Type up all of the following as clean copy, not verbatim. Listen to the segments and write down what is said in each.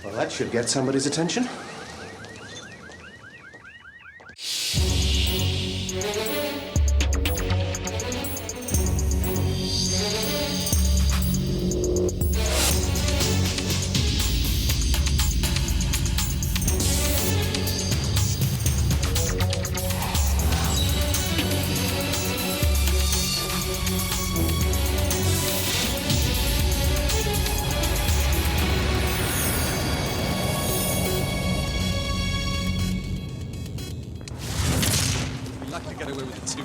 Well, that should get somebody's attention.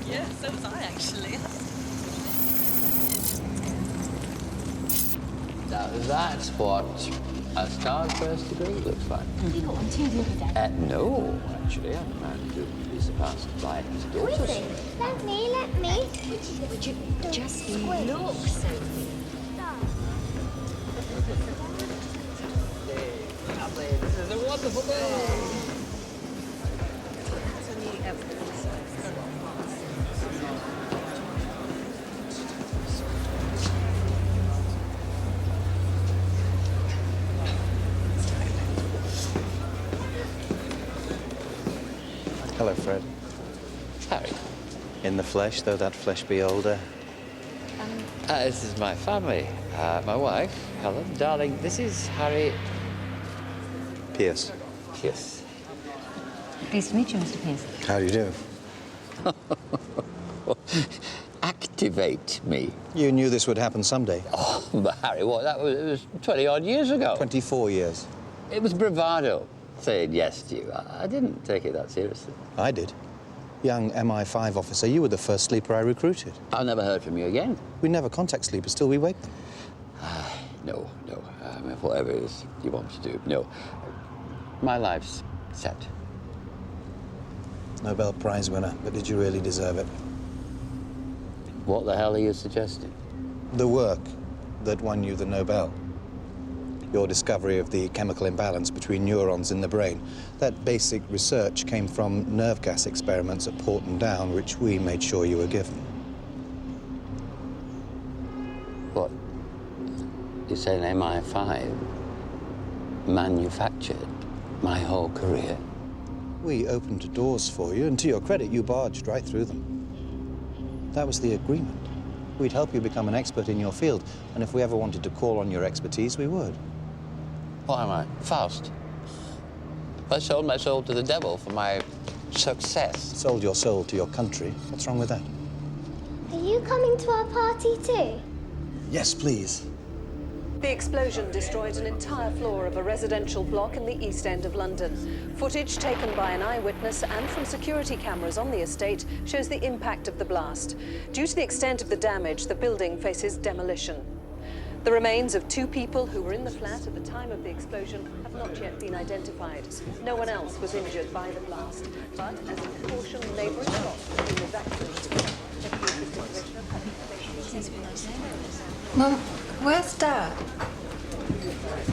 Yeah, so was I actually. Now that's what a star's first degree looks like. You got one too the other day. No, actually, I'm a man who is about to buy his daughter's. Let me. Would you just look, Sophie? This is a wonderful day. Hello, Fred. Harry, In the flesh, though that flesh be older. this is my family. My wife, Helen. Darling, this is Harry. Pierce. Yes. Pleased to meet you, Mr. Pierce. How do you do? Activate me. You knew this would happen someday. Oh, but Harry, what? It was 20-odd years ago. 24 years. It was bravado saying yes to you. I didn't take it that seriously. I did. Young MI-5 officer, you were the first sleeper I recruited. I never heard from you again. We never contact sleepers till we wake them. No. Whatever it is you want to do, no. My life's set. Nobel Prize winner, but did you really deserve it? What the hell are you suggesting? The work that won you the Nobel. Your discovery of the chemical imbalance between neurons in the brain. That basic research came from nerve gas experiments at Porton Down, which we made sure you were given. What? You say an MI-5 manufactured my whole career? We opened doors for you, and to your credit, you barged right through them. That was the agreement. We'd help you become an expert in your field, and if we ever wanted to call on your expertise, we would. What am I, Faust? I sold my soul to the devil for my success. Sold your soul to your country. What's wrong with that? Are you coming to our party too? Yes, please. The explosion destroyed an entire floor of a residential block in the East End of London. Footage taken by an eyewitness and from security cameras on the estate shows the impact of the blast. Due to the extent of the damage, the building faces demolition. The remains of 2 people who were in the flat at the time of the explosion have not yet been identified. No one else was injured by the blast, but as a precaution, neighbouring shops have been evacuated. Mum, where's Dad?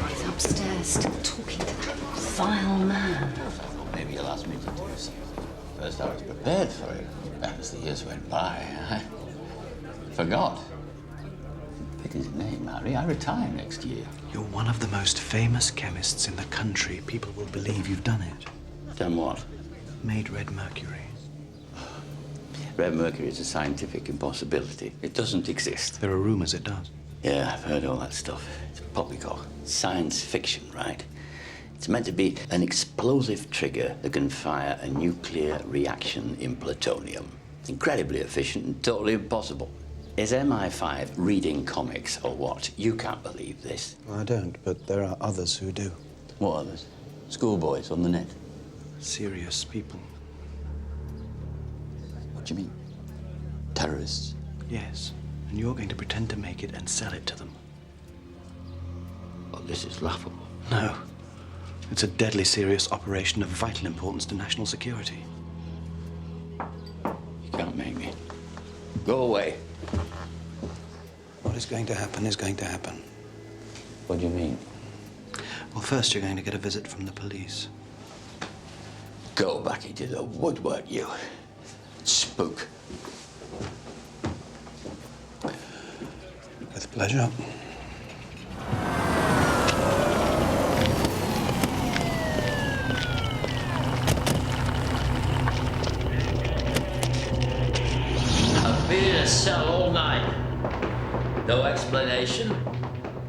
He's upstairs, still talking to that vile man. Maybe you'll ask me to do something. First, I was prepared for it. As the years went by, I forgot. His name, Harry. I retire next year. You're one of the most famous chemists in the country. People will believe you've done it. Done what? Made red mercury. Red mercury is a scientific impossibility. It doesn't exist. There are rumors it does. Yeah, I've heard all that stuff. It's poppycock. Science fiction, right? It's meant to be an explosive trigger that can fire a nuclear reaction in plutonium. Incredibly efficient and totally impossible. Is MI-5 reading comics or what? You can't believe this. I don't, but there are others who do. What others? Schoolboys on the net? Serious people. What do you mean? Terrorists? Yes. And you're going to pretend to make it and sell it to them. Well, this is laughable. No. It's a deadly serious operation of vital importance to national security. You can't make me. Go away. What is going to happen is going to happen. What do you mean? Well, first you're going to get a visit from the police. Go back into the woodwork, you spook. With pleasure. explanation.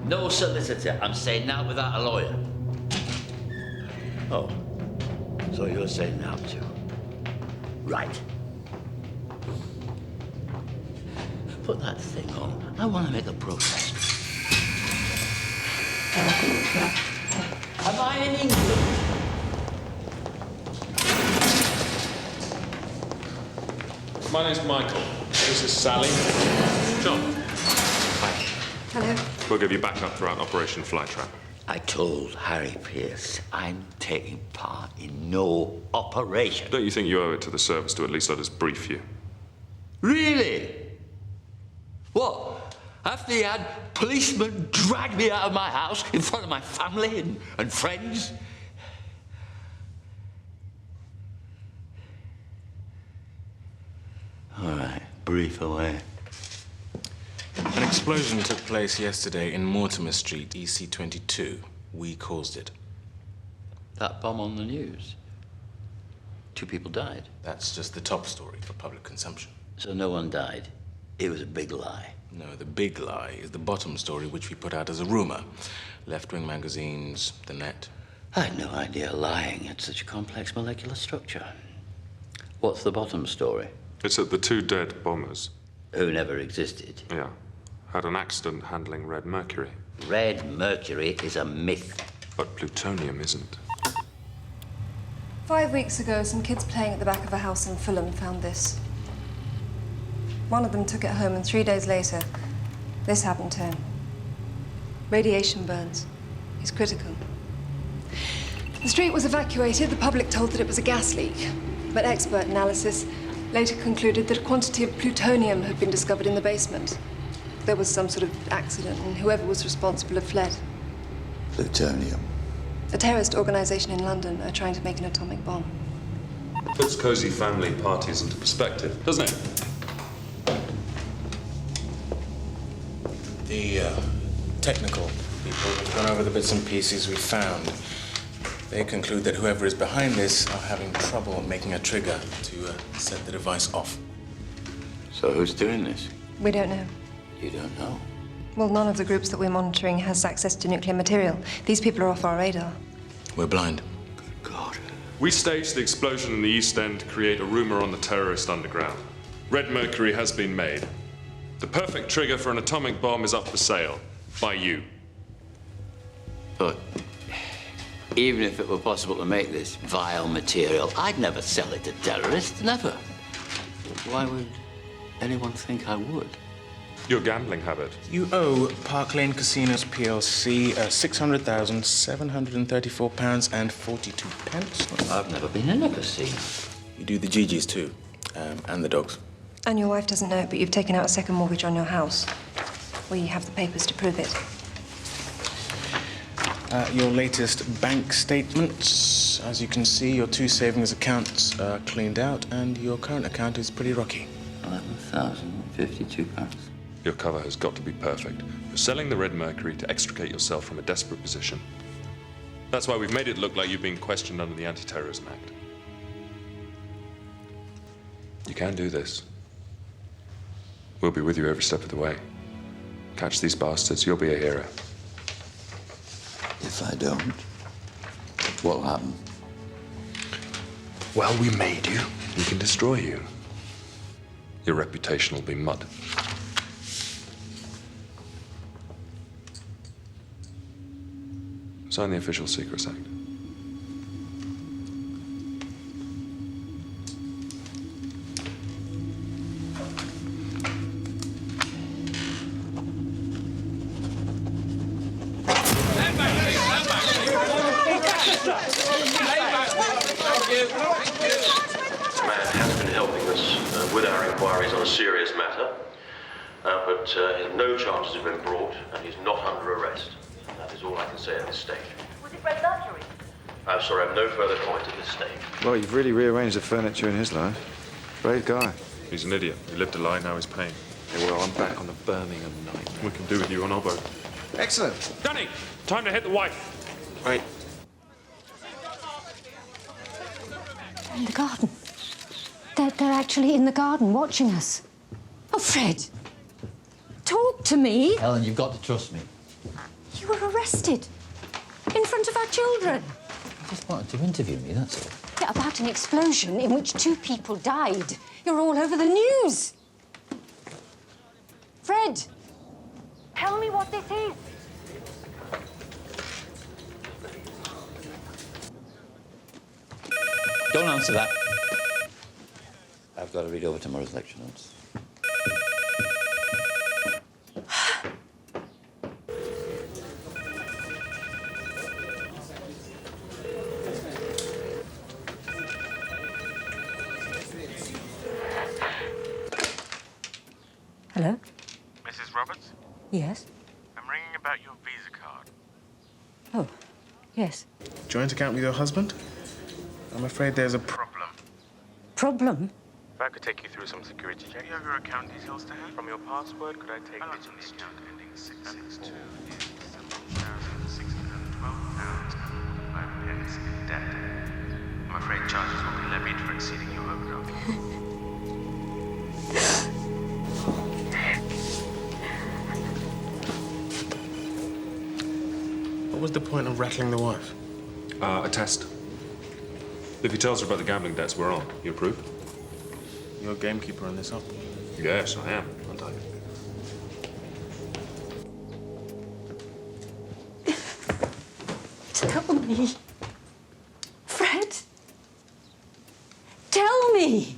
No solicitor. I'm saying now without a lawyer. Oh, so you're saying now too? Right. Put that thing on. I want to make a protest. Am I in England? My name's Michael. This is Sally. John. Hi. Hello. We'll give you backup throughout Operation Flytrap. I told Harry Pierce I'm taking part in no operation. Don't you think you owe it to the service to at least let us brief you? Really? What? After he had policemen drag me out of my house in front of my family and friends? All right, brief away. An explosion took place yesterday in Mortimer Street, EC22. We caused it. That bomb on the news? 2 people died. That's just the top story for public consumption. So no one died. It was a big lie. No, the big lie is the bottom story, which we put out as a rumor. Left-wing magazines, the net. I had no idea lying had such a complex molecular structure. What's the bottom story? It's that the 2 dead bombers, Who never existed. yeah, had an accident handling red mercury. Red mercury is a myth. But plutonium isn't. 5 weeks ago, some kids playing at the back of a house in Fulham found this. One of them took it home, and 3 days later, this happened to him. Radiation burns. He's critical. The street was evacuated. The public told that it was a gas leak. But expert analysis later concluded that a quantity of plutonium had been discovered in the basement. There was some sort of accident, and whoever was responsible had fled. Plutonium. A terrorist organization in London are trying to make an atomic bomb. Puts cozy family parties into perspective, doesn't it? The technical people have gone over the bits and pieces we found. They conclude that whoever is behind this are having trouble making a trigger to set the device off. So who's doing this? We don't know. You don't know. Well, none of the groups that we're monitoring has access to nuclear material. These people are off our radar. We're blind. Good God. We staged the explosion in the East End to create a rumor on the terrorist underground. Red mercury has been made. The perfect trigger for an atomic bomb is up for sale. By you. But even if it were possible to make this vile material, I'd never sell it to terrorists, never. Why would anyone think I would? Your gambling habit. You owe Park Lane Casinos PLC £600,734.42. I've never been in a casino. You do the GGs too, and the dogs. And your wife doesn't know it, but you've taken out a second mortgage on your house. We have the papers to prove it. Your latest bank statements. As you can see, your 2 savings accounts are cleaned out, and your current account is pretty rocky. £11,052. Your cover has got to be perfect. You're selling the red mercury to extricate yourself from a desperate position. That's why we've made it look like you've been questioned under the Anti-Terrorism Act. You can do this. We'll be with you every step of the way. Catch these bastards, you'll be a hero. If I don't, what'll happen? Well, we made you. We can destroy you. Your reputation will be mud. Sign the Official Secrets Act. With our inquiries on a serious matter, but no charges have been brought, and he's not under arrest. That is all I can say at this stage. Was it red mercury? I'm sorry, I have no further comment at this stage. Well, you've really rearranged the furniture in his life. Brave guy. He's an idiot. He lived a lie, now he's paying. Hey, well, I'm back on the Birmingham night. We can do with you on our boat. Excellent. Danny, time to hit the wife. Right. In the garden. They're actually in the garden watching us. Oh, Fred. Talk To me? Helen, you've got to trust me. You were arrested. In front of our children. You just wanted to interview me, that's all. Yeah, about an explosion in which 2 people died. You're all over the news. Fred, tell me what this is. Don't answer that. I've got to read over tomorrow's lecture notes. Hello? Mrs. Roberts? Yes? I'm ringing about your Visa card. Oh, yes. Joint account with your husband? I'm afraid there's a problem. Problem? If I could take you through some security checks. Do you have your account details to hand? From your password, could I take digits on the account ending 662 is £7,612.05 in debt. I'm afraid charges will be levied for exceeding your overdraft. What was the point of rattling the wife? A test. If he tells her about the gambling debts we're on, you approve? You're a gamekeeper on this up. Yes, I am, aren't I? Tell me. Fred. Tell me.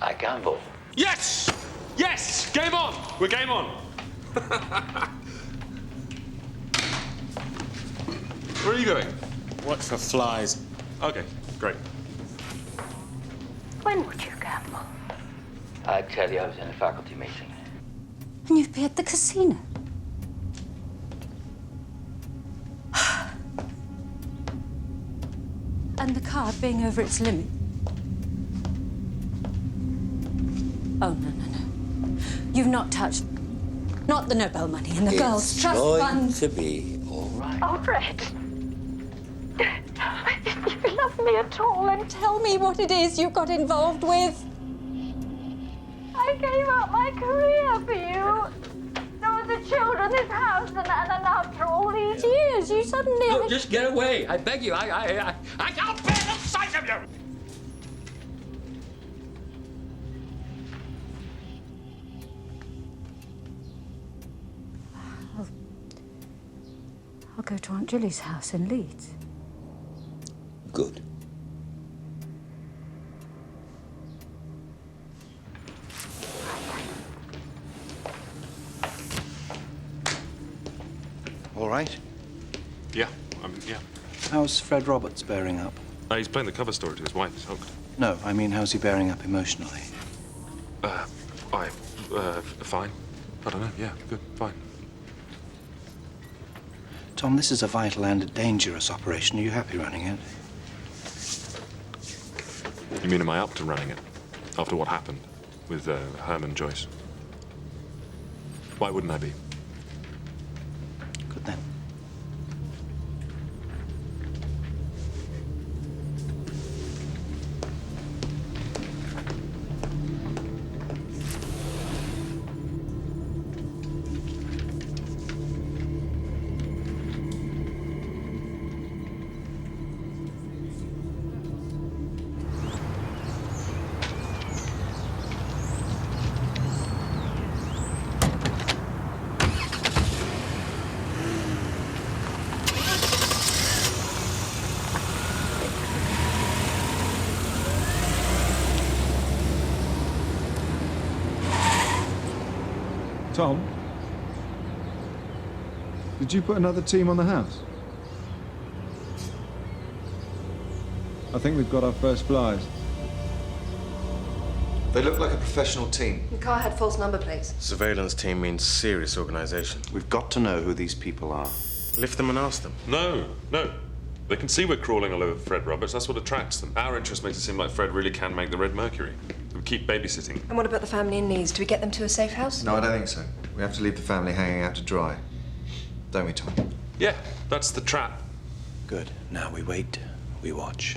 I gamble. Yes! Yes! Game on! We're game on! Where are you going? Watch for flies. Okay, great. When would you gamble? I tell you, I was in a faculty meeting. And you'd be at the casino. And the card being over its limit. Oh, no. You've not touched... Not the Nobel money and the girls' trust fund. It's going to be all right. Oh, Fred. If you love me at all, then tell me what it is you got involved with. I gave up my career for you. There were the children, this house, and after all these years, you suddenly... Look, just get away. I beg you. I can't bear the sight of you. I'll go to Aunt Julie's house in Leeds. Good. All right? Yeah, yeah. How's Fred Roberts bearing up? He's playing the cover story to his wife, he's hooked. No, I mean, how's he bearing up emotionally? Fine. I don't know, yeah, good, fine. Tom, this is a vital and dangerous operation. Are you happy running it? You mean, am I up to running it? After what happened with Herman Joyce? Why wouldn't I be? Good then. Tom, did you put another team on the house? I think we've got our first flies. They look like a professional team. The car had false number plates. Surveillance team means serious organization. We've got to know who these people are. Lift them and ask them. No. They can see we're crawling all over Fred Roberts. That's what attracts them. Our interest makes it seem like Fred really can make the Red Mercury. We keep babysitting. And what about the family in Leeds? Do we get them to a safe house? No, I don't think so. We have to leave the family hanging out to dry. Don't we, Tom? Yeah, that's the trap. Good. Now we wait, we watch.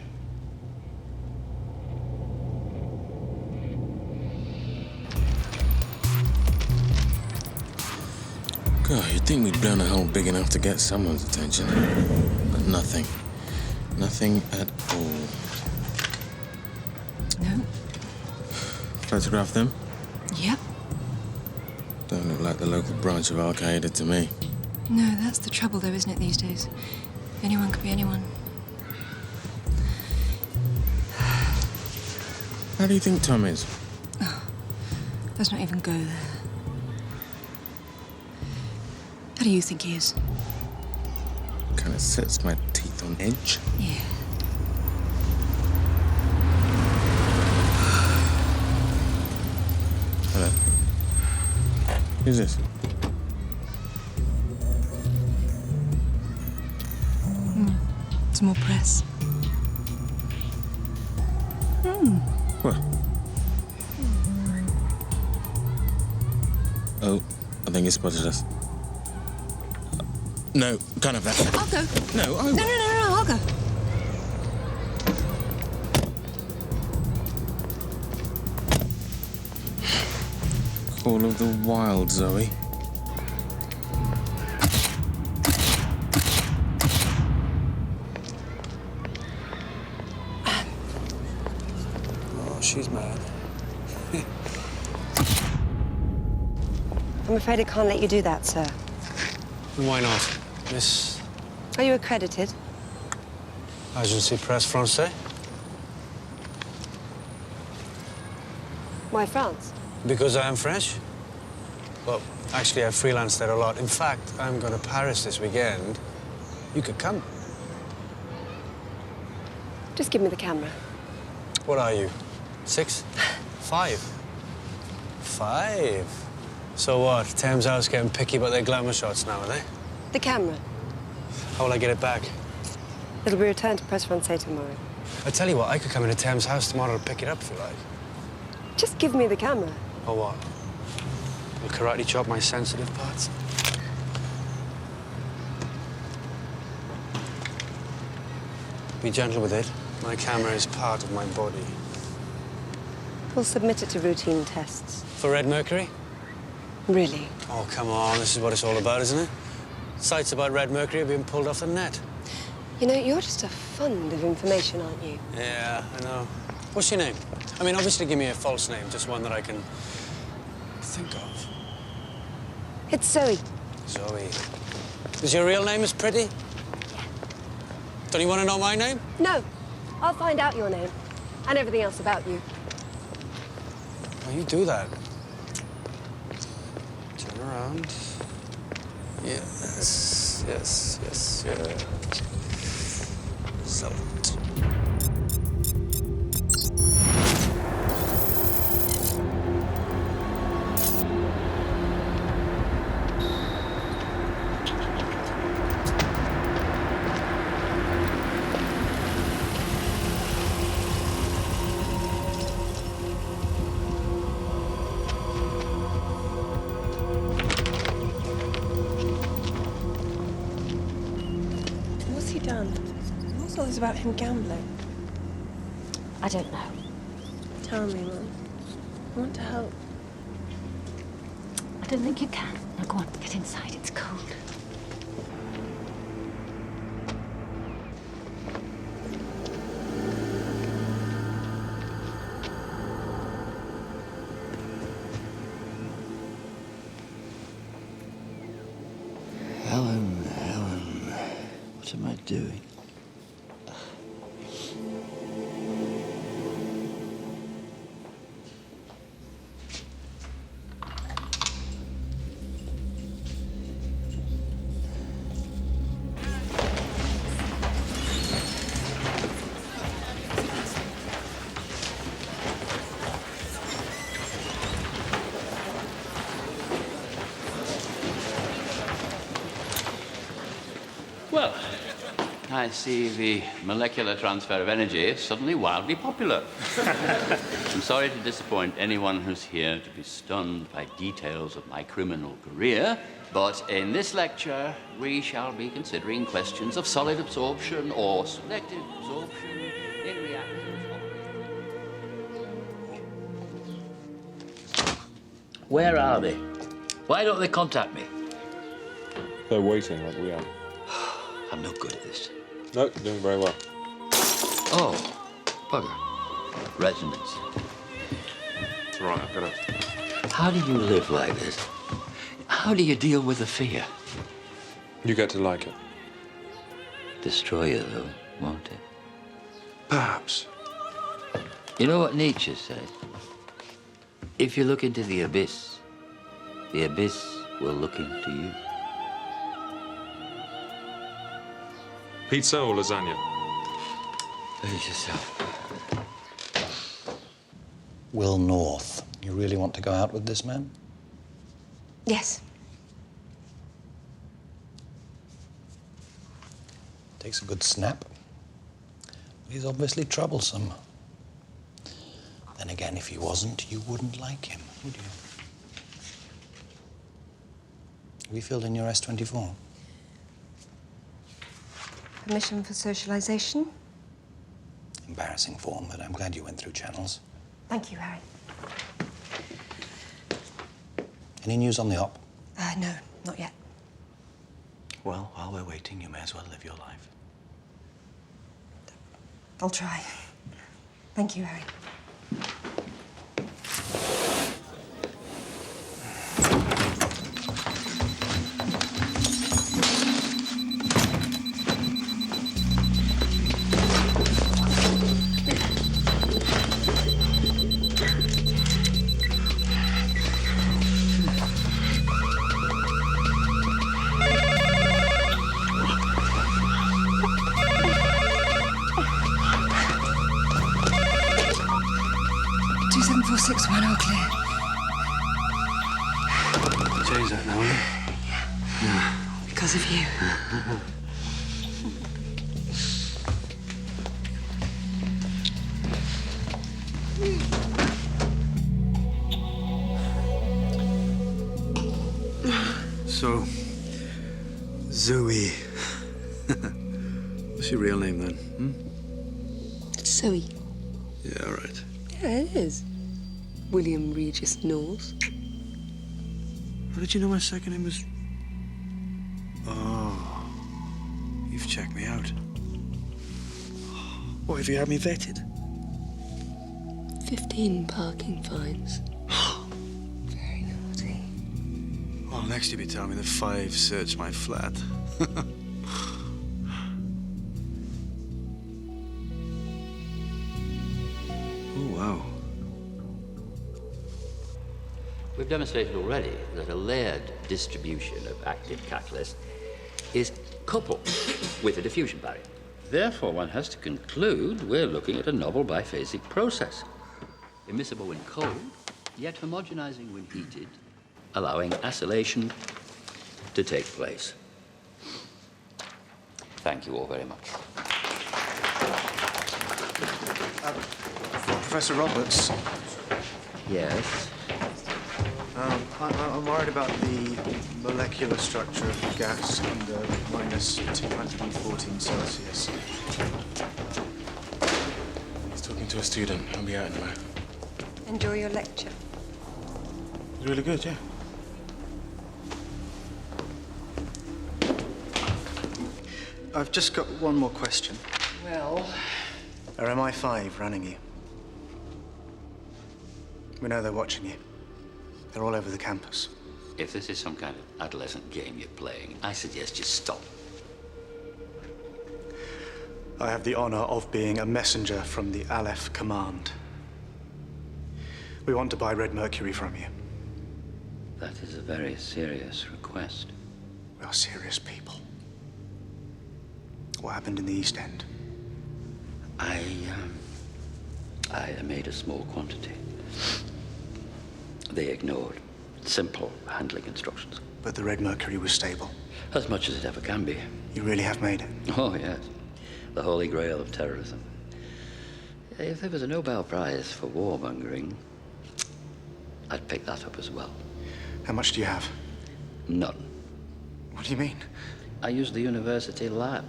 God, you'd think we'd blown a hole big enough to get someone's attention. But nothing. Nothing at all. No. Photograph them? Yep. Don't look like the local branch of Al-Qaeda to me. No, that's the trouble, though, isn't it, these days? Anyone could be anyone. How do you think Tom is? Oh, let's not even go there. How do you think he is? Kind of sets my teeth on edge. Yeah. Hello? Who's this? It's more press. What? Oh, I think he spotted us. No, can't have that. I'll go. No, No, I'll go. Call of the Wild, Zoe. Oh, she's mad. I'm afraid I can't let you do that, sir. Why not? Miss Are you accredited? Agence Presse Française? Why France? Because I am French? Well, actually, I freelance there a lot. In fact, I'm going to Paris this weekend. You could come. Just give me the camera. What are you? 6? 5? 5? So what? Thames House getting picky about their glamour shots now, are they? The camera. How will I get it back? It'll be returned to Presse Française tomorrow. I tell you what, I could come into Thames House tomorrow to pick it up if you like. Just give me the camera. Or what? Will karate chop my sensitive parts? Be gentle with it. My camera is part of my body. We'll submit it to routine tests. For red mercury? Really? Oh, come on. This is what it's all about, isn't it? Sites about red mercury are being pulled off the net. You know, you're just a fund of information, aren't you? Yeah, I know. What's your name? I mean, obviously give me a false name, just one that I can think of. It's Zoe. Zoe. Is your real name as pretty? Yeah. Don't you want to know my name? No. I'll find out your name and everything else about you. Oh, you do that. Turn around. Yes, yes, yes, yes. Salute. What's he done? What's all this about him gambling? I don't know. Tell me, Mum. I want to help. I don't think you can. Now go on, get inside. It's cold. Helen, what am I doing? Well, I see the molecular transfer of energy is suddenly wildly popular. I'm sorry to disappoint anyone who's here to be stunned by details of my criminal career, but in this lecture, we shall be considering questions of solid absorption or selective absorption in reactors. Where are they? Why don't they contact me? They're waiting like we are. I'm not good at this. No, doing very well. Oh, bugger. Resonance. It's all right, I've got it. How do you live like this? How do you deal with the fear? You get to like it. Destroy you, though, won't it? Perhaps. You know what Nietzsche said? If you look into the abyss will look into you. Pizza or lasagna? Please yourself. Will North. You really want to go out with this man? Yes. Takes a good snap. He's obviously troublesome. Then again, if he wasn't, you wouldn't like him, would you? Have you filled in your S24? Permission for socialization? Embarrassing form, but I'm glad you went through channels. Thank you, Harry. Any news on the op? No, not yet. Well, while we're waiting, you may as well live your life. I'll try. Thank you, Harry. All clear. Change that now, will you? Yeah. Because of you. So, Zoe. What's your real name then? It's Zoe. Yeah, all right. Yeah, it is. William Regis Knowles. How did you know my second name was... Oh, you've checked me out. What, have you had me vetted? 15 parking fines. Very naughty. Well, next you'll be telling me that 5 searched my flat. Oh, wow. We've demonstrated already that a layered distribution of active catalyst is coupled with a diffusion barrier. Therefore, one has to conclude we're looking at a novel biphasic process. Immiscible when cold, yet homogenizing when heated, allowing acylation to take place. Thank you all very much. Professor Roberts. Yes? I'm worried about the molecular structure of the gas under minus 214 Celsius. He's talking to a student. I'll be out in a minute. Enjoy your lecture. It's really good, yeah. I've just got one more question. Well? Are MI-5 running you? We know they're watching you. They're all over the campus. If this is some kind of adolescent game you're playing, I suggest you stop. I have the honor of being a messenger from the Aleph Command. We want to buy Red Mercury from you. That is a very serious request. We are serious people. What happened in the East End? I made a small quantity. They ignored simple handling instructions. But the Red Mercury was stable. As much as it ever can be. You really have made it? Oh, yes. The holy grail of terrorism. If there was a Nobel Prize for warmongering, I'd pick that up as well. How much do you have? None. What do you mean? I use the university lab.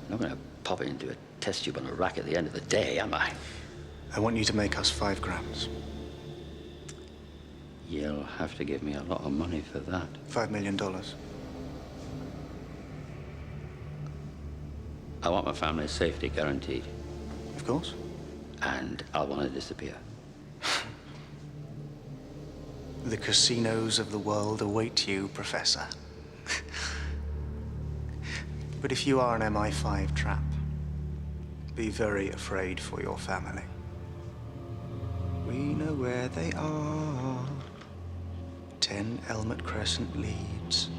I'm not going to pop it into a test tube on a rack at the end of the day, am I? I want you to make us 5 grams. You'll have to give me a lot of money for that. $5 million. I want my family's safety guaranteed. Of course. And I'll want to disappear. The casinos of the world await you, Professor. But if you are an MI-5 trap, be very afraid for your family. We know where they are. 10 Elmet Crescent Leeds.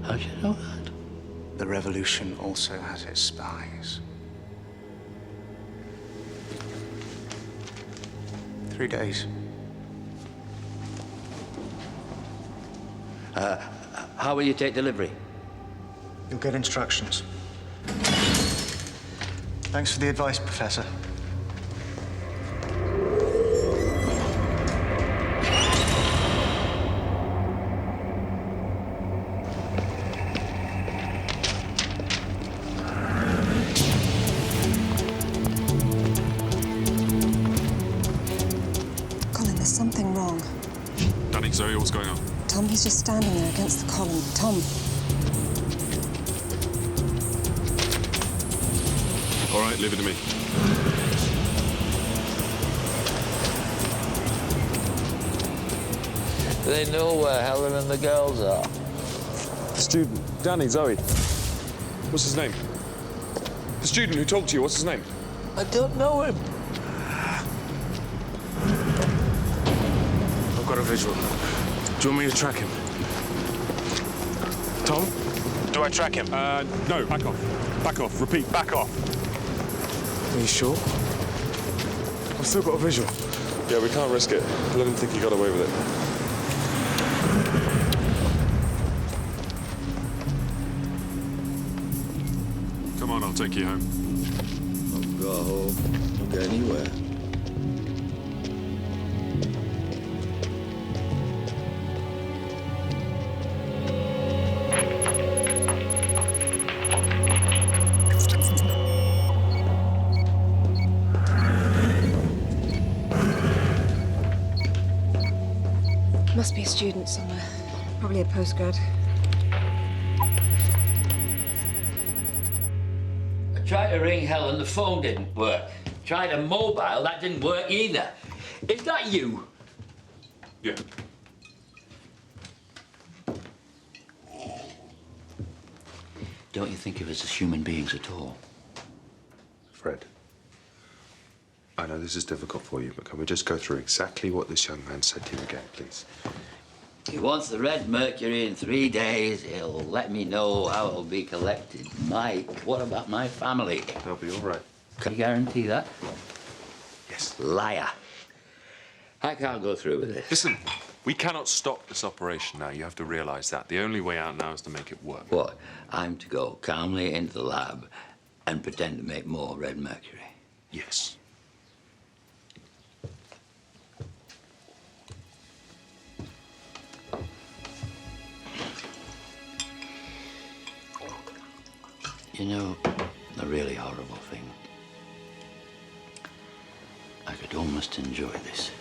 How'd you know that? The revolution also has its spies. 3 days. How will you take delivery? You'll get instructions. Thanks for the advice, Professor. Colin, there's something wrong. Danny, Zoe, what's going on? Tom, he's just standing there against the column. Tom. All right, leave it to me. They know where Helen and the girls are. The student, Danny, Zoe. What's his name? The student who talked to you, what's his name? I don't know him. I've got a visual. Do you want me to track him? Tom? Do I track him? No, back off. Back off. Repeat, back off. Are you sure? I've still got a visual. Yeah, we can't risk it. Let him think he got away with it. Come on, I'll take you home. Don't go home. Don't go anywhere. Must be a student somewhere. Probably a postgrad. I tried to ring Helen, the phone didn't work. Tried a mobile, that didn't work either. Is that you? Yeah. Don't you think of us as human beings at all? Fred, I know this is difficult for you, but can we just go through exactly what this young man said to you again, please? He wants the Red Mercury in 3 days. He'll let me know how it'll be collected. Mike, what about my family? They'll be all right. Can you guarantee that? Yes. Liar. I can't go through with this. Listen, we cannot stop this operation now. You have to realize that. The only way out now is to make it work. What? I'm to go calmly into the lab and pretend to make more Red Mercury? Yes. You know, a really horrible thing. I could almost enjoy this.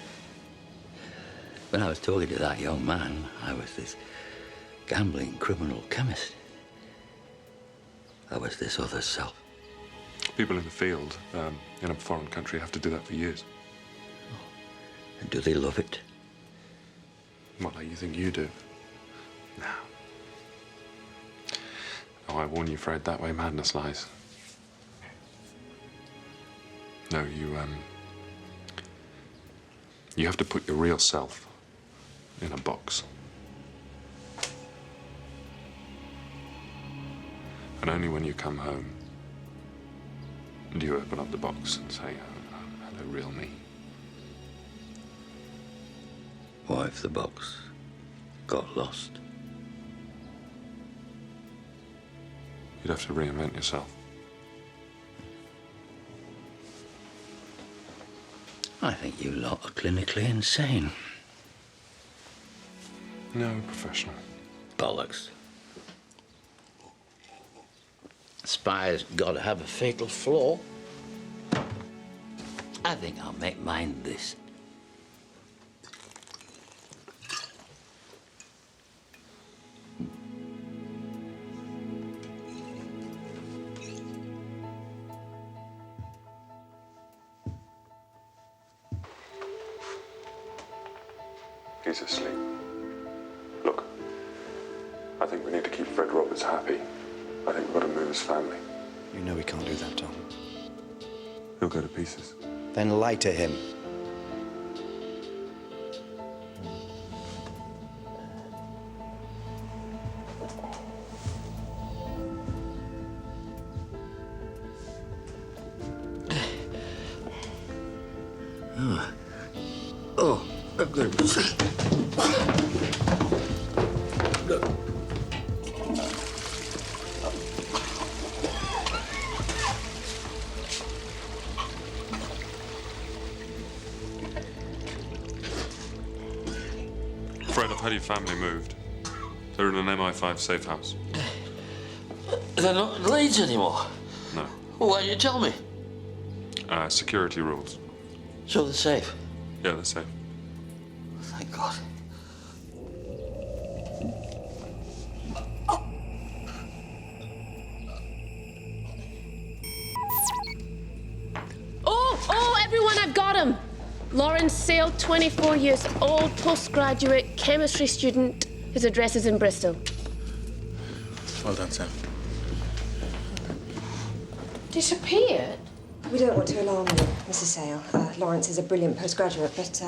When I was talking to that young man, I was this gambling criminal chemist. I was this other self. People in the field, in a foreign country, have to do that for years. And do they love it? What, like you think you do? No. Oh, I warn you, Fred, that way madness lies. No, you have to put your real self in a box. And only when you come home do you open up the box and say, hello, real me. What if the box got lost? You'd have to reinvent yourself. I think you lot are clinically insane. No, professional. Bollocks. Spies gotta have a fatal flaw. I think I'll make mine this. he's asleep. Look, I think we need to keep Fred Roberts happy. I think we've got to move his family. You know we can't do that, Tom. He'll go to pieces. Then lie to him. Oh, I'm going to see. Fred, I've had your family moved. They're in an MI-5 safe house. They're not in Leeds anymore. No. Well, why didn't you tell me? Security rules. So they're safe? Yeah, they're safe. Thank God. Oh, everyone, I've got him. Lawrence Sale, 24 years old, postgraduate, chemistry student. His address is in Bristol. Well done, Sam. Disappeared? We don't want to alarm you, Mrs. Sale. Lawrence is a brilliant postgraduate, but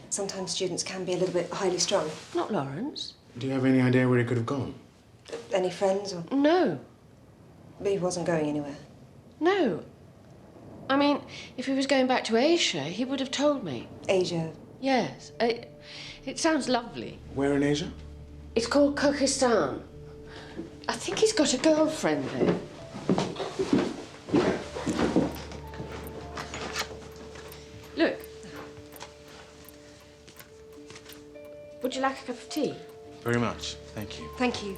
sometimes students can be a little bit highly strung. Not Lawrence. Do you have any idea where he could have gone? Any friends or...? No. But he wasn't going anywhere. No. I mean, if he was going back to Asia, he would have told me. Asia? Yes. It sounds lovely. Where in Asia? It's called Kyrgyzstan. I think he's got a girlfriend there. Look. Would you like a cup of tea? Very much. Thank you. Thank you.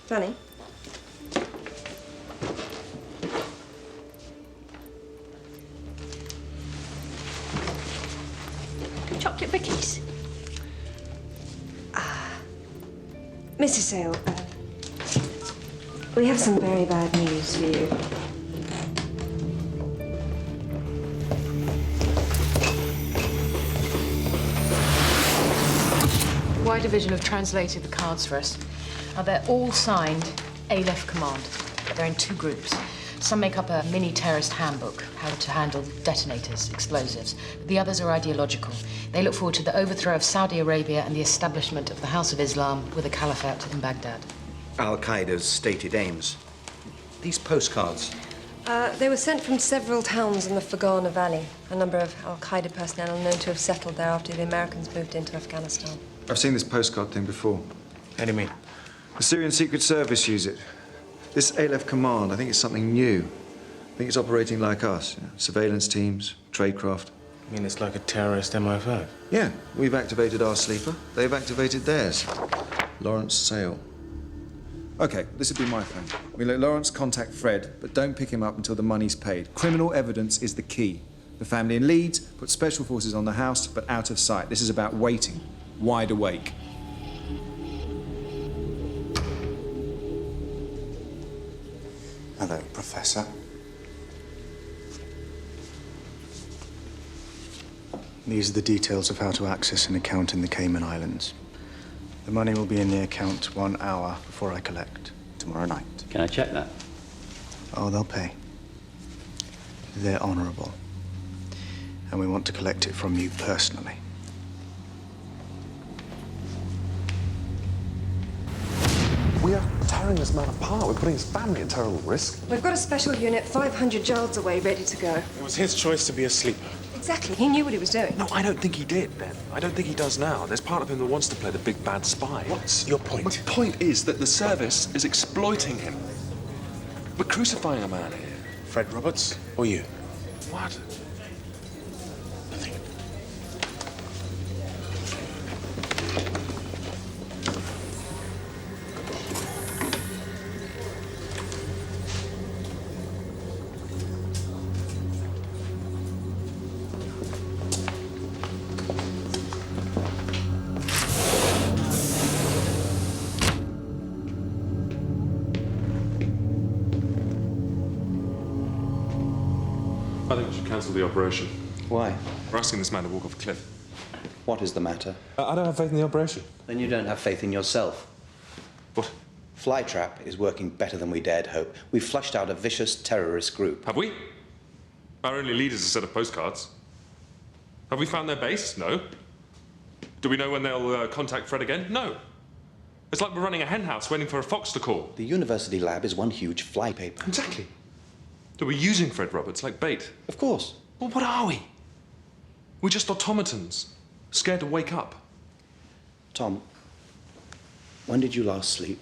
Funny. Chocolate cookies. Mrs. Sale, we have some very bad news for you. The Y Division have translated the cards for us. Now, they're all signed Aleph Command, but they're in two groups. Some make up a mini-terrorist handbook, how to handle detonators, explosives. But the others are ideological. They look forward to the overthrow of Saudi Arabia and the establishment of the House of Islam with a caliphate in Baghdad. Al-Qaeda's stated aims. These postcards. They were sent from several towns in the Fergana Valley. A number of Al-Qaeda personnel are known to have settled there after the Americans moved into Afghanistan. I've seen this postcard thing before. How do you mean? The Syrian Secret Service use it. This Aleph Command, I think it's something new. I think it's operating like us. Surveillance teams, tradecraft. I mean, it's like a terrorist MI-5. Yeah, we've activated our sleeper. They've activated theirs. Lawrence Sale. Okay, this would be my phone. We let Lawrence contact Fred, but don't pick him up until the money's paid. Criminal evidence is the key. The family in Leeds put special forces on the house, but out of sight. This is about waiting, wide awake. Hello, Professor. These are the details of how to access an account in the Cayman Islands. The money will be in the account 1 hour before I collect, tomorrow night. Can I check that? Oh, they'll pay. They're honorable. And we want to collect it from you personally. We are tearing this man apart. We're putting his family at terrible risk. We've got a special unit 500 yards away, ready to go. It was his choice to be a sleeper. Exactly. He knew what he was doing. No, I don't think he did, Ben. I don't think he does now. There's part of him that wants to play the big bad spy. What's your point? My point is that the service is exploiting him. We're crucifying a man here. Fred Roberts or you? What? Nothing. I think we should cancel the operation. Why? We're asking this man to walk off a cliff. What is the matter? I don't have faith in the operation. Then you don't have faith in yourself. What? Flytrap is working better than we dared hope. We've flushed out a vicious terrorist group. Have we? Our only lead is a set of postcards. Have we found their base? No. Do we know when they'll contact Fred again? No. It's like we're running a hen house waiting for a fox to call. The university lab is one huge flypaper. Exactly. So we're using Fred Roberts like bait. Of course. Well, what are we? We're just automatons, scared to wake up. Tom, when did you last sleep?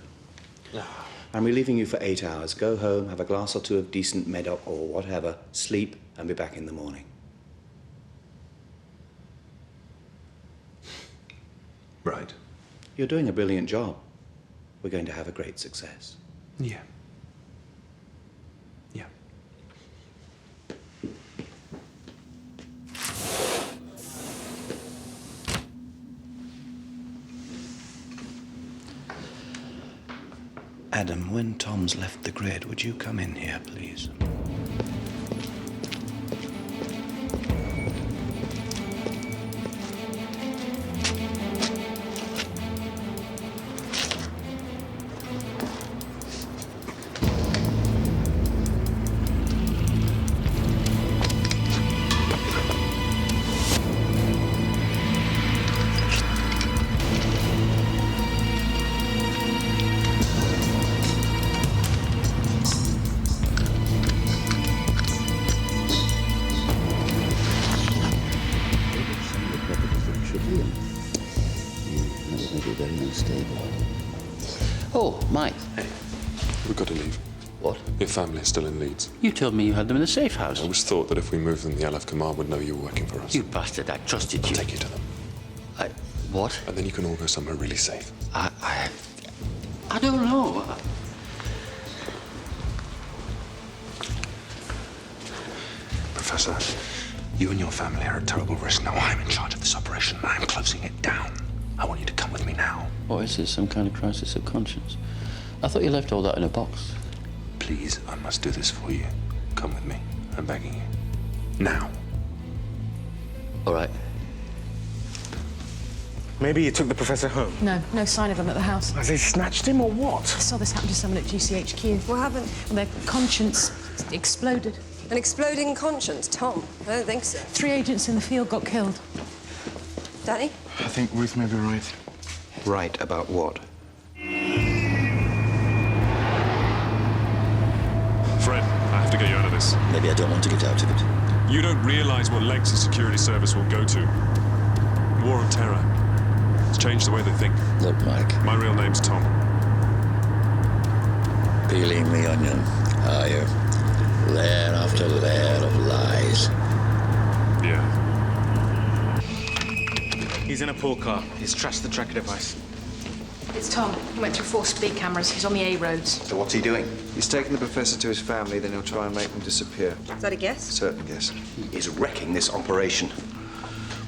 I'm relieving you for 8 hours. Go home, have a glass or two of decent Medoc or whatever, sleep, and be back in the morning. Right. You're doing a brilliant job. We're going to have a great success. Yeah. Yeah. Adam, when Tom's left the grid, would you come in here, please? Oh, Mike. Hey, we've got to leave. What? Your family is still in Leeds. You told me you had them in a safe house. I always thought that if we moved them, the LF Command would know you were working for us. You bastard, I trusted you. I'll take you to them. What? And then you can all go somewhere really safe. I don't know. Professor, you and your family are at terrible risk. Now I'm in charge of this operation and I'm closing it down. I want you to come with me now. What is this, some kind of crisis of conscience? I thought you left all that in a box. Please, I must do this for you. Come with me. I'm begging you. Now. All right. Maybe you took the professor home. No sign of them at the house. Has they snatched him or what? I saw this happen to someone at GCHQ. What happened? Their conscience exploded. An exploding conscience? Tom, I don't think so. 3 agents in the field got killed. Danny? I think Ruth may be right. Right about what? Fred, I have to get you out of this. Maybe I don't want to get out of it. You don't realize what lengths a security service will go to. War on terror. It's changed the way they think. Look, Mike. My real name's Tom. Peeling the onion, are you? Layer after layer of lies. Yeah. He's in a pool car. He's trashed the tracker device. It's Tom. He went through 4 speed cameras. He's on the A roads. So what's he doing? He's taking the professor to his family, then he'll try and make them disappear. Is that a guess? Certain guess. He is wrecking this operation.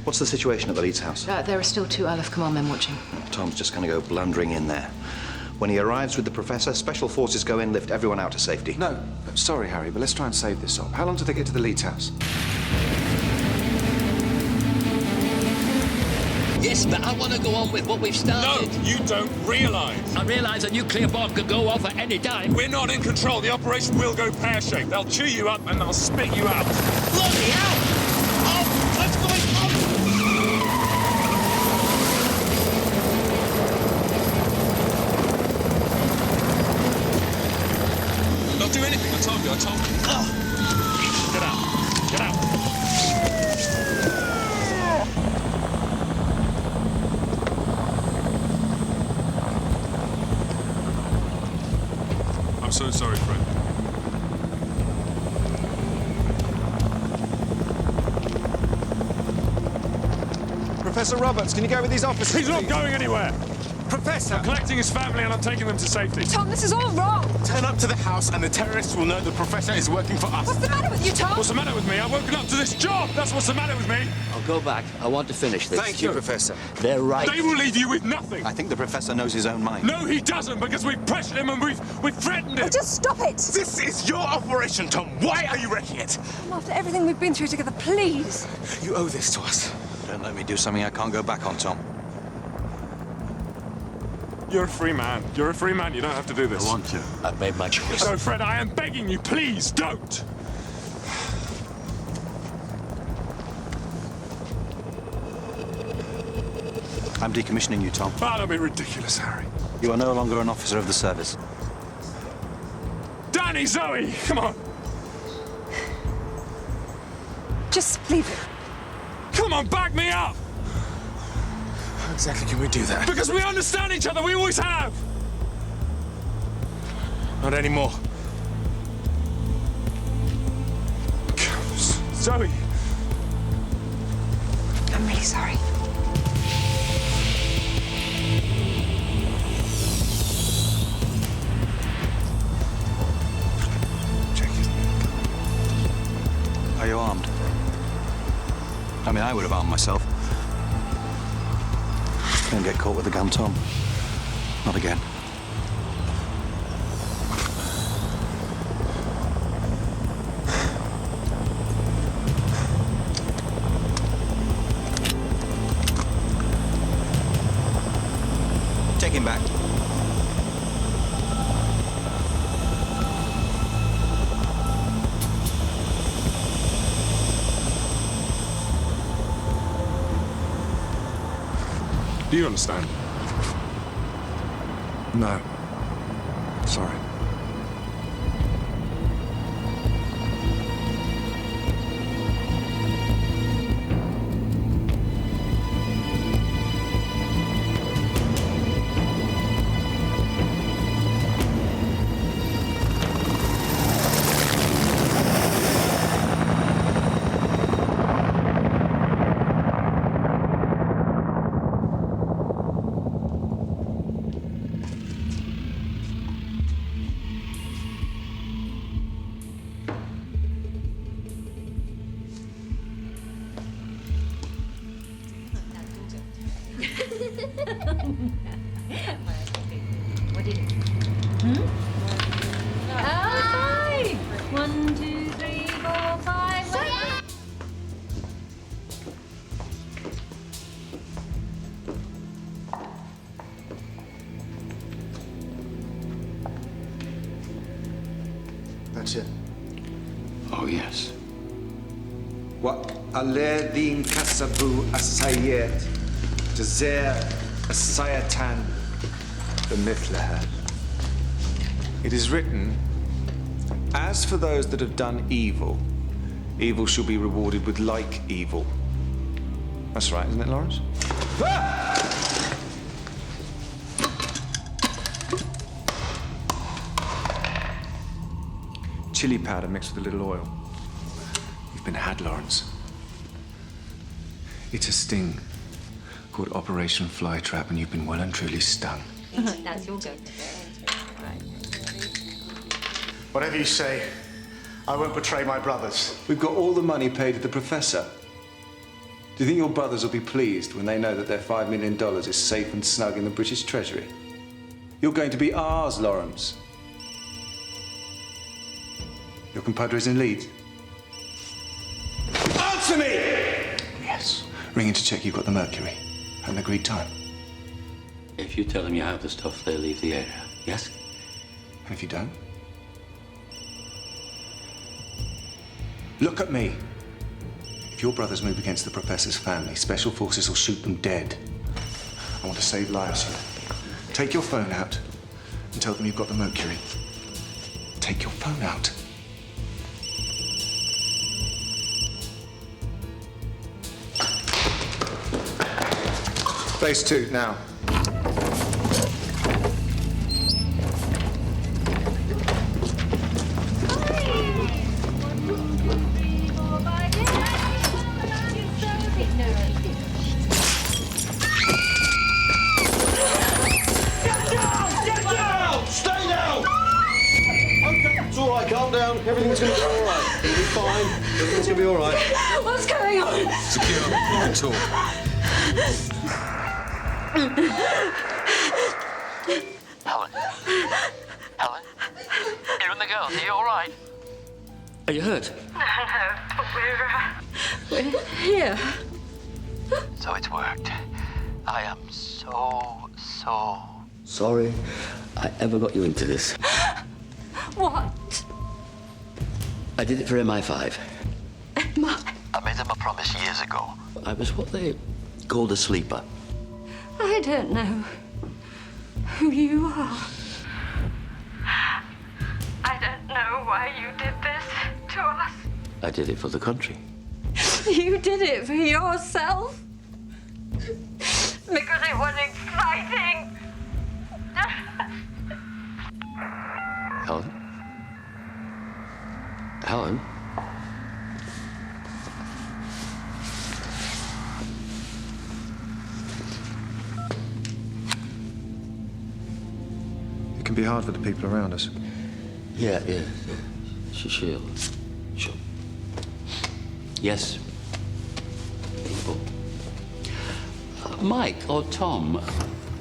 What's the situation at the Leeds house? There are still 2 LF Command men watching. Tom's just going to go blundering in there. When he arrives with the professor, special forces go in, lift everyone out to safety. No, sorry, Harry, but let's try and save this op. How long till they get to the Leeds house? Yes, but I want to go on with what we've started. No, you don't realize. I realize a nuclear bomb could go off at any time. We're not in control. The operation will go pear-shaped. They'll chew you up and they'll spit you out. Bloody hell! Oh, what's going on? Don't do anything. I told you. Oh. Get out. Get out. I'm so sorry, Fred. Professor Roberts, can you go with these officers? He's not going anywhere. Professor! I'm collecting his family and I'm taking them to safety. Tom, this is all wrong. Turn up to the house and the terrorists will know the Professor is working for us. What's the matter with you, Tom? What's the matter with me? I've woken up to this job. That's what's the matter with me. I'll go back. I want to finish this. Thank you, Professor. They're right. They will leave you with nothing. I think the Professor knows his own mind. No, he doesn't, because we've pressured him and we've threatened him. Oh, just stop it. This is your operation, Tom. Why are you wrecking it? Tom, after everything we've been through together, please. You owe this to us. Don't let me do something I can't go back on, Tom. You're a free man. You're a free man. You don't have to do this. I want to. I've made my choice. No, Fred, I am begging you, please don't. I'm decommissioning you, Tom. Oh, don't be ridiculous, Harry. You are no longer an officer of the service. Danny, Zoe, come on. Just leave it. Come on, back me up. How exactly can we do that? Because we understand each other. We always have. Not anymore. Zoe. I'm really sorry. Are you armed? I mean, I would have armed myself. Don't get caught with a gun, Tom. Not again. Take him back. Do you understand? No. Sorry. What did it? Five! 1, 2, 3, 4, 5. That's it. Oh, yes. وَالَّذِينَ كَسَبُوا السَّيِّئَاتِ جَزَاءً سَيِّئَةً بِمِثْلِهَا. It is written, as for those that have done evil, evil shall be rewarded with like evil. That's right, isn't it, Lawrence? Chili powder mixed with a little oil. You've been had, Lawrence. It's a sting called Operation Flytrap, and you've been well and truly stung. That's your go. Whatever you say, I won't betray my brothers. We've got all the money paid to the Professor. Do you think your brothers will be pleased when they know that their $5 million is safe and snug in the British Treasury? You're going to be ours, Lawrence. Your compadre is in Leeds. Answer me! Yes. Ring in to check you've got the mercury at an agreed time. If you tell them you have the stuff, they'll leave the area, yes? And if you don't? Look at me. If your brothers move against the Professor's family, Special Forces will shoot them dead. I want to save lives here. Take your phone out and tell them you've got the mercury. Take your phone out. Base 2, now. down. Everything's going to be all right. It'll be fine. Everything's going to be all right. What's going on? Secure. You can talk. Helen? Helen? You and the girls, are you all right? Are you hurt? No, we're here. So it's worked. I am so sorry I ever got you into this. What? I did it for MI-5. I made them a promise years ago. I was what they called a sleeper. I don't know who you are. I don't know why you did this to us. I did it for the country. You did it for yourself. Because it was exciting. Helen? Helen? It can be hard for the people around us. Yeah. Sure. Yes. People. Mike or Tom,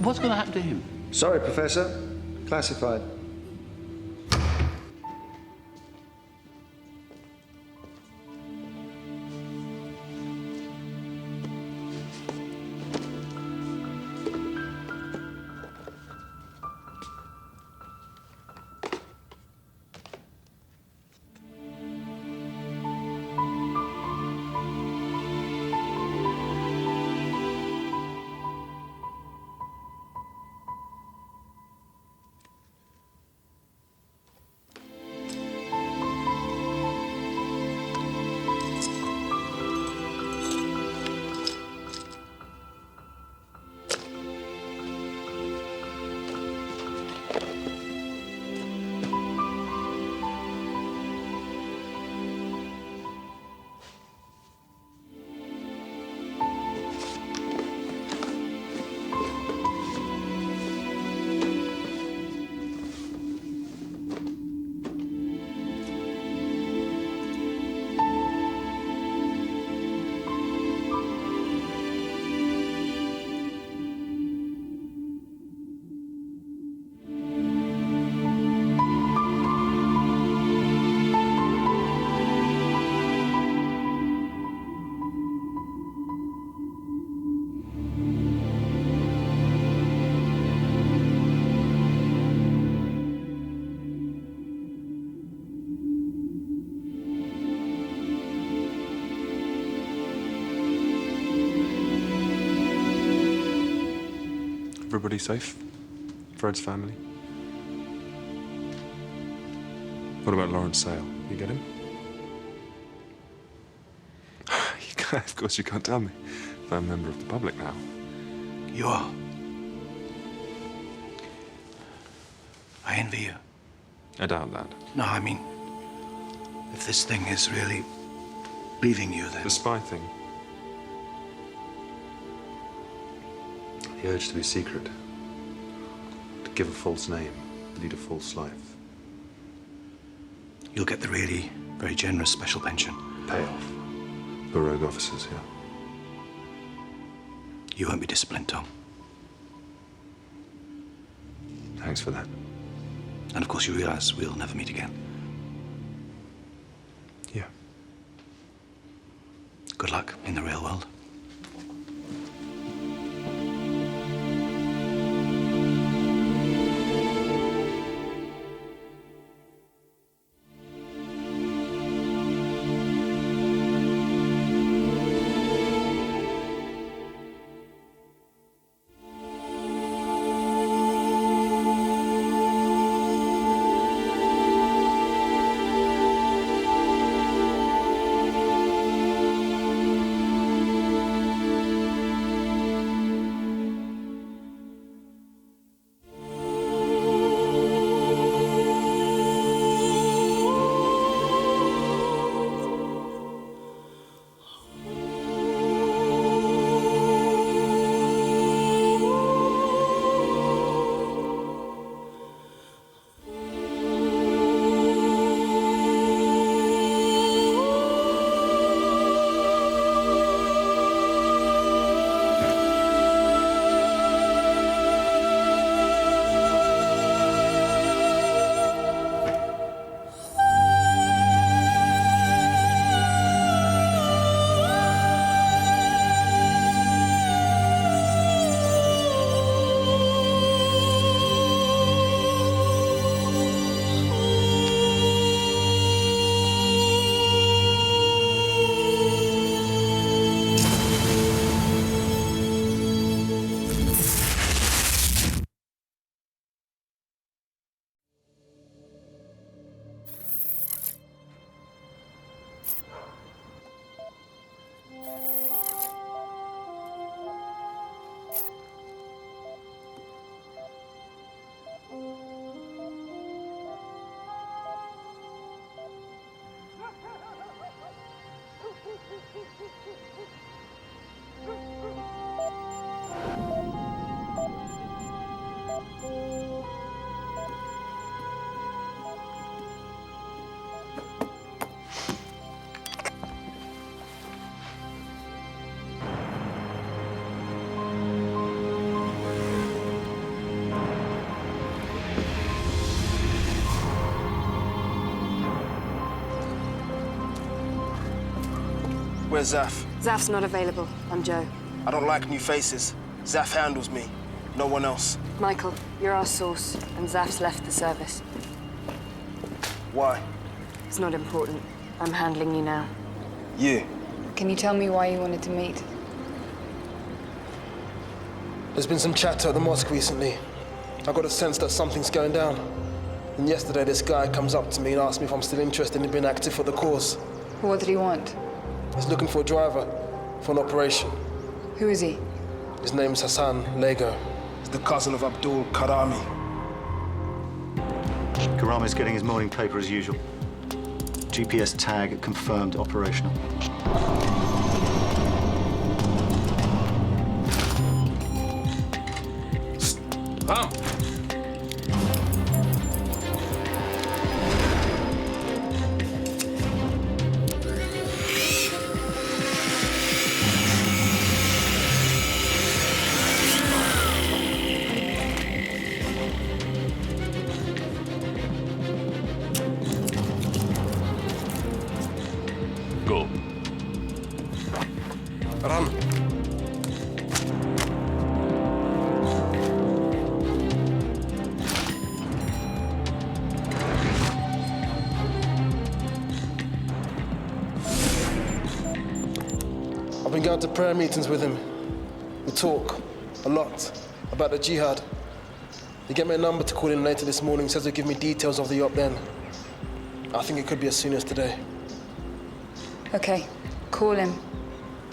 what's going to happen to him? Sorry, Professor. Classified. Everybody safe? Fred's family? What about Lawrence Sale? You get him? You can't, of course you can't tell me. I'm a member of the public now. You are. I envy you. I doubt that. No, I mean, if this thing is really leaving you, then... The spy thing. The urge to be secret. To give a false name. Lead a false life. You'll get the really very generous special pension. Payoff. For rogue officers, yeah. You won't be disciplined, Tom. Thanks for that. And of course you realize we'll never meet again. Yeah. Good luck in the real world. Where's Zaf? Zaf's not available. I'm Joe. I don't like new faces. Zaf handles me. No one else. Michael, you're our source, and Zaf's left the service. Why? It's not important. I'm handling you now. You? Can you tell me why you wanted to meet? There's been some chatter at the mosque recently. I got a sense that something's going down. And yesterday this guy comes up to me and asks me if I'm still interested in being active for the cause. What did he want? He's looking for a driver for an operation. Who is he? His name's Hassan Lego. He's the cousin of Abdul Karami. Karami's getting his morning paper as usual. GPS tag confirmed operational. Go. Run. I've been going to prayer meetings with him. We talk a lot about the jihad. He gave me a number to call in later this morning, says he'll give me details of the op then. I think it could be as soon as today. Okay, call him.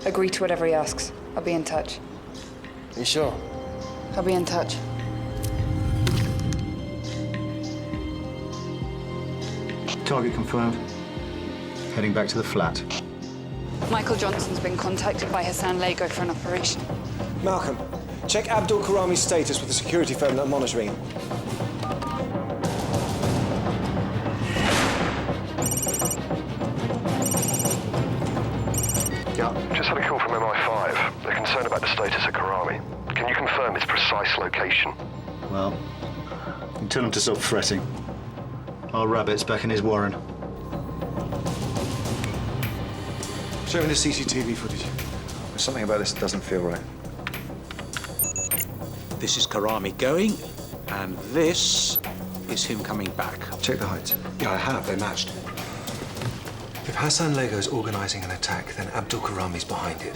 Agree to whatever he asks. I'll be in touch. You sure? I'll be in touch. Target confirmed. Heading back to the flat. Michael Johnson's been contacted by Hassan Lego for an operation. Malcolm, check Abdul Karami's status with the security phone that I'm monitoring. Just had a call from MI-5. They're concerned about the status of Karami. Can you confirm its precise location? Well, you can tell him to stop fretting. Our rabbit's back in his warren. Show me the CCTV footage. There's something about this that doesn't feel right. This is Karami going, and this is him coming back. Check the heights. Yeah, I have. They matched. If Hassan Lego's organizing an attack, then Abdul Karami's behind it.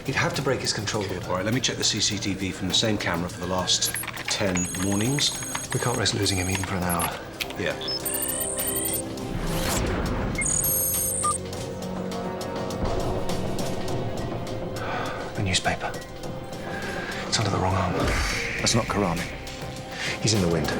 He'd have to break his control order. All right, let me check the CCTV from the same camera for the last 10 mornings. We can't risk losing him even for an hour. Yeah. The newspaper. It's under the wrong arm. That's not Karami. He's in the wind.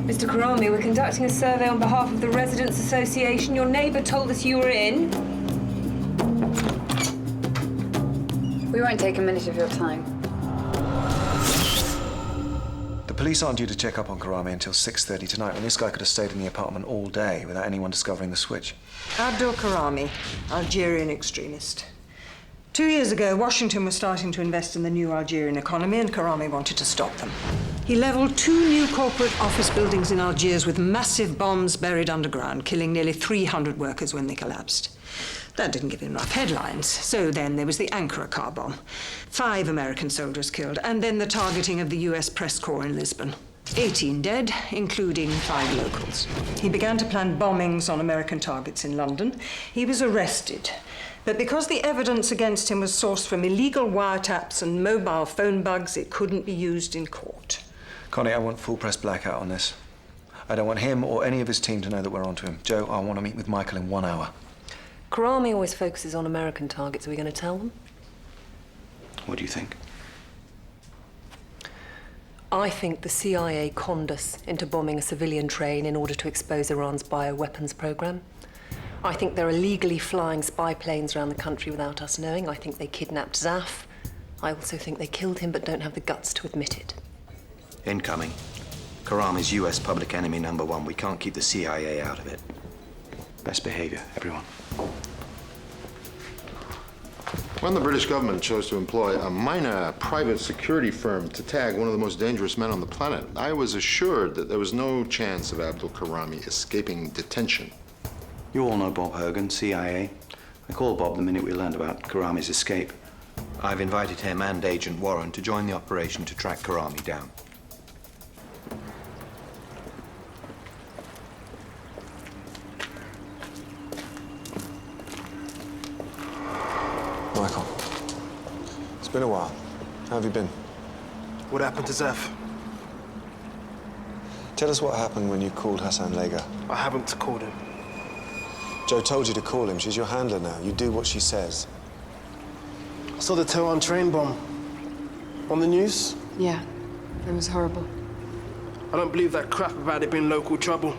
Mr. Karami, we're conducting a survey on behalf of the Residents Association. Your neighbour told us you were in. We won't take a minute of your time. The police aren't due to check up on Karami until 6:30 tonight, when this guy could have stayed in the apartment all day without anyone discovering the switch. Abdul Karami, Algerian extremist. 2 years ago, Washington was starting to invest in the new Algerian economy, and Karami wanted to stop them. He leveled 2 new corporate office buildings in Algiers with massive bombs buried underground, killing nearly 300 workers when they collapsed. That didn't give him enough headlines. So then there was the Ankara car bomb. 5 American soldiers killed, and then the targeting of the US press corps in Lisbon. 18 dead, including 5 locals. He began to plan bombings on American targets in London. He was arrested. But because the evidence against him was sourced from illegal wiretaps and mobile phone bugs, it couldn't be used in court. Connie, I want full press blackout on this. I don't want him or any of his team to know that we're onto him. Joe, I want to meet with Michael in 1 hour. Karami always focuses on American targets. Are we going to tell them? What do you think? I think the CIA conned us into bombing a civilian train in order to expose Iran's bioweapons program. I think they're illegally flying spy planes around the country without us knowing. I think they kidnapped Zaf. I also think they killed him but don't have the guts to admit it. Incoming. Karami's US public enemy #1. We can't keep the CIA out of it. Best behavior, everyone. When the British government chose to employ a minor private security firm to tag one of the most dangerous men on the planet, I was assured that there was no chance of Abdul Karami escaping detention. You all know Bob Hogan, CIA. I called Bob the minute we learned about Karami's escape. I've invited him and Agent Warren to join the operation to track Karami down. Michael, it's been a while. How have you been? What happened to Zaf? Tell us what happened when you called Hassan Lega. I haven't called him. Joe told you to call him. She's your handler now. You do what she says. I saw the Tehran train bomb. On the news? Yeah, it was horrible. I don't believe that crap about it being local trouble.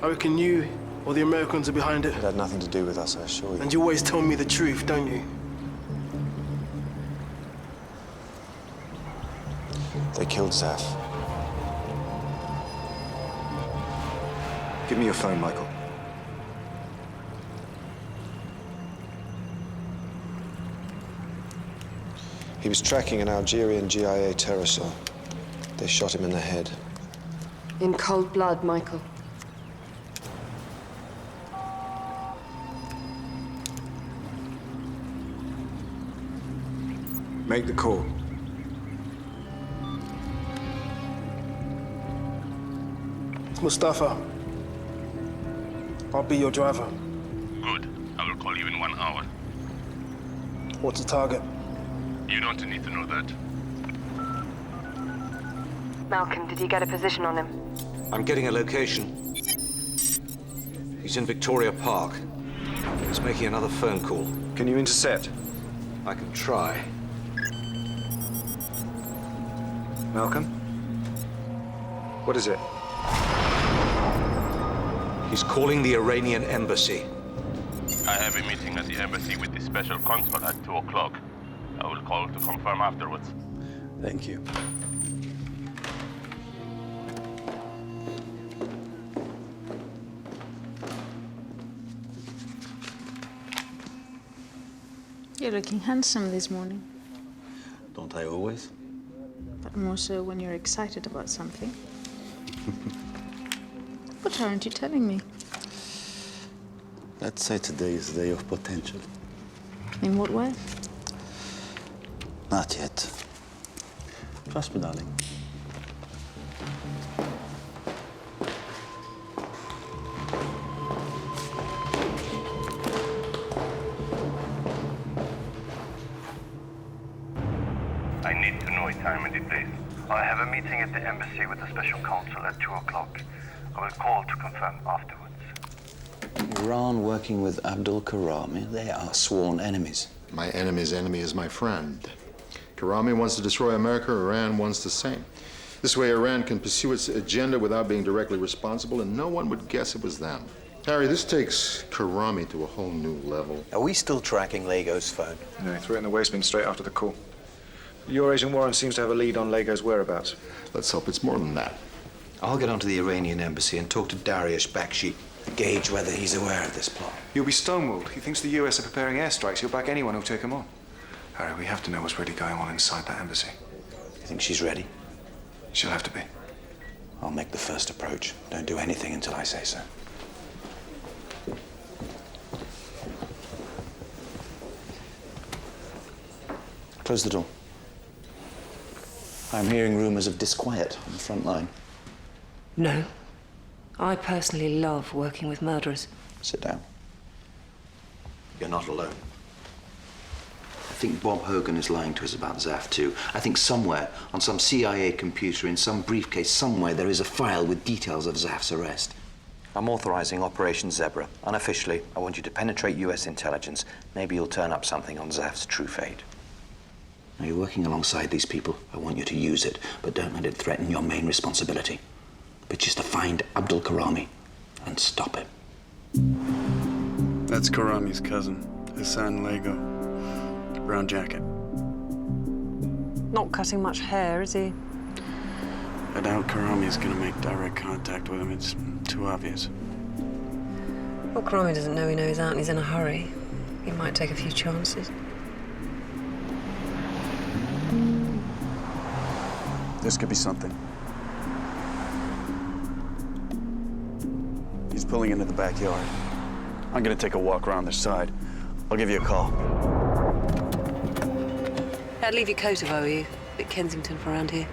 I reckon you or the Americans are behind it. It had nothing to do with us, I assure you. And you always tell me the truth, don't you? They killed Zaf. Give me your phone, Michael. He was tracking an Algerian GIA terror cell. They shot him in the head. In cold blood, Michael. Make the call. It's Mustafa. I'll be your driver. Good. I will call you in 1 hour. What's the target? You don't need to know that. Malcolm, did you get a position on him? I'm getting a location. He's in Victoria Park. He's making another phone call. Can you intercept? I can try. Malcolm? What is it? He's calling the Iranian embassy. I have a meeting at the embassy with the special consul at 2 o'clock. I will call to confirm afterwards. Thank you. You're looking handsome this morning, Don't I always? but more so when you're excited about something. What aren't you telling me? Let's say today is the day of potential. In what way? Not yet. Trust me, darling. I need to know a time and a place. I have a meeting at the embassy with the special counsel at 2 o'clock. I will call to confirm afterwards. Iran working with Abdul Karami, they are sworn enemies. My enemy's enemy is my friend. Karami wants to destroy America, Iran wants the same. This way Iran can pursue its agenda without being directly responsible, and no one would guess it was them. Harry, this takes Karami to a whole new level. Are we still tracking Lego's phone? No, he threw it in the waste bin straight after the call. Your Agent Warren seems to have a lead on Lego's whereabouts. Let's hope it's more than that. I'll get onto the Iranian embassy and talk to Dariush Bakshi, gauge whether he's aware of this plot. You'll be stonewalled. He thinks the US are preparing airstrikes. He'll back anyone who'll take him on. Harry, we have to know what's really going on inside that embassy. You think she's ready? She'll have to be. I'll make the first approach. Don't do anything until I say so. Close the door. I'm hearing rumors of disquiet on the front line. No. I personally love working with murderers. Sit down. You're not alone. I think Bob Hogan is lying to us about Zaf, too. I think somewhere, on some CIA computer, in some briefcase, somewhere, there is a file with details of Zaf's arrest. I'm authorizing Operation Zebra. Unofficially, I want you to penetrate US intelligence. Maybe you'll turn up something on Zaf's true fate. Now, you're working alongside these people. I want you to use it, but don't let it threaten your main responsibility, which is to find Abdul Karami and stop him. That's Karami's cousin, Hassan Lego. Brown jacket. Not cutting much hair, is he? I doubt Karami's gonna make direct contact with him. It's too obvious. Well, Karami doesn't know he knows out and he's in a hurry. He might take a few chances. This could be something. He's pulling into the backyard. I'm gonna take a walk around the side. I'll give you a call. I'd leave your coat if I were you. Bit Kensington for around here.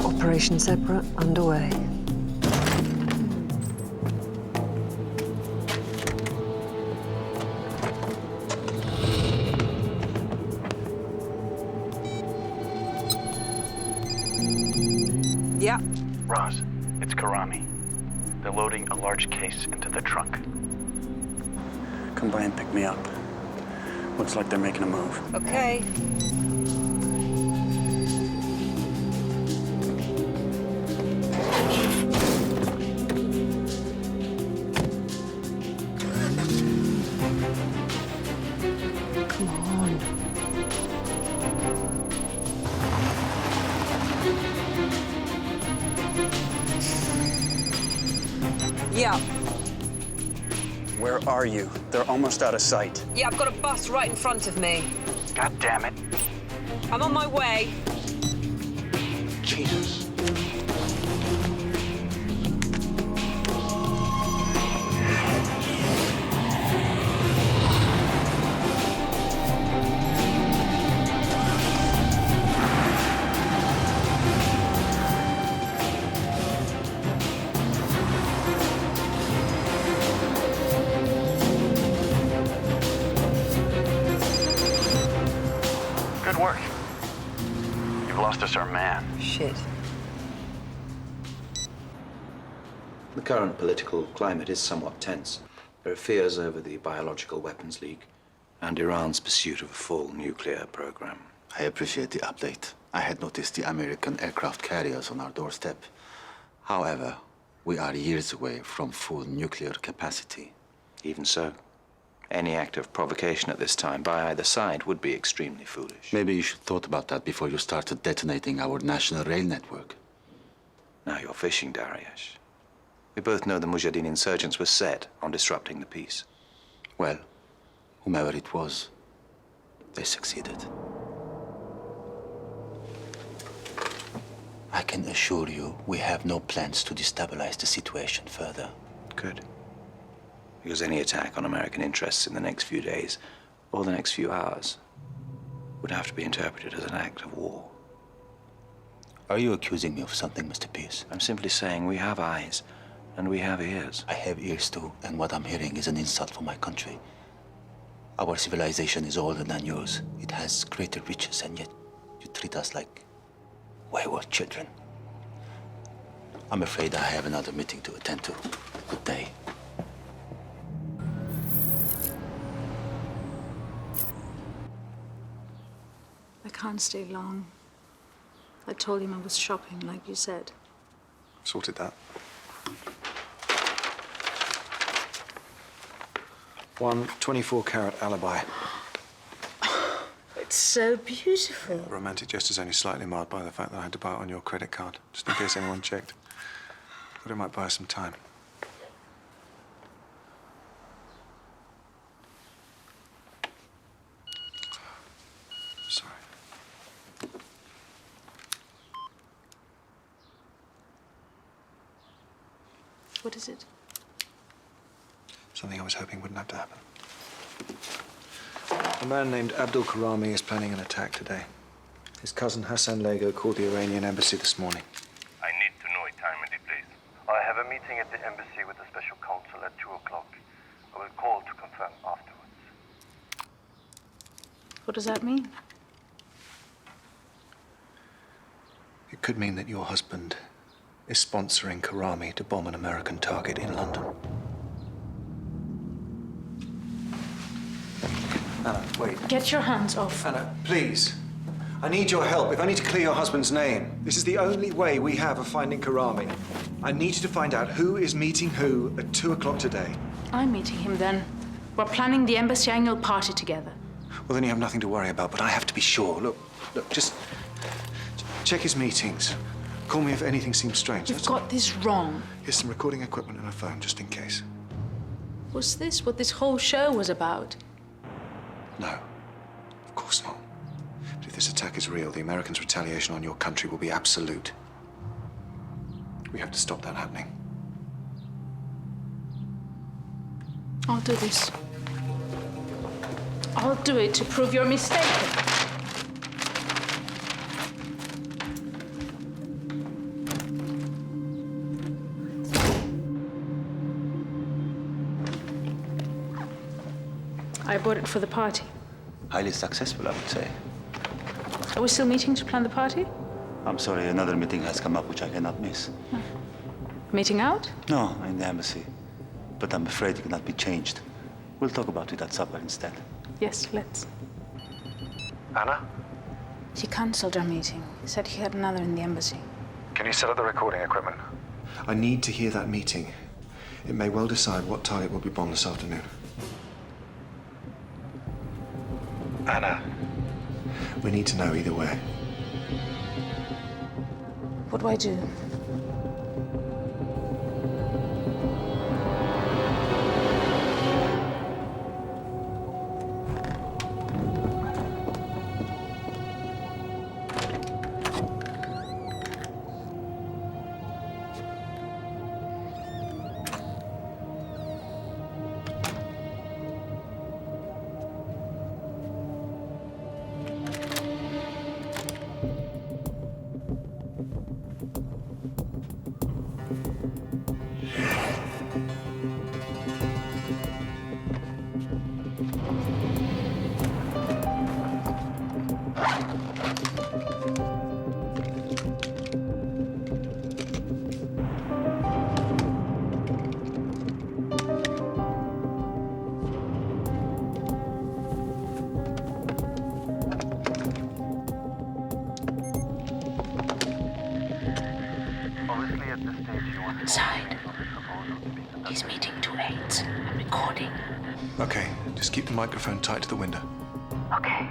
Operation Zebra underway. Yeah. Ross, it's Karami. They're loading a large case into the trunk. Come by and pick me up. Looks like they're making a move. Okay. Come on. Yeah. Where are you? They're almost out of sight. Yeah, I've got a bus right in front of me. God damn it. I'm on my way. Jesus. Good work. You've lost us our man. Shit. The current political climate is somewhat tense. There are fears over the biological weapons leak and Iran's pursuit of a full nuclear program. I appreciate the update. I had noticed the American aircraft carriers on our doorstep. However, we are years away from full nuclear capacity. Even so, any act of provocation at this time by either side would be extremely foolish. Maybe you should have thought about that before you started detonating our national rail network. Now you're fishing, Dariush. We both know the Mujahideen insurgents were set on disrupting the peace. Well, whomever it was, they succeeded. I can assure you we have no plans to destabilize the situation further. Good. Because any attack on American interests in the next few days or the next few hours would have to be interpreted as an act of war. Are you accusing me of something, Mr. Pierce? I'm simply saying we have eyes and we have ears. I have ears too, and what I'm hearing is an insult for my country. Our civilization is older than yours. It has greater riches, and yet you treat us like wayward children. I'm afraid I have another meeting to attend to. Good day. I can't stay long. I told him I was shopping, like you said. Sorted that. One 24-carat alibi. It's so beautiful. The romantic gesture's only slightly marred by the fact that I had to buy it on your credit card, just in case anyone checked. Thought it might buy us some time. Sorry. What is it? Something I was hoping wouldn't have to happen. A man named Abdul Karami is planning an attack today. His cousin Hassan Lego called the Iranian embassy this morning. I need to know a time and a place. I a meeting at the embassy with the special counsel at 2 o'clock. I will call to confirm afterwards. What does that mean? It could mean that your husband is sponsoring Karami to bomb an American target in London. Anna, wait. Get your hands off. Anna, please. I need your help, if only to clear your husband's name. This is the only way we have of finding Karami. I need you to find out who is meeting who at 2 o'clock today. I'm meeting him then. We're planning the embassy annual party together. Well, then you have nothing to worry about, but I have to be sure. Look, just check his meetings. Call me if anything seems strange. You've got this wrong. Here's some recording equipment and a phone, just in case. Was this what this whole show was about? No, of course not. But if this attack is real, the Americans' retaliation on your country will be absolute. We have to stop that happening. I'll do this. I'll do it to prove you're mistaken. I bought it for the party. Highly successful, I would say. Are we still meeting to plan the party? I'm sorry, another meeting has come up which I cannot miss. Meeting out? No, in the embassy. But I'm afraid it cannot be changed. We'll talk about it at supper instead. Yes, let's. Anna? He cancelled our meeting. He said he had another in the embassy. Can you set up the recording equipment? I need to hear that meeting. It may well decide what target will be bombed this afternoon. Anna, we need to know either way. What do I do? Inside. He's meeting two aides and recording. Okay, just keep the microphone tight to the window. Okay.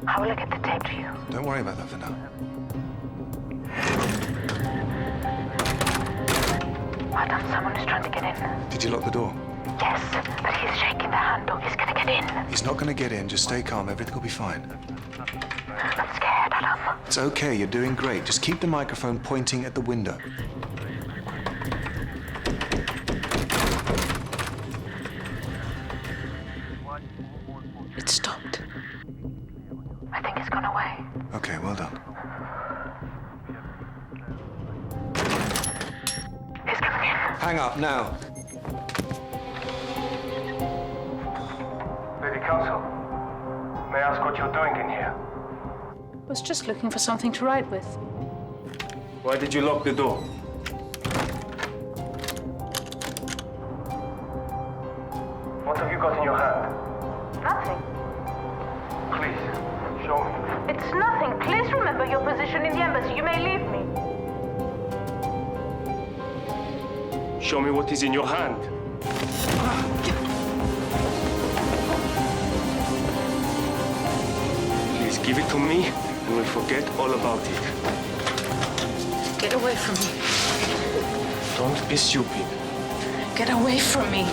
How will I get the tape to you? Don't worry about that for now. Well done, someone is trying to get in. Did you lock the door? Yes, but he's shaking the handle. He's gonna get in. He's not going to get in. Just stay calm. Everything will be fine. I'm scared, Adam. It's okay. You're doing great. Just keep the microphone pointing at the window. It stopped. I think it's gone away. Okay, well done. He's coming in. Hang up now. Lady Counsel, may I ask what you're doing in here? I was just looking for something to write with. Why did you lock the door? What have you got in your hand? Nothing. Please, show me. It's nothing. Please remember your position in the embassy. You may leave me. Show me what is in your hand. Please give it to me, and we'll forget all about it. Get away from me. Don't be stupid. Get away from me.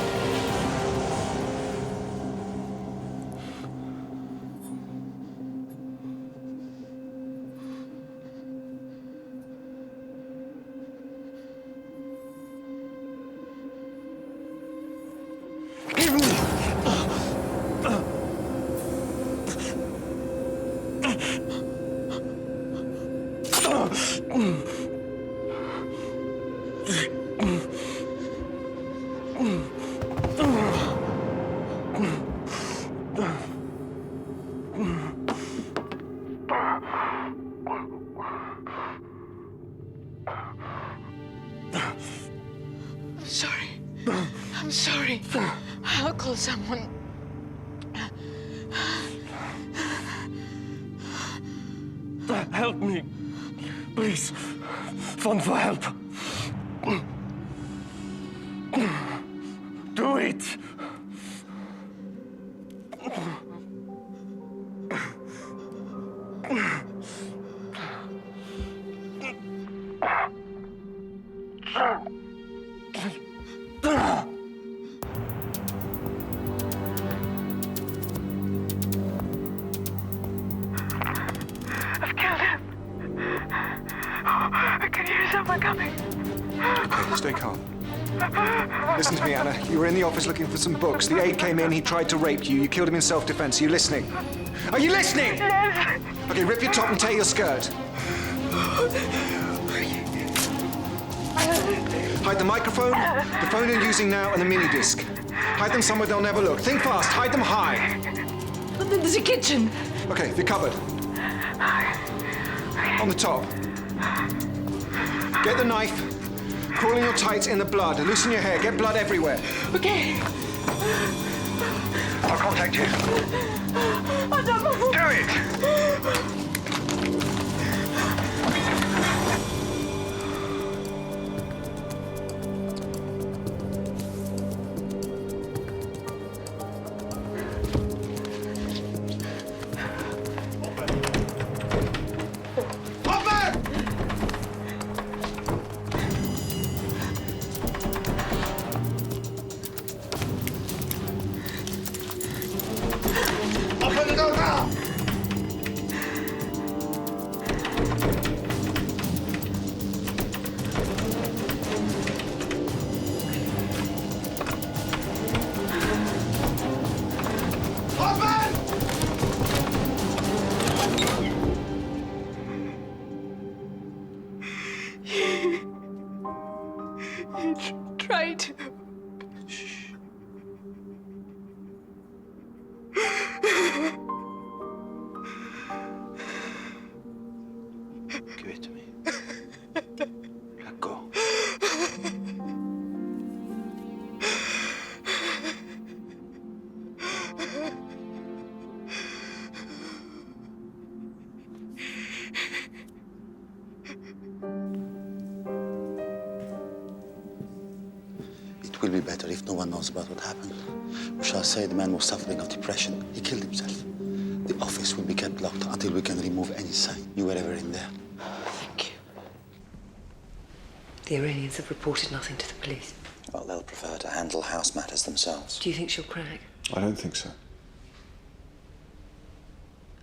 sorry. I'm sorry. I'll call someone. Help me. Please. Phone for help. Do it. I've killed him. I can hear someone coming. Okay, stay calm. Listen to me, Anna. You were in the office looking for some books. The aide came in, he tried to rape you. You killed him in self-defense. Are you listening? Are you listening? Yes. Okay, rip your top and tear your skirt. Hide the microphone, the phone you're using now, and the mini disc. Hide them somewhere they'll never look. Think fast. Hide them high. But then there's a kitchen. Okay, you're covered. On the top. Get the knife. Crawl in your tights in the blood. Loosen your hair. Get blood everywhere. Okay. I'll contact you. Do it. Open the door now! Try to. Give it to me. Let go. It will be better if no one knows about what happened. We shall say the man was suffering of depression. He killed himself. The office will be kept locked until we can remove any sign you were ever in there. Thank you. The Iranians have reported nothing to the police. Well, they'll prefer to handle house matters themselves. Do you think she'll crack? I don't think so.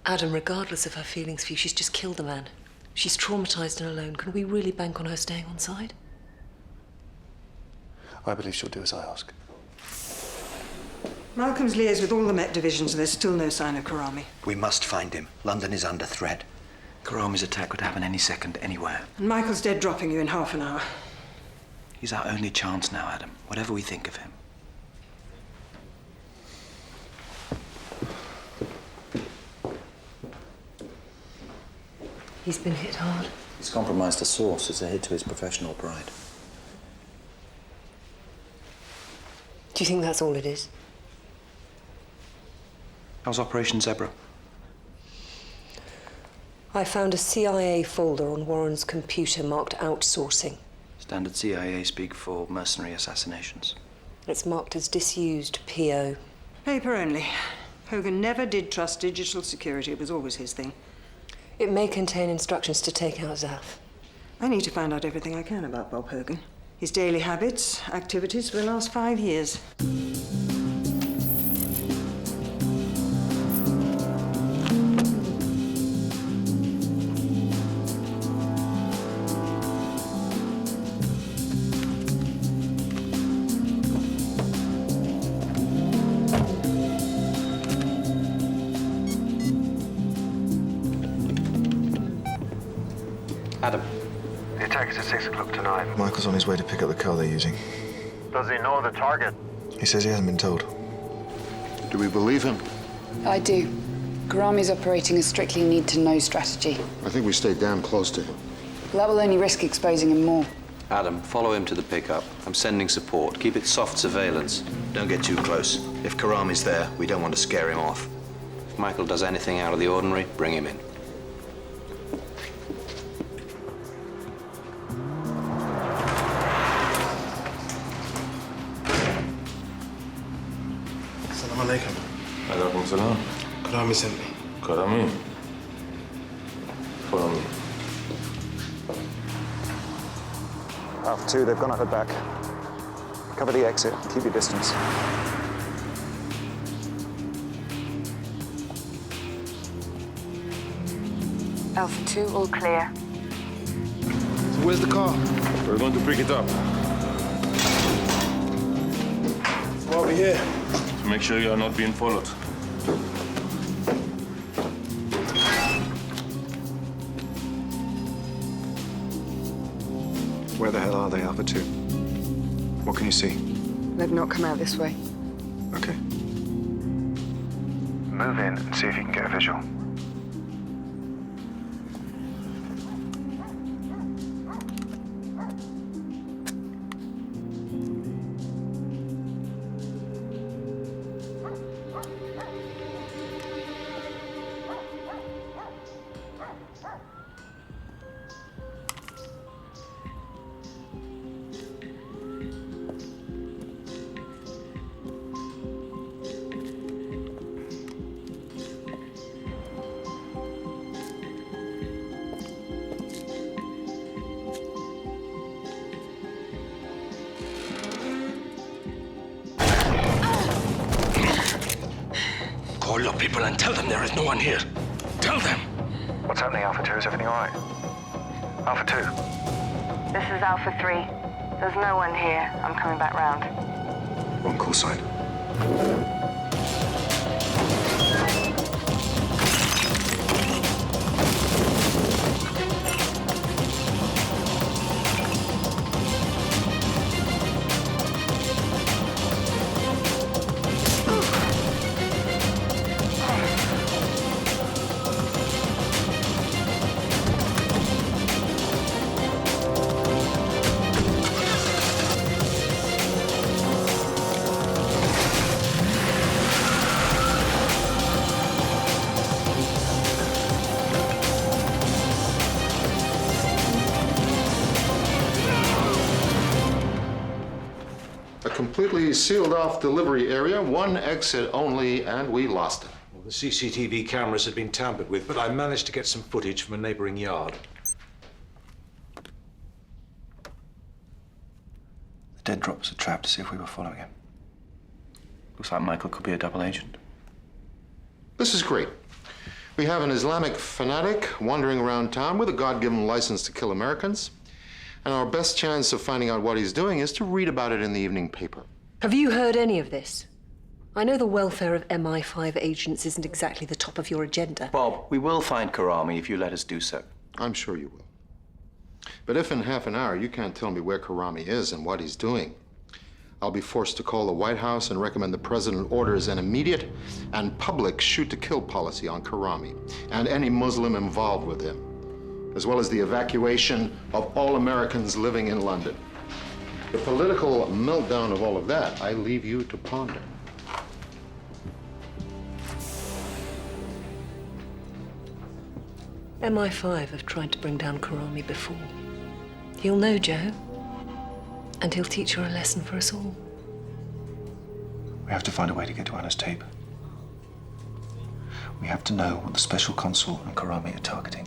Adam, regardless of her feelings for you, she's just killed a man. She's traumatized and alone. Can we really bank on her staying on side? I believe she'll do as I ask. Malcolm's liaised with all the Met divisions and there's still no sign of Karami. We must find him. London is under threat. Karami's attack could happen any second, anywhere. And Michael's dead dropping you in half an hour. He's our only chance now, Adam, whatever we think of him. He's been hit hard. He's compromised the source. It's a hit to his professional pride. Do you think that's all it is? How's Operation Zebra? I found a CIA folder on Warren's computer marked outsourcing. Standard CIA speak for mercenary assassinations. It's marked as disused PO. Paper only. Hogan never did trust digital security. It was always his thing. It may contain instructions to take out Zaf. I need to find out everything I can about Bob Hogan. His daily habits, activities for the last 5 years. Adam. The attack is at 6 o'clock tonight. Michael's on his way to pick up the car they're using. Does he know the target? He says he hasn't been told. Do we believe him? I do. Karami's operating a strictly need-to-know strategy. I think we stay damn close to him. That will only risk exposing him more. Adam, follow him to the pickup. I'm sending support. Keep it soft surveillance. Don't get too close. If Karami's there, we don't want to scare him off. If Michael does anything out of the ordinary, bring him in. Assalamu alaikum. Alaikum salam. Karami sent me. Karami. Follow me. Alpha 2, they've gone up the back. Cover the exit. Keep your distance. Alpha 2, all clear. So where's the car? We're going to pick it up. So why are we here? To make sure you are not being followed. Where the hell are they, Alpha 2? What can you see? They've not come out this way. Okay. Move in and see if you can get a visual. Call your people and tell them there is no one here. Tell them. What's happening, Alpha 2? Is everything all right? Alpha 2. This is Alpha 3. There's no one here. I'm coming back round. One call sign. Completely sealed off delivery area, one exit only, and we lost it. Well, the CCTV cameras had been tampered with, but I managed to get some footage from a neighboring yard. The dead drops a trap to see if we were following him. Looks like Michael could be a double agent. This is great. We have an Islamic fanatic wandering around town with a God-given license to kill Americans. And our best chance of finding out what he's doing is to read about it in the evening paper. Have you heard any of this? I know the welfare of MI-5 agents isn't exactly the top of your agenda. Bob, we will find Karami if you let us do so. I'm sure you will. But if in half an hour you can't tell me where Karami is and what he's doing, I'll be forced to call the White House and recommend the President orders an immediate and public shoot-to-kill policy on Karami and any Muslim involved with him, as well as the evacuation of all Americans living in London. The political meltdown of all of that, I leave you to ponder. MI5 have tried to bring down Karami before. He'll know, Joe. And he'll teach her a lesson for us all. We have to find a way to get to Anna's tape. We have to know what the special consul and Karami are targeting.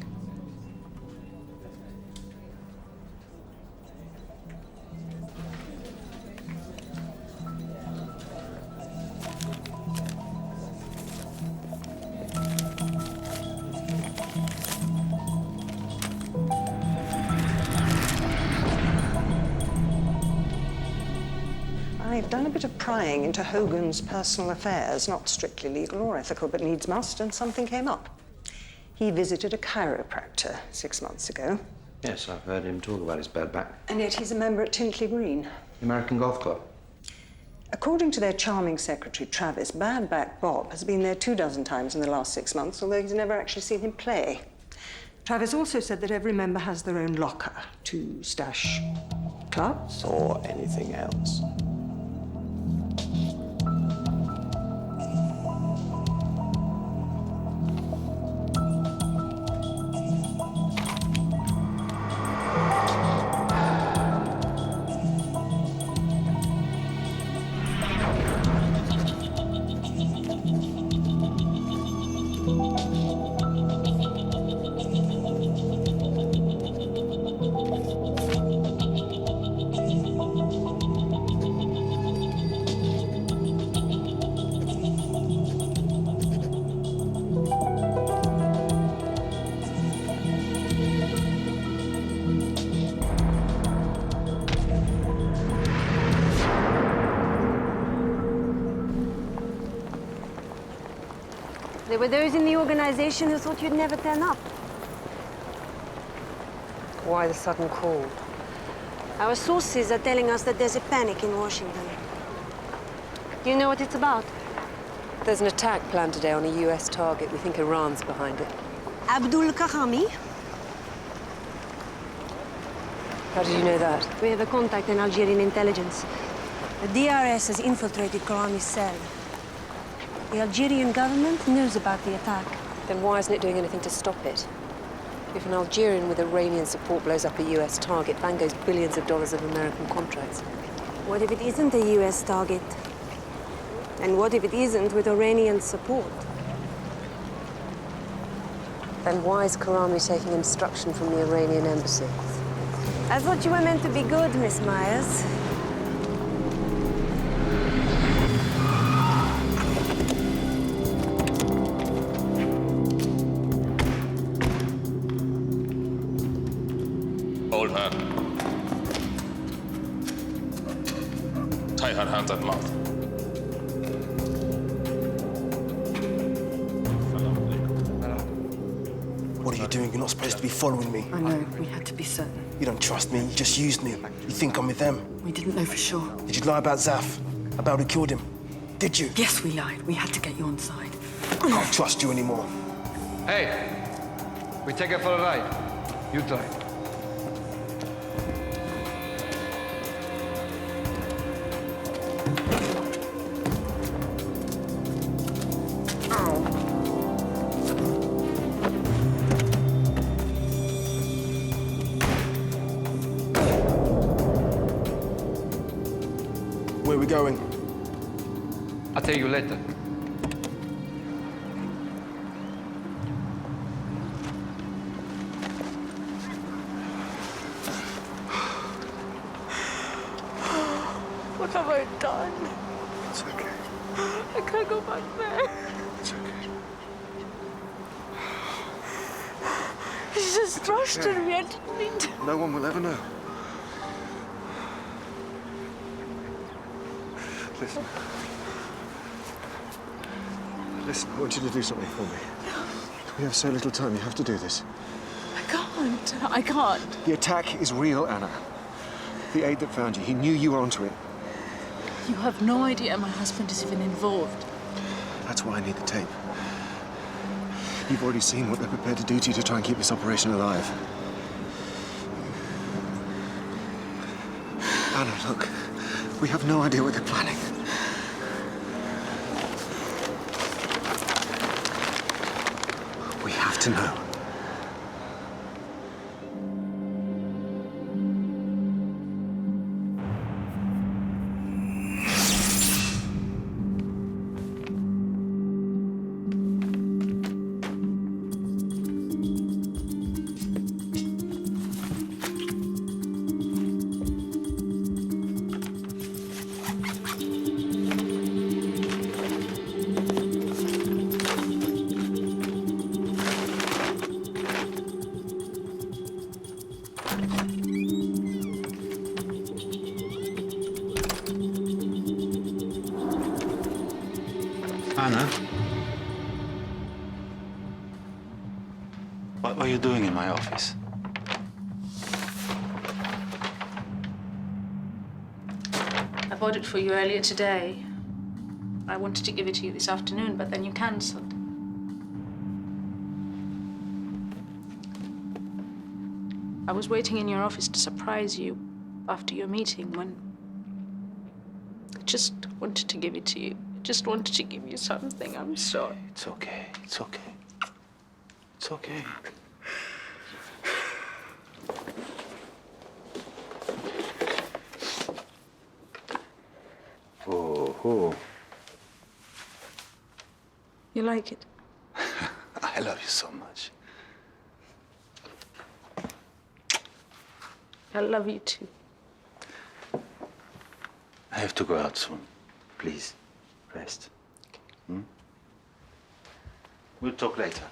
I've done a bit of prying into Hogan's personal affairs, not strictly legal or ethical, but needs must, and something came up. He visited a chiropractor 6 months ago. Yes, I've heard him talk about his bad back. And yet he's a member at Tintley Green. The American Golf Club. According to their charming secretary, Travis, bad back Bob has been there 24 times in the last 6 months, although he's never actually seen him play. Travis also said that every member has their own locker to stash cuts or anything else? There were those in the organization who thought you'd never turn up. Why the sudden call? Our sources are telling us that there's a panic in Washington. Do you know what it's about? There's an attack planned today on a US target. We think Iran's behind it. Abdul Kahami? How did you know that? We have a contact in Algerian intelligence. The DRS has infiltrated Karami's cell. The Algerian government knows about the attack. Then why isn't it doing anything to stop it? If an Algerian with Iranian support blows up a US target, bang goes billions of dollars of American contracts. What if it isn't a US target? And what if it isn't with Iranian support? Then why is Karami taking instruction from the Iranian embassy? I thought you were meant to be good, Miss Myers. Hold her. Tie her hands and mouth. What are you doing? You're not supposed to be following me. I know. We had to be certain. You don't trust me. You just used me. You think I'm with them. We didn't know for sure. Did you lie about Zaf? About who killed him? Did you? Yes, we lied. We had to get you on side. I can't trust you anymore. Hey, we take her for a ride. You drive. Where are we going? I'll tell you later. What have I done? It's okay. I can't go back there. It's okay. He's just rushed at me. I didn't mean to. No one will ever know. Listen. Listen, I want you to do something for me. We have so little time. You have to do this. I can't. I can't. The attack is real, Anna. The aide that found you, he knew you were onto it. You have no idea my husband is even involved. That's why I need the tape. You've already seen what they're prepared to do to you to try and keep this operation alive. Anna, look. We have no idea what they're planning. We have to know. Anna? What were you doing in my office? I bought it for you earlier today. I wanted to give it to you this afternoon, but then you cancelled. I was waiting in your office to surprise you, after your meeting when I just wanted to give it to you. I just wanted to give you something. I'm sorry. It's okay. It's okay. It's okay. Oh. You like it? I love you so much. I love you too. I have to go out soon. Please, rest. Hmm? We'll talk later.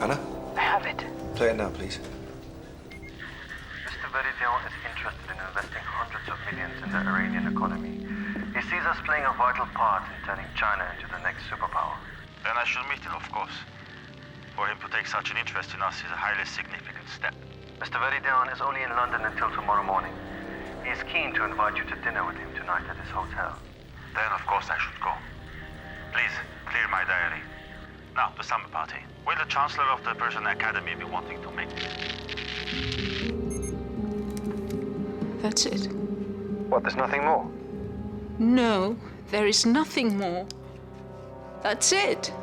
Anna? I have it. Play it now, please. Mr. Veridian is interested in investing hundreds of millions in the Iranian economy. He sees us playing a vital part in turning China into the next superpower. Then I should meet him, of course. For him to take such an interest in us is a highly significant step. Mr. Veridian is only in London until tomorrow morning. He is keen to invite you to dinner with him tonight at his hotel. Then, of course, I should go. Please, clear my diary. Now, the summer party. Will the Chancellor of the Persian Academy be wanting to make this? That's it. What, there's nothing more? No, there is nothing more. That's it.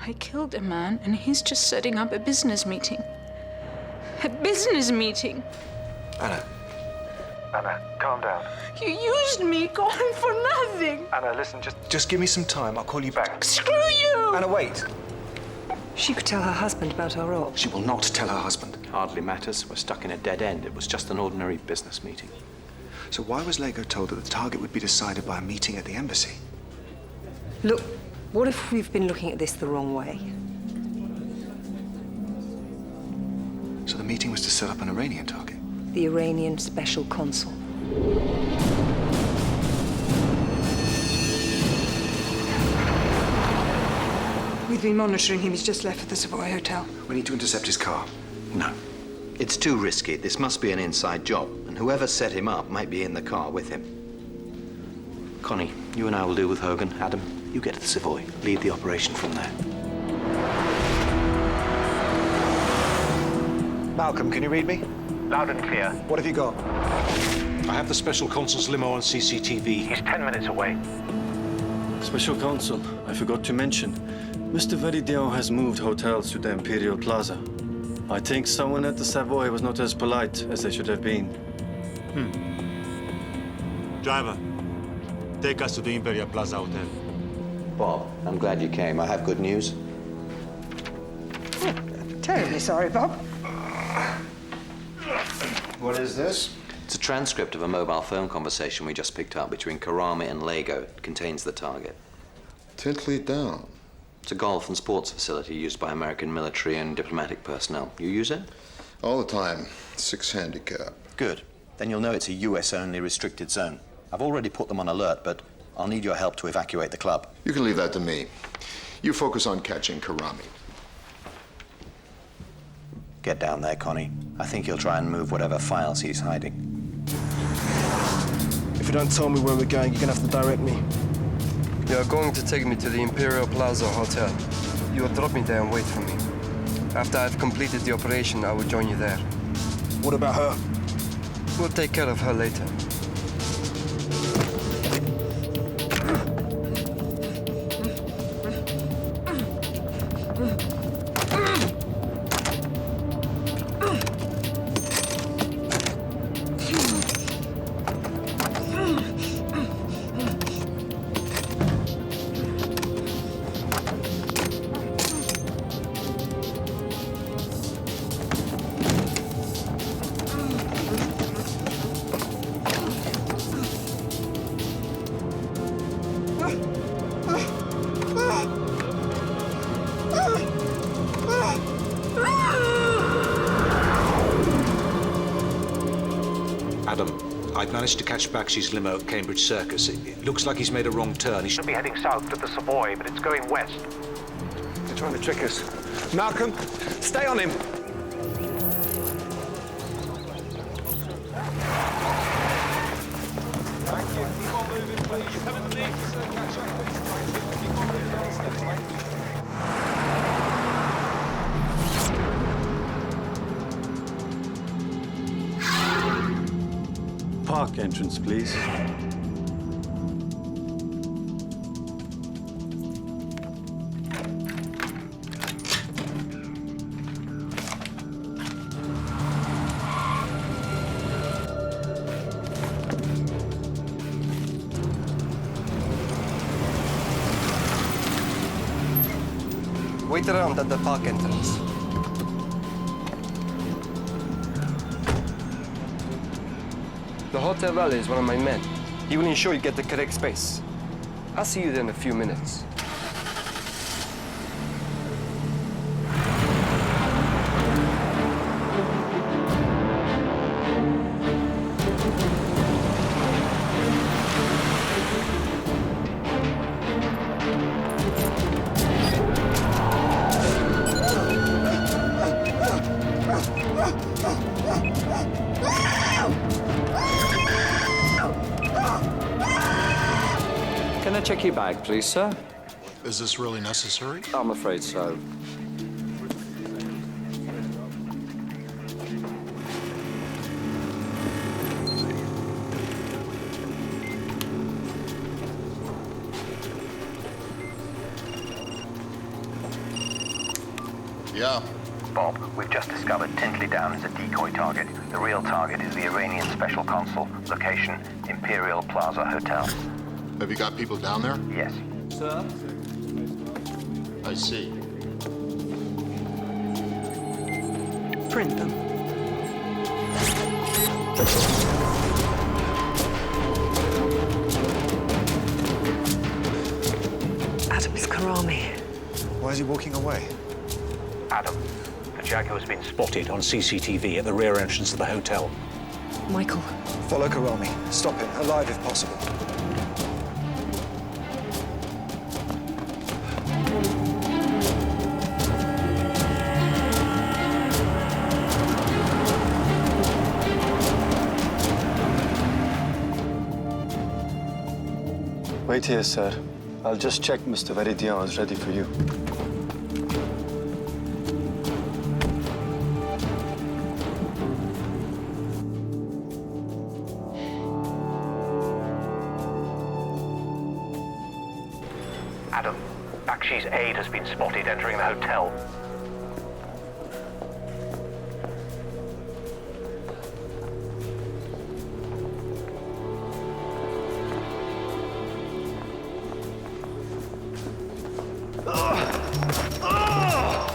I killed a man and he's just setting up a business meeting. A business meeting. Anna. Anna, calm down. You used me, gone for nothing. Anna, listen, Just give me some time. I'll call you back. Screw you! Anna, wait. She could tell her husband about our op. She will not tell her husband. Hardly matters. We're stuck in a dead end. It was just an ordinary business meeting. So why was Lego told that the target would be decided by a meeting at the embassy? Look, what if we've been looking at this the wrong way? So the meeting was to set up an Iranian target? The Iranian special consul. We've been monitoring him. He's just left for the Savoy Hotel. We need to intercept his car. No. It's too risky. This must be an inside job, and whoever set him up might be in the car with him. Connie, you and I will deal with Hogan. Adam, you get to the Savoy. Lead the operation from there. Malcolm, can you read me? Loud and clear. What have you got? I have the special consul's limo on CCTV. He's 10 minutes away. Special Counsel, I forgot to mention. Mr. Veridian has moved hotels to the Imperial Plaza. I think someone at the Savoy was not as polite as they should have been. Driver, take us to the Imperial Plaza Hotel. Bob, I'm glad you came. I have good news. Terribly sorry, Bob. What is this? It's a transcript of a mobile phone conversation we just picked up between Karami and Lego. It contains the target. Tintly down. It's a golf and sports facility used by American military and diplomatic personnel. You use it? All the time. 6 handicap. Good. Then you'll know it's a US-only restricted zone. I've already put them on alert, but I'll need your help to evacuate the club. You can leave that to me. You focus on catching Karami. Get down there, Connie. I think he'll try and move whatever files he's hiding. If you don't tell me where we're going, you're gonna have to direct me. You are going to take me to the Imperial Plaza Hotel. You will drop me there and wait for me. After I've completed the operation, I will join you there. What about her? We'll take care of her later. I've managed to catch Bakshi's limo at Cambridge Circus. It looks like he's made a wrong turn. He Should be heading south to the Savoy, but it's going west. They're trying to trick us. Malcolm, stay on him. Thank you. Keep on moving, please. You haven't leave, so catch up, please. Thank you. Keep on moving. park entrance, please. Wait around at the park entrance. The hotel valet is one of my men. He will ensure you get the correct space. I'll see you there in a few minutes. Can I check your bag, please, sir? Is this really necessary? I'm afraid so. Yeah. Bob, we've just discovered Tintley Down is a decoy target. The real target is the Iranian special consul. Location, Imperial Plaza Hotel. Have you got people down there? Yes. Sir? I see. Print them. Adam's Karami. Why is he walking away? Adam, the Jaguar's been spotted on CCTV at the rear entrance of the hotel. Michael. Follow Karami. Stop him, alive if possible. Wait here, sir. I'll just check Mr. Veridian is ready for you. Adam, Bakshi's aide has been spotted entering the hotel.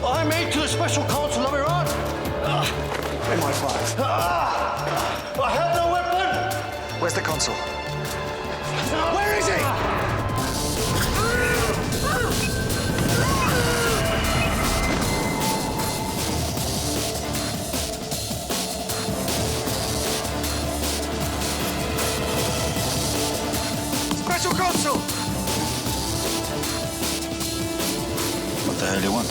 I'm aide to the special counsel of Iran. MI-5. I have no weapon. Where's the consul? Where is he? Special consul! What the hell do you want?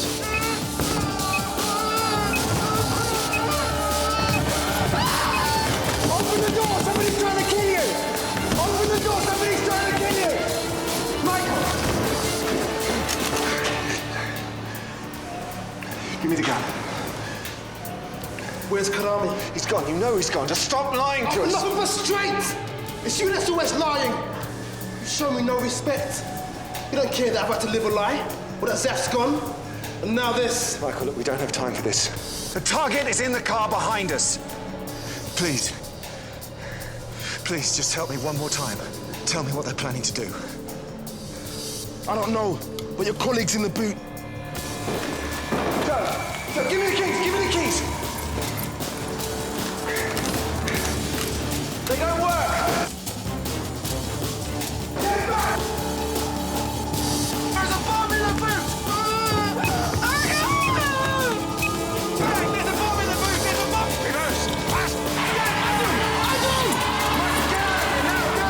Open the door! Somebody's trying to kill you! Open the door! Somebody's trying to kill you! Michael! Give me the gun. Where's Karami? He's gone. You know he's gone. Just stop lying to us. Enough of us straight! It's you that's always lying! You show me no respect. You don't care that I've had to live a lie, or that Zaf's gone, and now this. Michael, look, we don't have time for this. The target is in the car behind us. Please. Please, just help me one more time. Tell me what they're planning to do. I don't know, but your colleague's in the boot. Joe, give me the keys, give me the keys! They don't work! Get back! There's a bomb in the boot! There's a bomb in the boot! There's a bomb! Reverse! Pass! Yeah, I do! Let's get out of here now, go!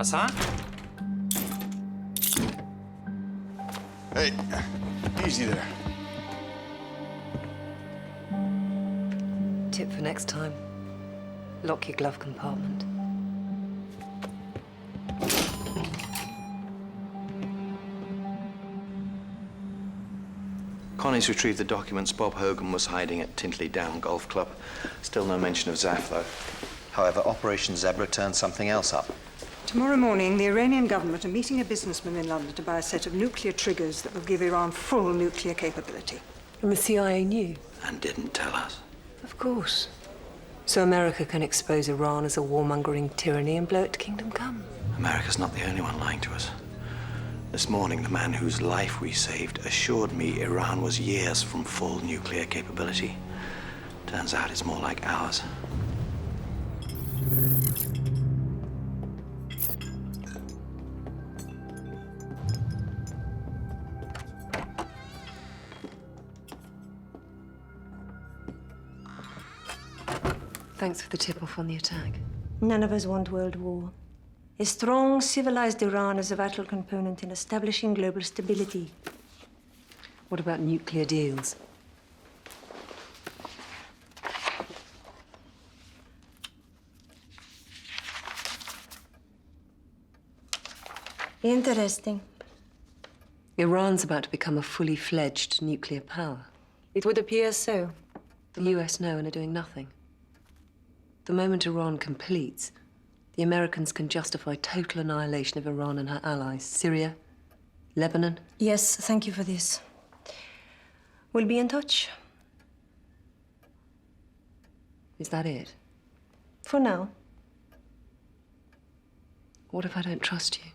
Hassan? Hey, easy there. Tip for next time. Lock your glove compartment. Connie's retrieved the documents Bob Hogan was hiding at Tintley Down Golf Club. Still no mention of Zaf, though. However, Operation Zebra turned something else up. Tomorrow morning, the Iranian government are meeting a businessman in London to buy a set of nuclear triggers that will give Iran full nuclear capability. And the CIA knew? And didn't tell us. Of course. So America can expose Iran as a warmongering tyranny and blow it to kingdom come. America's not the only one lying to us. This morning, the man whose life we saved assured me Iran was years from full nuclear capability. Turns out it's more like ours. Thanks for the tip-off on the attack. None of us want world war. A strong, civilized Iran is a vital component in establishing global stability. What about nuclear deals? Interesting. Iran's about to become a fully fledged nuclear power. It would appear so. The US know and are doing nothing. The moment Iran completes, the Americans can justify total annihilation of Iran and her allies. Syria, Lebanon. Yes, thank you for this. We'll be in touch. Is that it? For now. What if I don't trust you?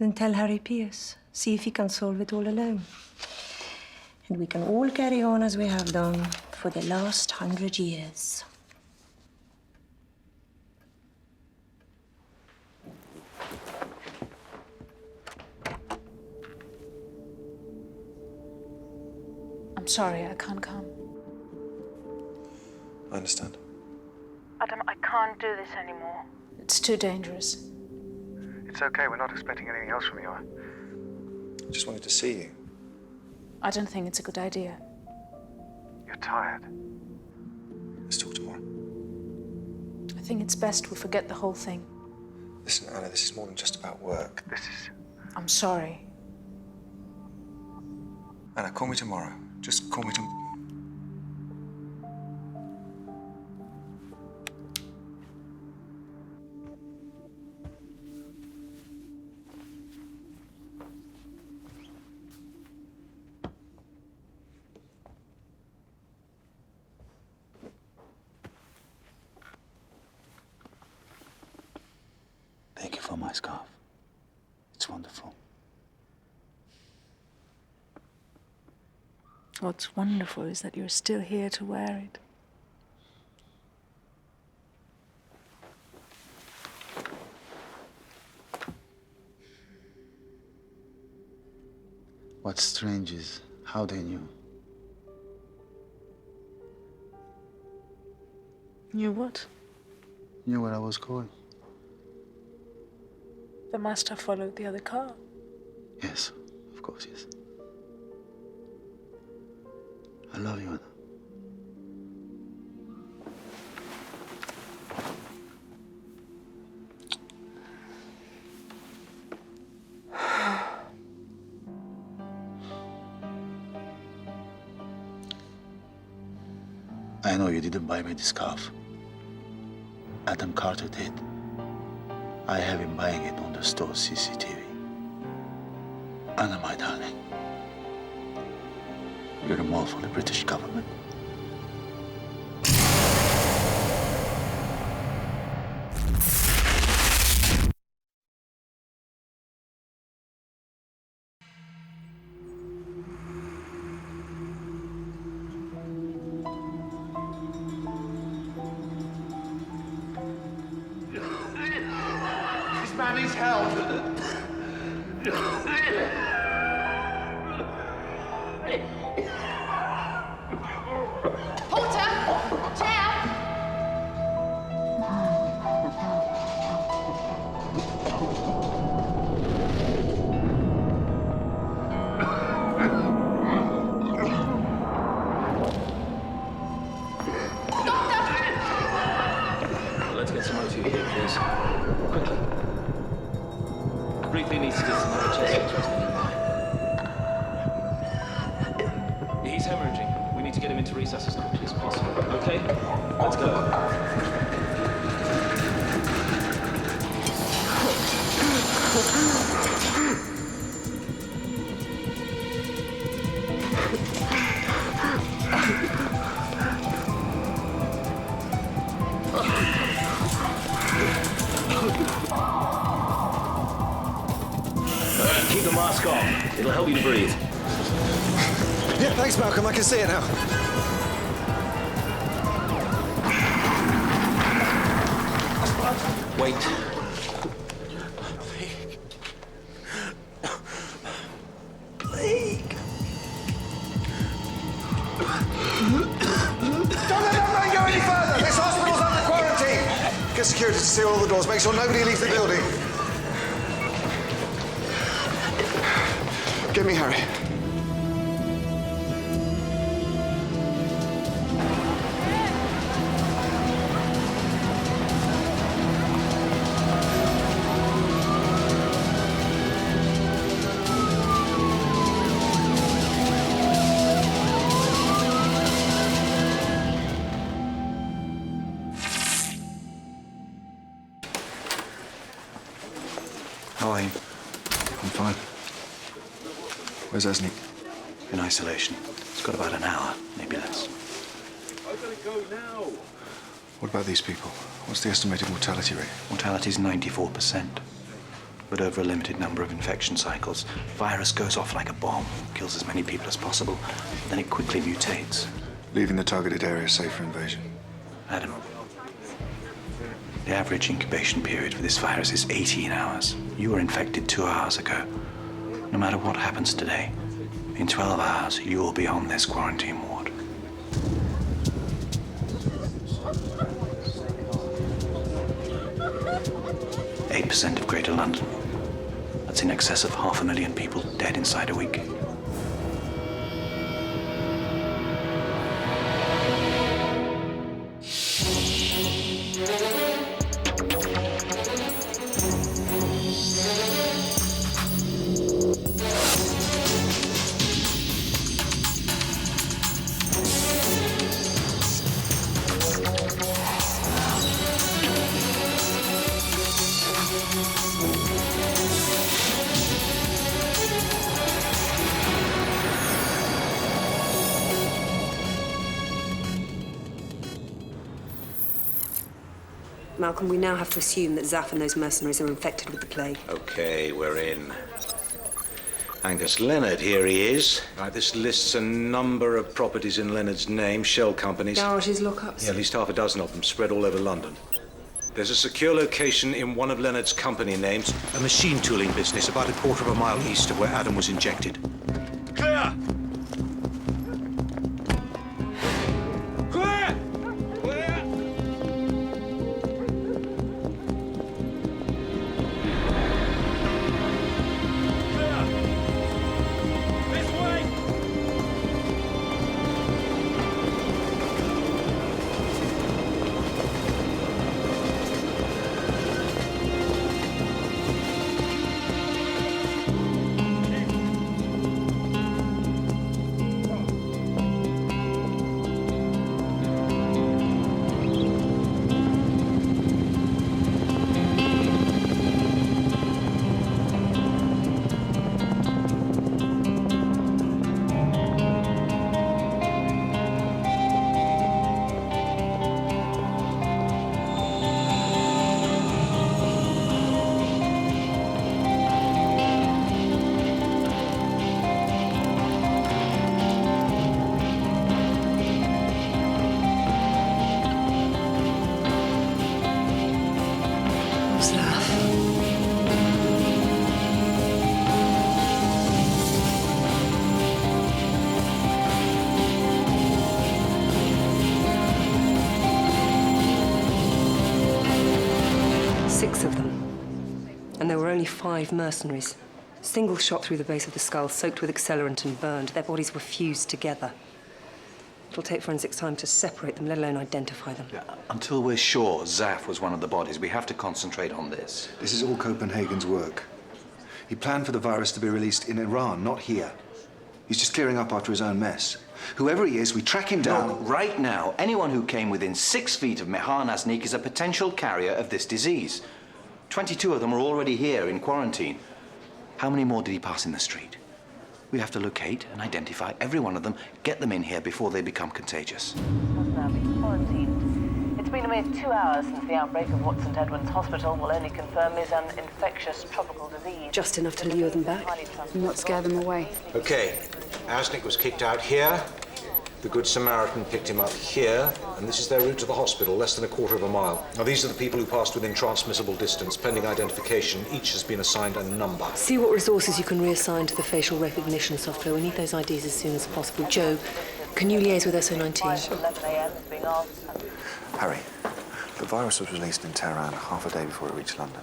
Then tell Harry Pierce. See if he can solve it all alone. And we can all carry on as we have done for the last 100 years. I'm sorry, I can't come. I understand. Adam, I can't do this anymore. It's too dangerous. It's okay, we're not expecting anything else from you. I just wanted to see you. I don't think it's a good idea. You're tired. Let's talk tomorrow. I think it's best we forget the whole thing. Listen, Anna, this is more than just about work. This is... I'm sorry. Anna, call me tomorrow. Just call me tomorrow. Thank you for my scarf. It's wonderful. What's wonderful is that you're still here to wear it. What's strange is how they knew. Knew what? Knew where I was going. They must have followed the other car. Yes, of course, yes. I love you, Anna. I know you didn't buy me the scarf. Adam Carter did. I have him buying it on the store's CCTV. Anna, my darling, you're a mole for the British government. This man needs help. Porter! Chair! Let's get some O2 here, please. Quickly. Briefly needs to get some other chest x-rays nearby. He's hemorrhaging. We need to get him into recess as quickly as possible. Okay? Let's go. Keep the mask on. It'll help you to breathe. Yeah, thanks, Malcolm. I can see it now. Wait. Don't let that man go any further! This hospital's under quarantine! Get security to seal all the doors. Make sure nobody leaves the building. Get me Harry. How are you? I'm fine. Where's Esnik? In isolation. It's got about an hour, maybe less. I've got to go now. What about these people? What's the estimated mortality rate? Mortality's 94%. But over a limited number of infection cycles, virus goes off like a bomb, kills as many people as possible, then it quickly mutates. Leaving the targeted area safe for invasion. Adam, the average incubation period for this virus is 18 hours. You were infected 2 hours ago. No matter what happens today, in 12 hours, you will be on this quarantine ward. % of Greater London. That's in excess of 500,000 people dead inside a week. Malcolm, we now have to assume that Zaff and those mercenaries are infected with the plague. Okay, we're in. Angus Leonard, here he is. Right, this lists a number of properties in Leonard's name, shell companies. Garages, lockups. Yeah, at least half a dozen of them spread all over London. There's a secure location in one of Leonard's company names, a machine tooling business about 1/4 mile east of where Adam was injected. Clear! Clear! Clear! This way! 6 of them. And there were only 5 mercenaries. Single shot through the base of the skull, soaked with accelerant and burned. Their bodies were fused together. It'll take forensics time to separate them, let alone identify them. Yeah, until we're sure Zaf was one of the bodies, we have to concentrate on this. This is all Copenhagen's work. He planned for the virus to be released in Iran, not here. He's just clearing up after his own mess. Whoever he is, we track him down. Look, right now, anyone who came within 6 feet of Mehar Nasnik is a potential carrier of this disease. 22 of them are already here in quarantine. How many more did he pass in the street? We have to locate and identify every one of them, get them in here before they become contagious. Has now been quarantined. It's been a mere 2 hours since the outbreak of what St. Edward's Hospital will only confirm is an infectious tropical disease. Just enough to lure them back, not scare them away. Okay, Asnik was kicked out here. The Good Samaritan picked him up here, and this is their route to the hospital, less than a quarter of a mile. Now, these are the people who passed within transmissible distance. Pending identification, each has been assigned a number. See what resources you can reassign to the facial recognition software. We need those IDs as soon as possible. Joe, can you liaise with SO19? Harry, the virus was released in Tehran half a day before it reached London.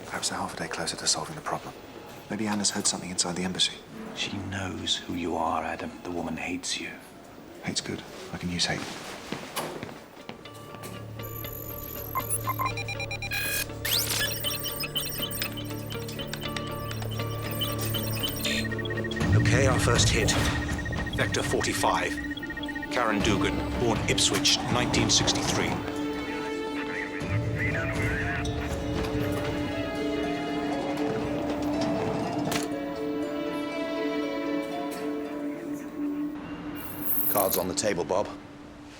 Perhaps they're half a day closer to solving the problem. Maybe Anna's heard something inside the embassy. She knows who you are, Adam. The woman hates you. Hate's good. I can use hate. Okay, our first hit. Vector 45. Karen Dugan, born Ipswich, 1963. Cards on the table, Bob.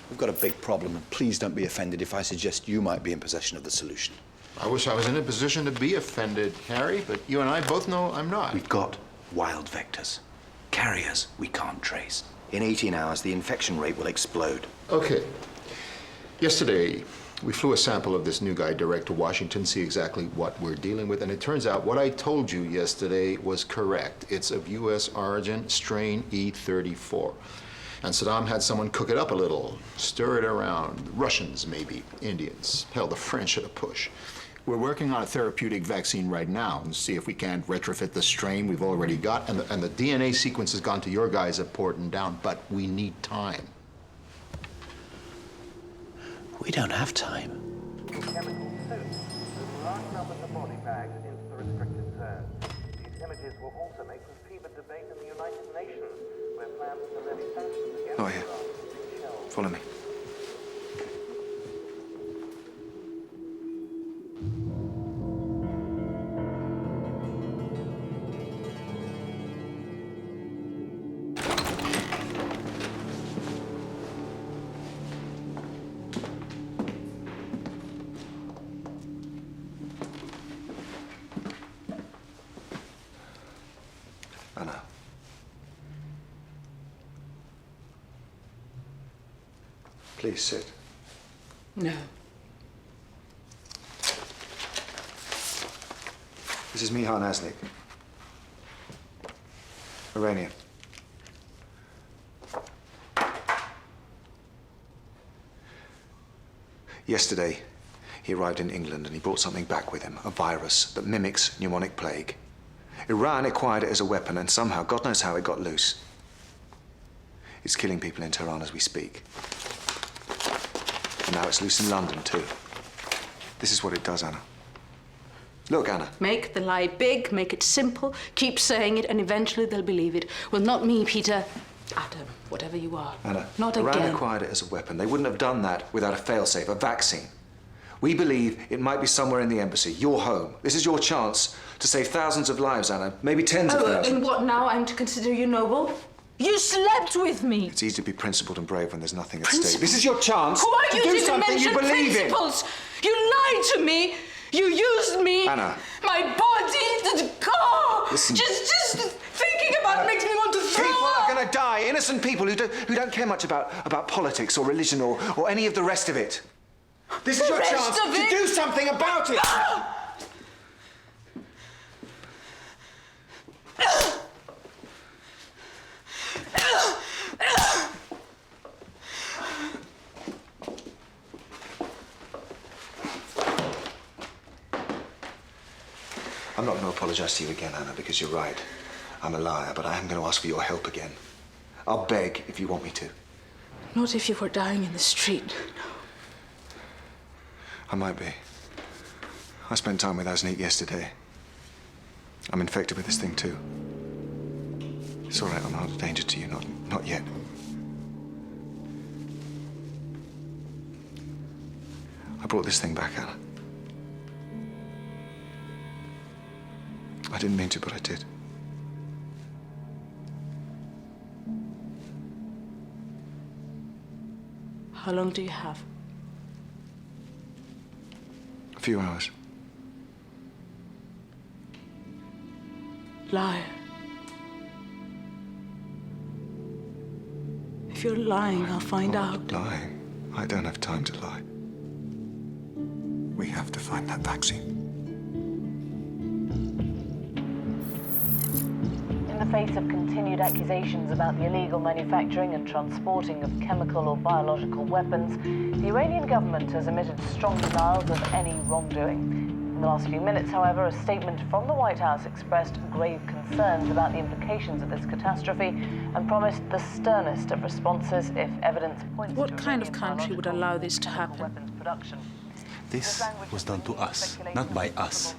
We've got a big problem, and please don't be offended if I suggest you might be in possession of the solution. I wish I was in a position to be offended, Harry, but you and I both know I'm not. We've got wild vectors. Carriers we can't trace. In 18 hours, the infection rate will explode. Okay. Yesterday, we flew a sample of this new guy direct to Washington, see exactly what we're dealing with, and it turns out what I told you yesterday was correct. It's of U.S. origin, strain E34. And Saddam had someone cook it up a little, stir it around. Russians, maybe, Indians. Hell, the French at a push. We're working on a therapeutic vaccine right now and see if we can't retrofit the strain we've already got. And the DNA sequence has gone to your guys at Porton Down, but we need time. We don't have time. Chemical suits with large numbers of body bags into the restricted zone. These images will also make for fevered debate in the United Nations, where plans to levy sanctions against Not here. Follow me. Anna. Please sit. No. This is Mihar Nasnik. Iranian. Yesterday, he arrived in England and he brought something back with him, a virus that mimics pneumonic plague. Iran acquired it as a weapon and somehow, God knows how, it got loose. It's killing people in Tehran as we speak. And now it's loose in London, too. This is what it does, Anna. Look, Anna. Make the lie big, make it simple, keep saying it, and eventually they'll believe it. Well, not me, Peter. Adam, whatever you are. Anna, not Iran again. acquired it as a weapon. They wouldn't have done that without a failsafe, a vaccine. We believe it might be somewhere in the embassy, your home. This is your chance to save thousands of lives, Anna. Maybe tens of thousands. And what now? I'm to consider you noble? You slept with me. It's easy to be principled and brave when there's nothing at stake. This is your chance Who are to you do to something you mention believe in. principles? You lied to me. You used me. Anna. My body. Go. Listen. Just thinking about it makes me want to throw People up. are going to die. Innocent people who don't care much about politics or religion or any of the rest of it. This is your chance to do something about it. I'm not going to apologize to you again, Anna, because you're right. I'm a liar, but I am going to ask for your help again. I'll beg if you want me to. Not if you were dying in the street. I might be. I spent time with Asnik yesterday. I'm infected with this thing, too. It's all right, I'm not a danger to you, not yet. I brought this thing back, Anna. I didn't mean to, but I did. How long do you have? A few hours. Liar. If you're lying, I'll find out. Lying? I don't have time to lie. We have to find that vaccine. In the face of continued accusations about the illegal manufacturing and transporting of chemical or biological weapons, the Iranian government has emitted strong denials of any wrongdoing. In the last few minutes, however, a statement from the White House expressed grave concerns about the implications of this catastrophe and promised the sternest of responses if evidence points to What kind of country would allow this to happen? This was done to us, not by us.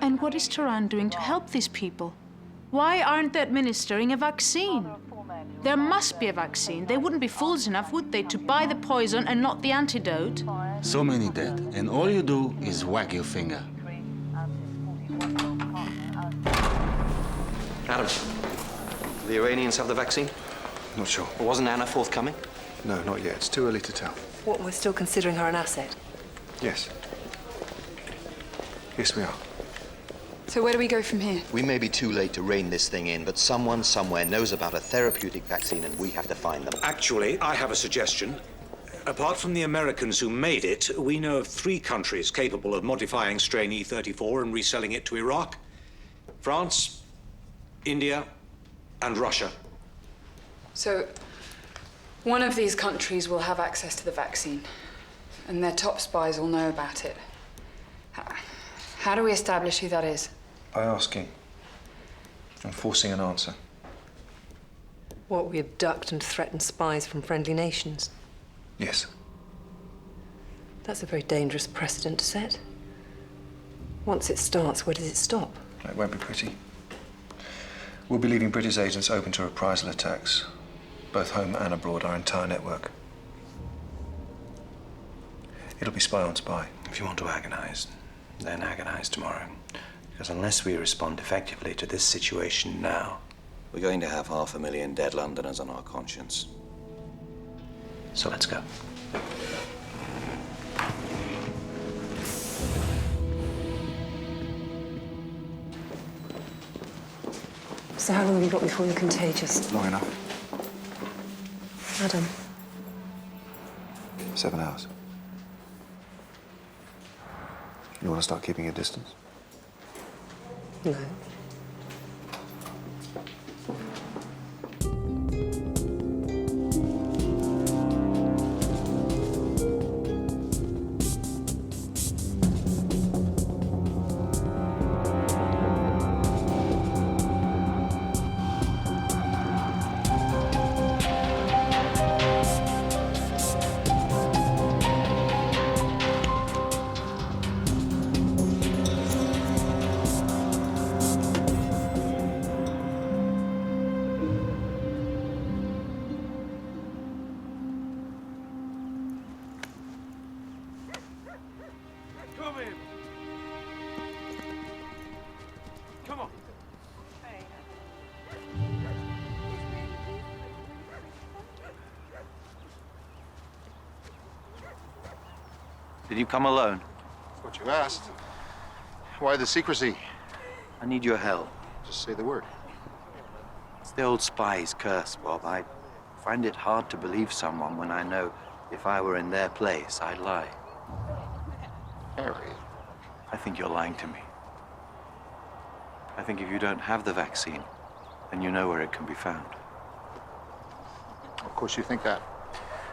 And what is Tehran doing to help these people? Why aren't they administering a vaccine? There must be a vaccine. They wouldn't be fools enough, would they, to buy the poison and not the antidote? So many dead, and all you do is wag your finger. Adam, do the Iranians have the vaccine? Not sure. Or wasn't Anna forthcoming? No, not yet. It's too early to tell. What, we're still considering her an asset? Yes. Yes, we are. So where do we go from here? We may be too late to rein this thing in, but someone somewhere knows about a therapeutic vaccine and we have to find them. Actually, I have a suggestion. Apart from the Americans who made it, we know of 3 countries capable of modifying strain E34 and reselling it to Iraq. France, India, and Russia. So one of these countries will have access to the vaccine, and their top spies will know about it. How do we establish who that is? By asking. And forcing an answer. What, we abduct and threaten spies from friendly nations? Yes. That's a very dangerous precedent to set. Once it starts, where does it stop? It won't be pretty. We'll be leaving British agents open to reprisal attacks, both home and abroad, our entire network. It'll be spy on spy. If you want to agonize, then agonize tomorrow. Because unless we respond effectively to this situation now, we're going to have 500,000 dead Londoners on our conscience. So let's go. So how long have you got before you're contagious? Long enough. Adam. 7 hours. You want to start keeping your distance? No. Did you come alone? That's what you asked. Why the secrecy? I need your help. Just say the word. It's the old spy's curse, Bob. I find it hard to believe someone when I know if I were in their place, I'd lie. Harry. I think you're lying to me. I think if you don't have the vaccine, then you know where it can be found. Of course you think that.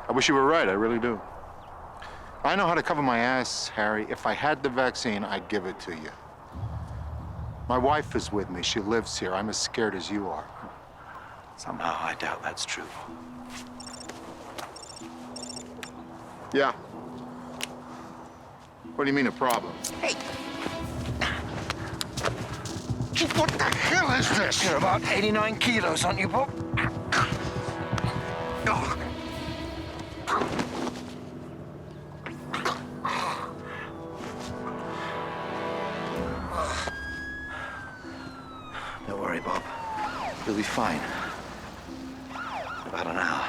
I wish you were right, I really do. I know how to cover my ass, Harry. If I had the vaccine, I'd give it to you. My wife is with me. She lives here. I'm as scared as you are. Somehow I doubt that's true. Yeah. What do you mean, a problem? Hey! What the hell is this? You're about 89 kilos, aren't you, Bob? Oh. Don't worry, Bob. You'll be fine. About an hour.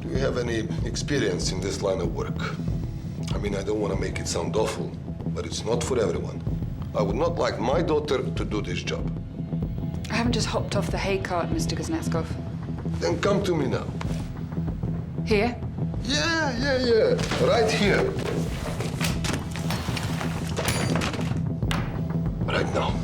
Do you have any experience in this line of work? I mean, I don't want to make it sound awful, but it's not for everyone. I would not like my daughter to do this job. I haven't just hopped off the hay cart, Mr. Kuznetsov. Then come to me now. Here? Yeah. Right here. Right now.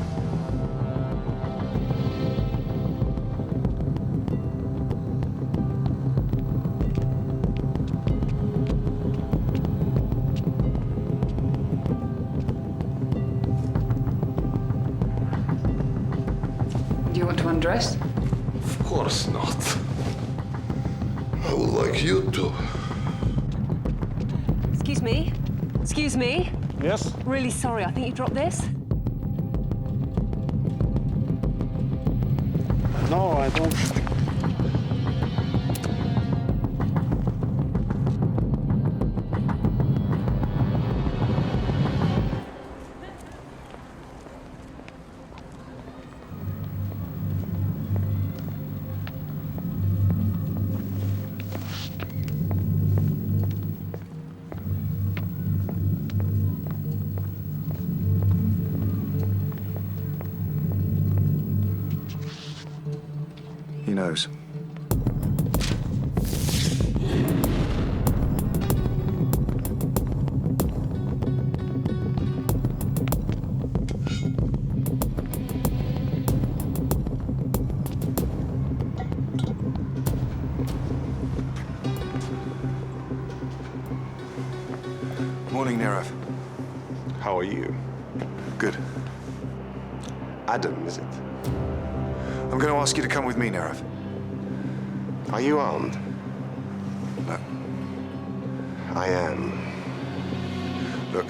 Do you want to undress? Of course not. I would like you to. Excuse me? Excuse me? Yes? Really sorry, I think you dropped this. No, I don't. He knows. Morning, Nerov. How are you? Good. Adam, is it? I'm going to ask you to come with me, Nerov. Are you armed? No. I am. Look.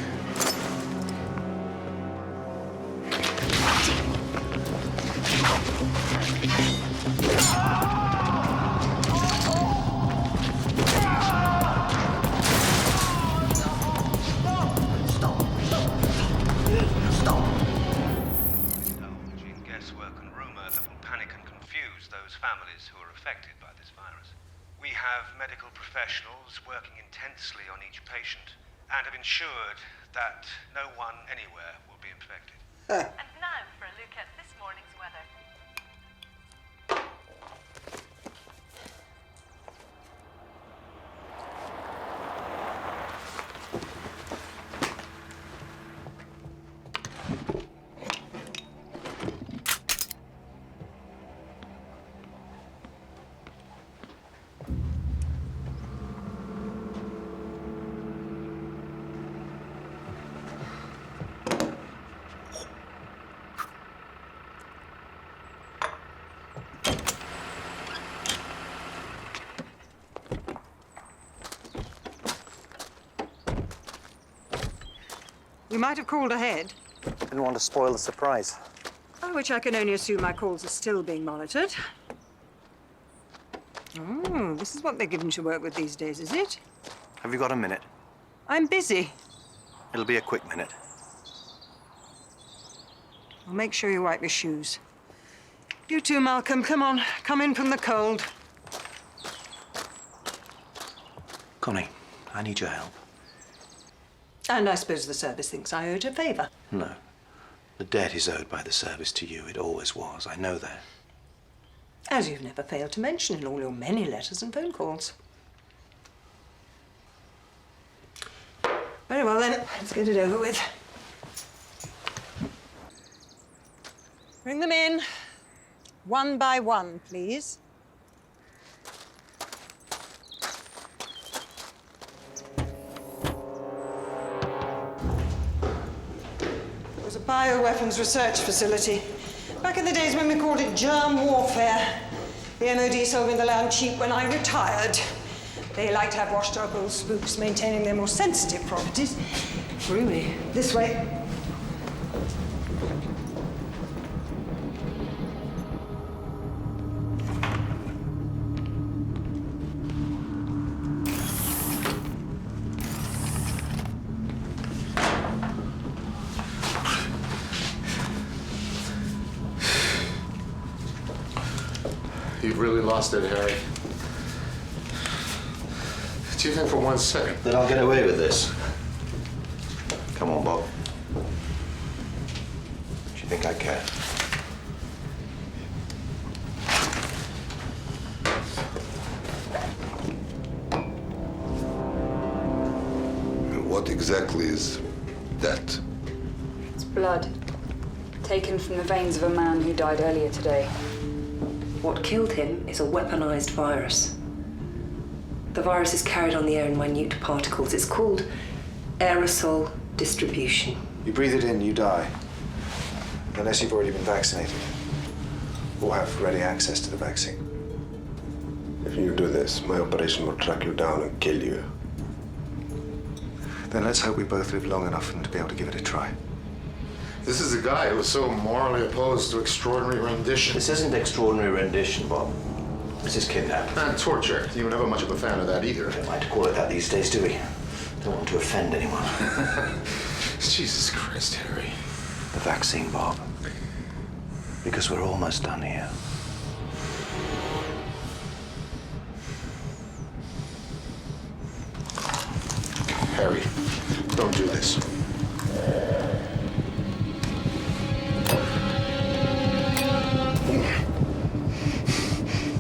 Families who are affected by this virus. We have medical professionals working intensely on each patient and have ensured that no one anywhere will be infected. And now for a look at this morning's weather. You might have called ahead. Didn't want to spoil the surprise. By which I can only assume my calls are still being monitored. Oh, this is what they're given to work with these days, is it? Have you got a minute? I'm busy. It'll be a quick minute. I'll make sure you wipe your shoes. You too, Malcolm. Come on. Come in from the cold. Connie, I need your help. And I suppose the service thinks I owed a favor. No. The debt is owed by the service to you. It always was. I know that. As you've never failed to mention in all your many letters and phone calls. Very well, then. Let's get it over with. Bring them in. One by one, please. bioweapons research facility. Back in the days when we called it germ warfare. The MOD sold me the land cheap when I retired. They like to have washed up old spooks maintaining their more sensitive properties. Roomy. This way. You've really lost it, Harry. Do you think for 1 second that I'll get away with this? Come on, Bob. Do you think I care? What exactly is that? It's blood, taken from the veins of a man who died earlier today. What killed him is a weaponized virus. The virus is carried on the air in minute particles. It's called aerosol distribution. You breathe it in, you die. Unless you've already been vaccinated. Or have ready access to the vaccine. If you do this, my operation will track you down and kill you. Then let's hope we both live long enough for them to be able to give it a try. This is the guy who was so morally opposed to extraordinary rendition. This isn't extraordinary rendition, Bob. This is kidnapping. And torture. You were never much of a fan of that either. We don't like to call it that these days, do we? Don't want to offend anyone. Jesus Christ, Harry. The vaccine, Bob. Because we're almost done here. Harry, don't do this.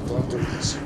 Don't do this.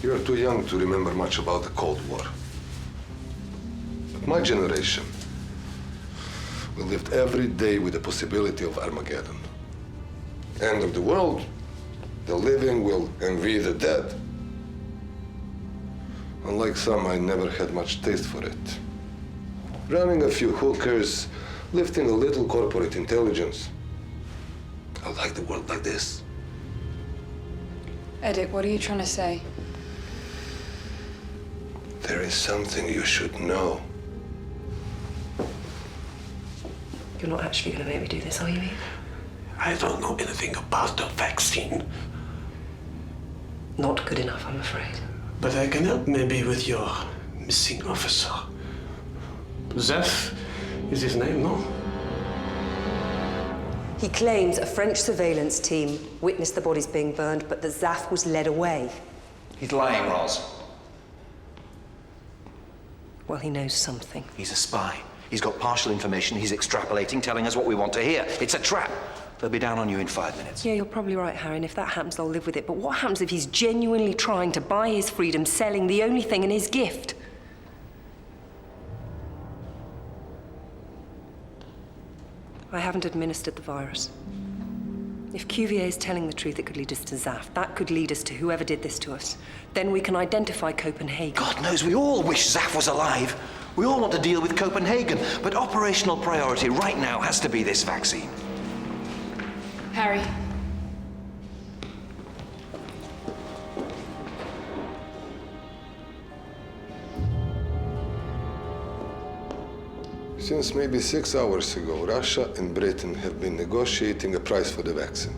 You're too young to remember much about the Cold War. But my generation, we lived every day with the possibility of Armageddon. End of the world, the living will envy the dead. Unlike some, I never had much taste for it. Running a few hookers, lifting a little corporate intelligence. I like the world like this. Edic, what are you trying to say? There is something you should know. You're not actually going to make me do this, are you, Eve? I don't know anything about the vaccine. Not good enough, I'm afraid. But I can help maybe with your missing officer. Zeph is his name, no? He claims a French surveillance team witnessed the bodies being burned, but that Zaf was led away. He's lying, Roz. Well, he knows something. He's a spy. He's got partial information. He's extrapolating, telling us what we want to hear. It's a trap. They'll be down on you in 5 minutes. Yeah, you're probably right, Harry, and if that happens, I'll live with it. But what happens if he's genuinely trying to buy his freedom, selling the only thing in his gift? I haven't administered the virus. If QVA is telling the truth, it could lead us to Zaf. That could lead us to whoever did this to us. Then we can identify Copenhagen. God knows we all wish Zaf was alive. We all want to deal with Copenhagen, but operational priority right now has to be this vaccine. Harry. Since maybe 6 hours ago, Russia and Britain have been negotiating a price for the vaccine.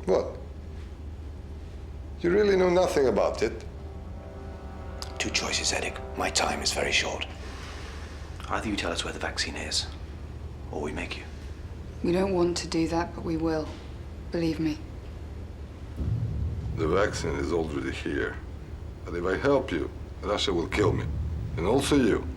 What? You really know nothing about it? Two choices, Edic. My time is very short. Either you tell us where the vaccine is, or we make you. We don't want to do that, but we will. Believe me. The vaccine is already here. But if I help you, Russia will kill me. And also you.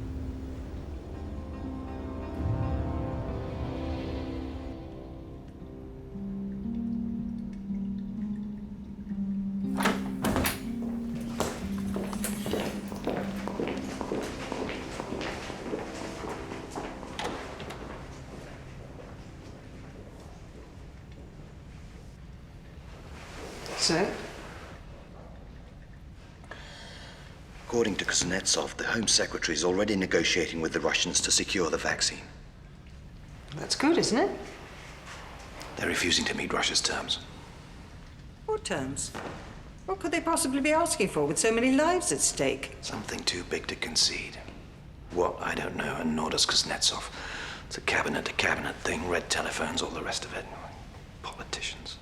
So? According to Kuznetsov, the Home Secretary is already negotiating with the Russians to secure the vaccine. That's good, isn't it? They're refusing to meet Russia's terms. What terms? What could they possibly be asking for with so many lives at stake? Something too big to concede. What, I don't know, and nor does Kuznetsov. It's a cabinet-to-cabinet thing, red telephones, all the rest of it. Politicians.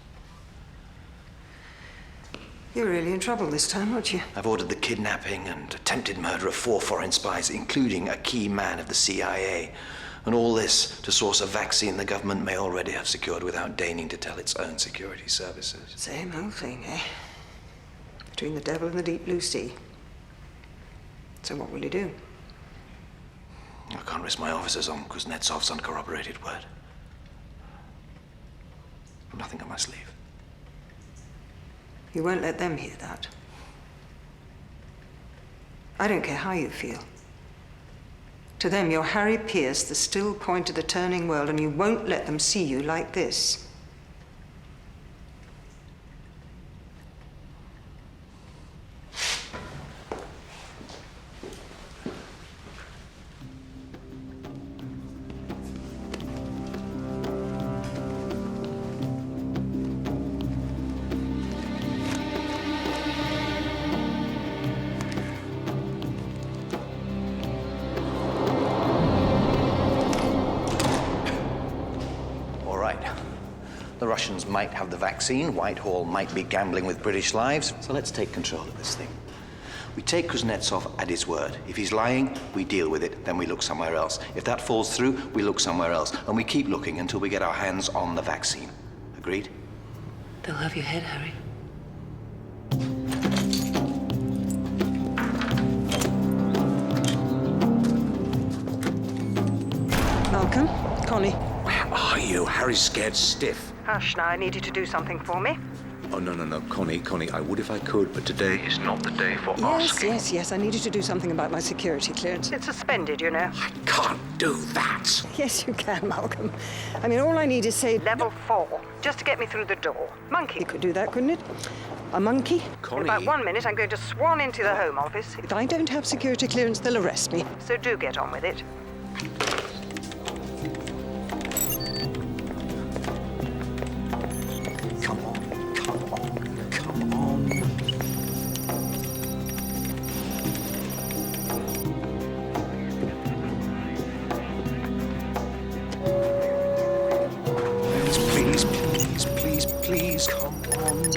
You're really in trouble this time, aren't you? I've ordered the kidnapping and attempted murder of 4 foreign spies, including a key man of the CIA. And all this to source a vaccine the government may already have secured without deigning to tell its own security services. Same old thing, eh? Between the devil and the deep blue sea. So what will you do? I can't risk my officers on Kuznetsov's uncorroborated word. Nothing on my sleeve. You won't let them hear that. I don't care how you feel. To them, you're Harry Pierce, the still point of the turning world, and you won't let them see you like this. The Russians might have the vaccine, Whitehall might be gambling with British lives, so let's take control of this thing. We take Kuznetsov at his word. If he's lying, we deal with it, then we look somewhere else. If that falls through, we look somewhere else, and we keep looking until we get our hands on the vaccine. Agreed? They'll have your head, Harry. Malcolm, Connie. Where are you? Harry's scared stiff. Hush, now I need you to do something for me. Oh, no. Connie, I would if I could, but today is not the day for asking. Yes, I need you to do something about my security clearance. It's suspended, you know. I can't do that. Yes, you can, Malcolm. I mean, all I need is, say, level 4, just to get me through the door. Monkey could do that, couldn't it? A monkey? Connie. In about 1 minute, I'm going to swan into the Home Office. If I don't have security clearance, they'll arrest me. So do get on with it. Please, come on.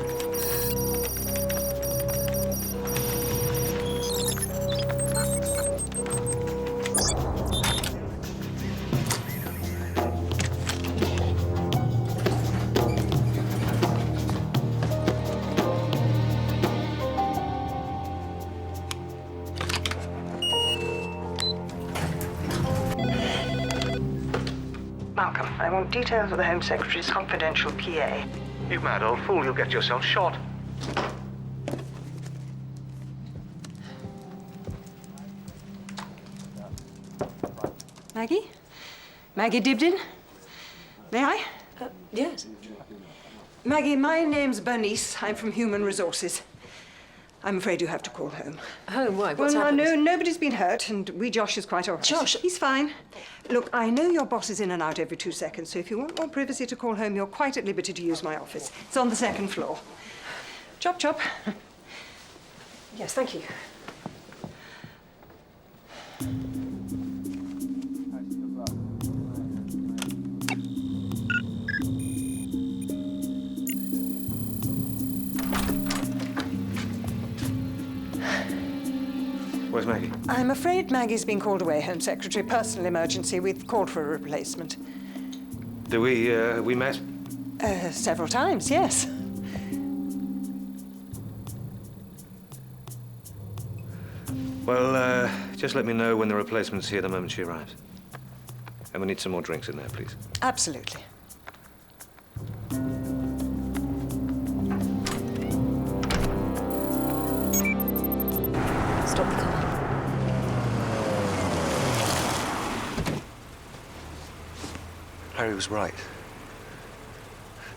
Malcolm, I want details of the Home Secretary's confidential PA. You mad old fool, you'll get yourself shot. Maggie? Maggie Dibdin? May I? Yes. Maggie, my name's Bernice. I'm from Human Resources. I'm afraid you have to call home. Home? Why? What's Well, happened? no, nobody's been hurt, and Josh is quite all right. Josh? He's fine. Look, I know your boss is in and out every 2 seconds, so if you want more privacy to call home, you're quite at liberty to use my office. It's on the 2nd floor. Chop, chop. Yes, thank you. Where's Maggie? I'm afraid Maggie's been called away, Home Secretary. Personal emergency. We've called for a replacement. Do we met? Several times, yes. Well, just let me know when the replacement's here the moment she arrives. And we need some more drinks in there, please. Absolutely. Stop the car. Harry was right.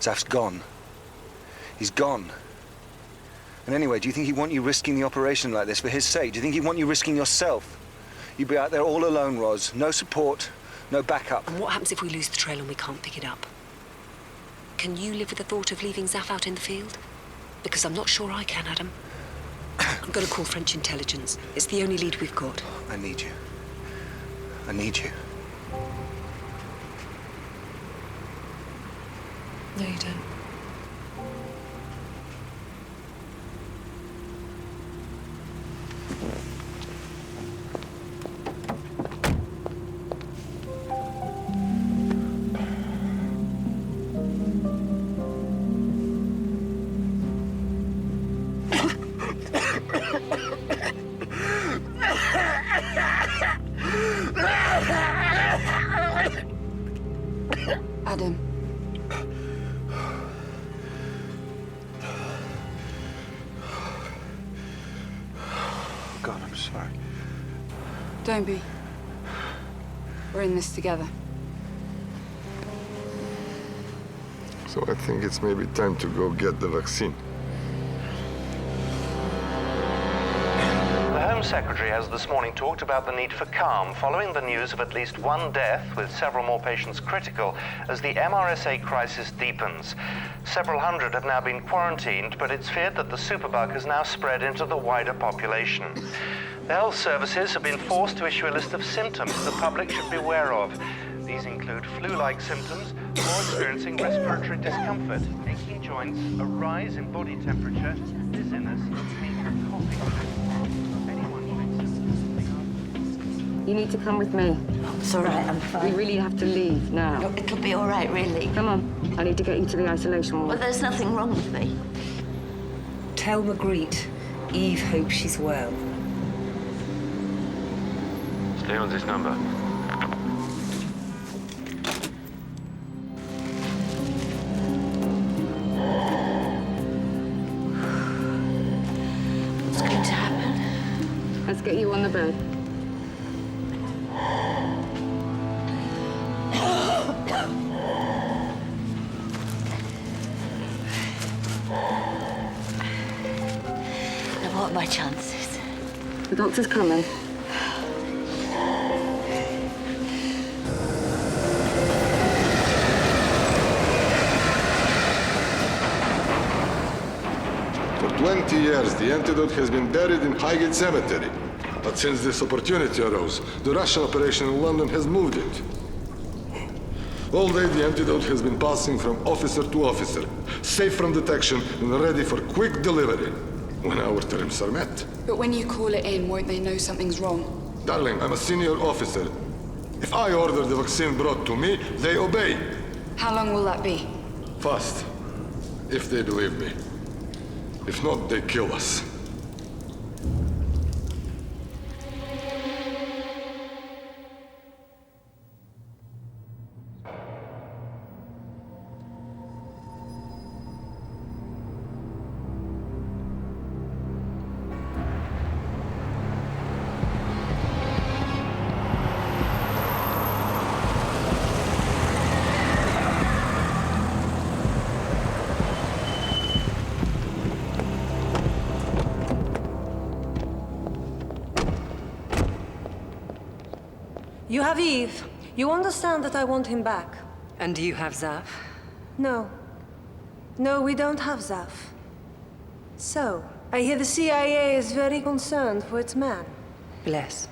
Zaf's gone. He's gone. And anyway, do you think he'd want you risking the operation like this for his sake? Do you think he'd want you risking yourself? You'd be out there all alone, Roz. No support, no backup. And what happens if we lose the trail and we can't pick it up? Can you live with the thought of leaving Zaf out in the field? Because I'm not sure I can, Adam. I'm going to call French intelligence. It's the only lead we've got. I need you. I need you. No, you don't. Adam. God, I'm sorry. Don't be. We're in this together. So I think it's maybe time to go get the vaccine. The Home Secretary has this morning talked about the need for calm following the news of at least one death, with several more patients critical, as the MRSA crisis deepens. Several hundred have now been quarantined, but it's feared that the superbug has now spread into the wider population. The health services have been forced to issue a list of symptoms the public should be aware of. These include flu-like symptoms or experiencing respiratory discomfort, aching joints, a rise in body temperature, dizziness, painful coughing. You need to come with me. It's all right, I'm fine. We really have to leave now. No, it'll be all right, really. Come on. I need to get you to the isolation ward. Well, there's nothing wrong with me. Tell Magritte Eve hopes she's well. Stay on this number. What's going to happen? Let's get you on the bed. Now, what are my chances? The doctor's coming. For 20 years, the antidote has been buried in Highgate Cemetery. But since this opportunity arose, the Russian operation in London has moved it. All day, the antidote has been passing from officer to officer, safe from detection and ready for quick delivery when our terms are met. But when you call it in, won't they know something's wrong? Darling, I'm a senior officer. If I order the vaccine brought to me, they obey. How long will that be? Fast, if they believe me. If not, they kill us. You have Eve. You understand that I want him back. And do you have Zaf? No. No, we don't have Zaf. So, I hear the CIA is very concerned for its man. Bless.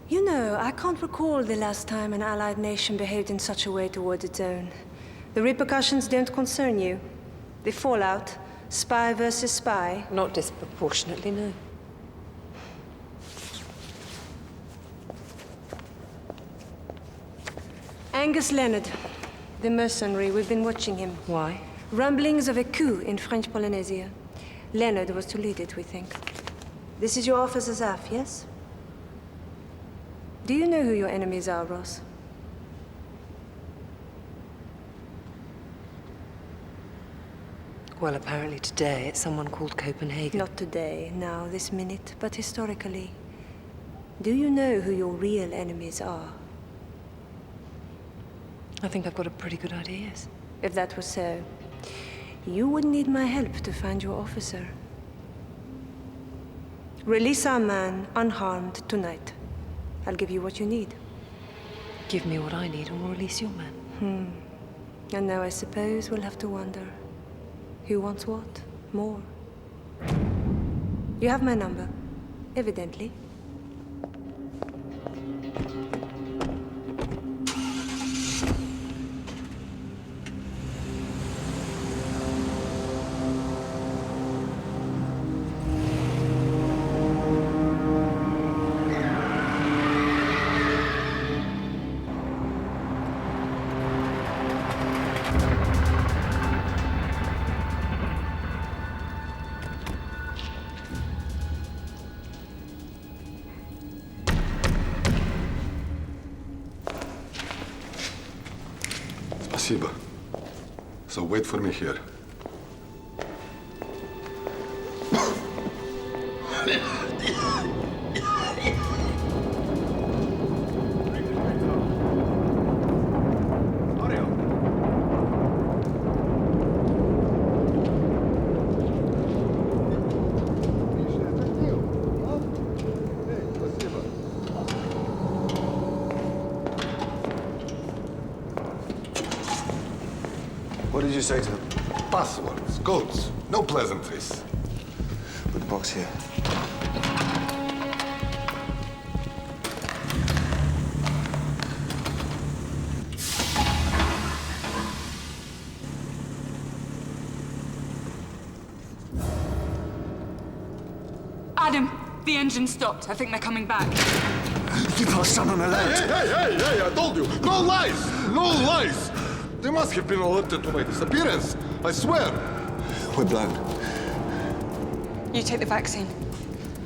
You know, I can't recall the last time an allied nation behaved in such a way toward its own. The repercussions don't concern you. The fallout, spy versus spy. Not disproportionately, no. Angus Leonard, the mercenary. We've been watching him. Why? Rumblings of a coup in French Polynesia. Leonard was to lead it, we think. This is your officer, Zaf, yes? Do you know who your enemies are, Ross? Well, apparently today it's someone called Copenhagen. Not today, now, this minute, but historically. Do you know who your real enemies are? I think I've got a pretty good idea, yes. If that was so, you would need my help to find your officer. Release our man unharmed tonight. I'll give you what you need. Give me what I need and we'll release your man. And now I suppose we'll have to wonder. Who wants what? More. You have my number, evidently. Спасибо. So wait for me here. What did you say to them? Passwords, codes, no pleasantries. Put the box here. Adam, the engine stopped. I think they're coming back. You passed on an alert. Hey, I told you, no lies, no lies. They must have been alerted to my disappearance, I swear. We're blown. You take the vaccine.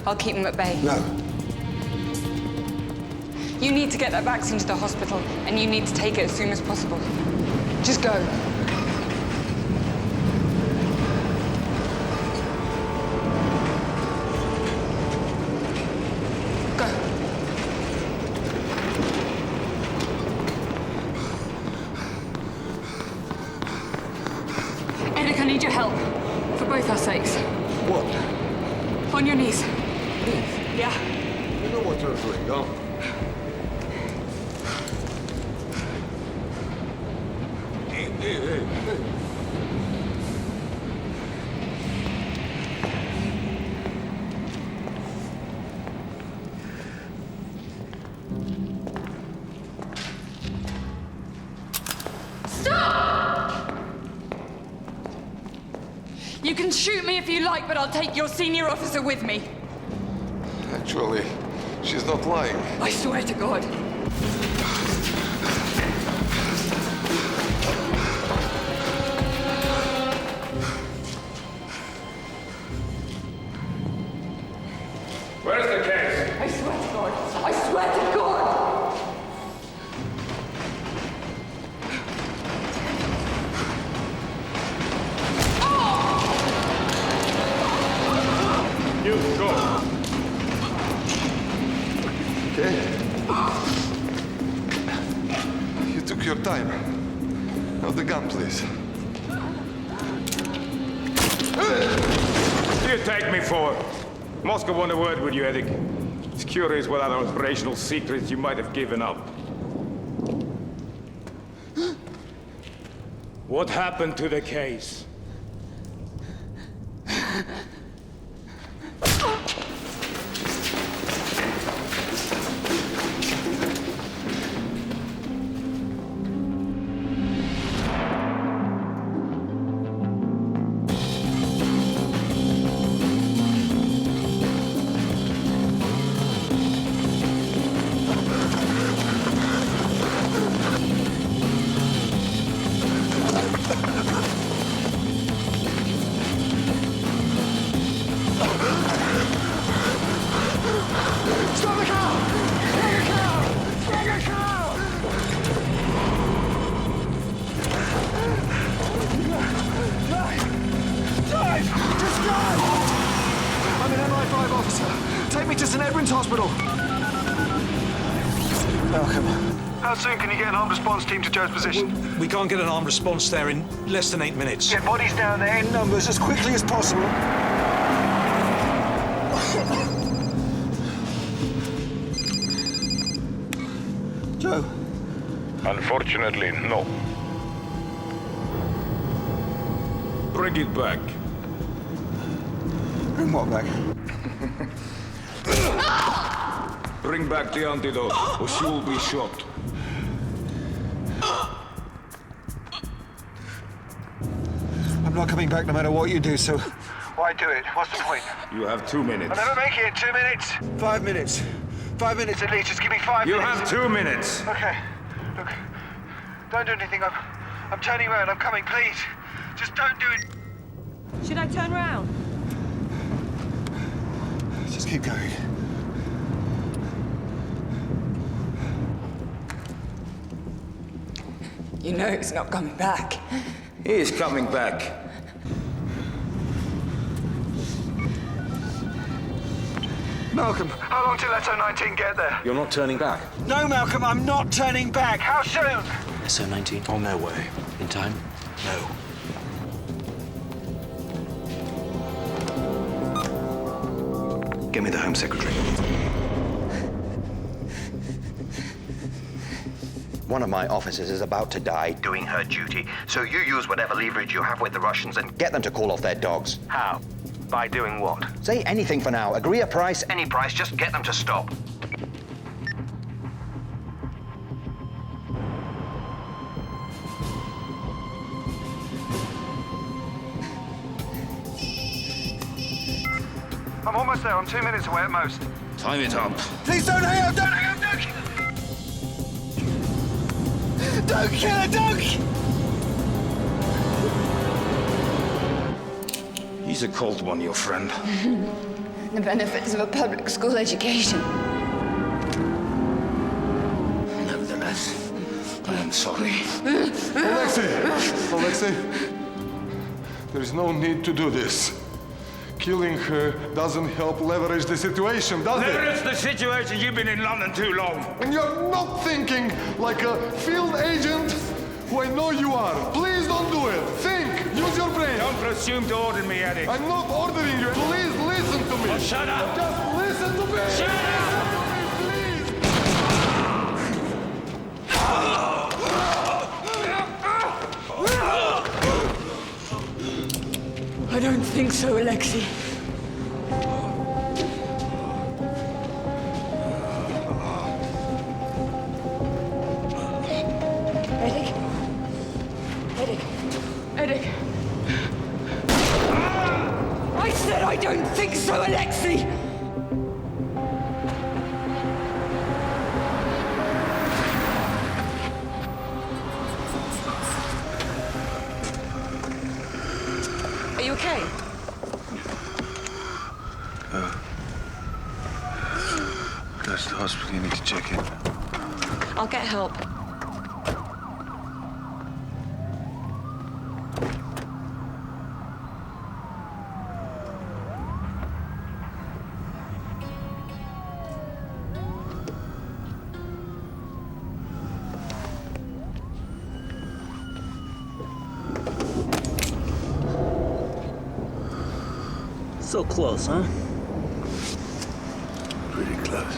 I'll keep them at bay. No. You need to get that vaccine to the hospital, and you need to take it as soon as possible. Just go. I need your help. For both our sakes. What? On your knees. Yeah. You know what you're doing, huh? Hey. You can shoot me if you like, but I'll take your senior officer with me. Actually, she's not lying. I swear to God. Where's the case? I swear to God. I swear to God. You go. Okay. You took your time. Now the gun, please. What do you take me for? Moscow want a word with you, Edik. It's curious what other operational secrets you might have given up. What happened to the case? to St Edward's Hospital. Malcolm. How soon can you get an armed response team to Joe's position? We can't get an armed response there in less than 8 minutes. Get bodies down there in numbers as quickly as possible. Joe? Unfortunately, no. Bring it back. Bring what back? Bring back the antidote, or she will be shot. I'm not coming back no matter what you do, so... Why do it? What's the point? You have 2 minutes. I'll never make it in 2 minutes. 5 minutes. 5 minutes at least. Just give me 5 You minutes. have 2 minutes. Okay. Look, don't do anything. I'm turning around. I'm coming, please. Just don't do it. Should I turn round? Just keep going. You know he's not coming back. He is coming back. Malcolm. How long till SO-19 get there? You're not turning back? No, Malcolm, I'm not turning back. How soon? SO-19? On their way. In time? No. Get me the Home Secretary. One of my officers is about to die doing her duty, so you use whatever leverage you have with the Russians and get them to call off their dogs. How? By doing what? Say anything for now. Agree a price, any price, just get them to stop. I'm almost there. I'm 2 minutes away at most. Time it up. Please don't hang up! Don't hang up! Don't kill her! Don't kill her! He's a cold one, your friend. The benefits of a public school education. Nevertheless, I am sorry. Alexei, there is no need to do this. Killing her doesn't help leverage the situation, does it? Leverage the situation? You've been in London too long. And you're not thinking like a field agent who I know you are. Please don't do it. Think. Use your brain. Don't presume to order me, Eddie. I'm not ordering you. Please listen to me. Oh, shut up. Just listen to me. Shut up. I don't think so, Alexei. Edic. I said I don't think so, Alexei! Are you okay? Go to the hospital, you need to check in. I'll get help. So close, huh? Pretty close.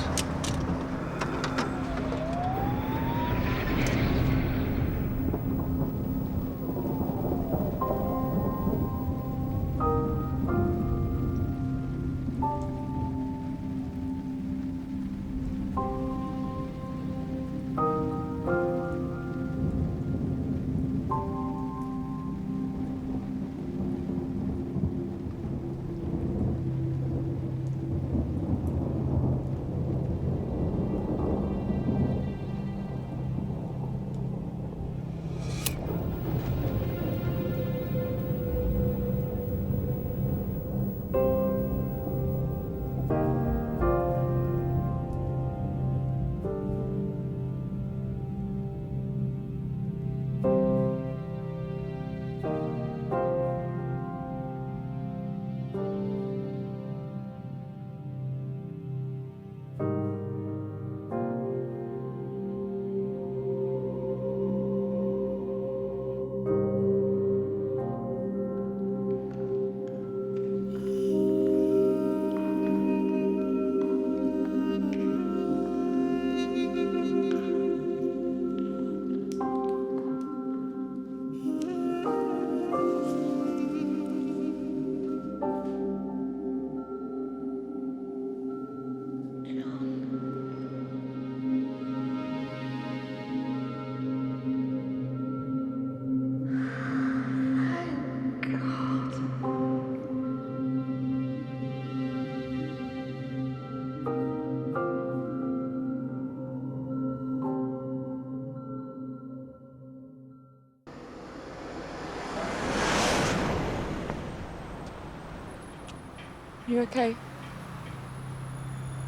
You okay?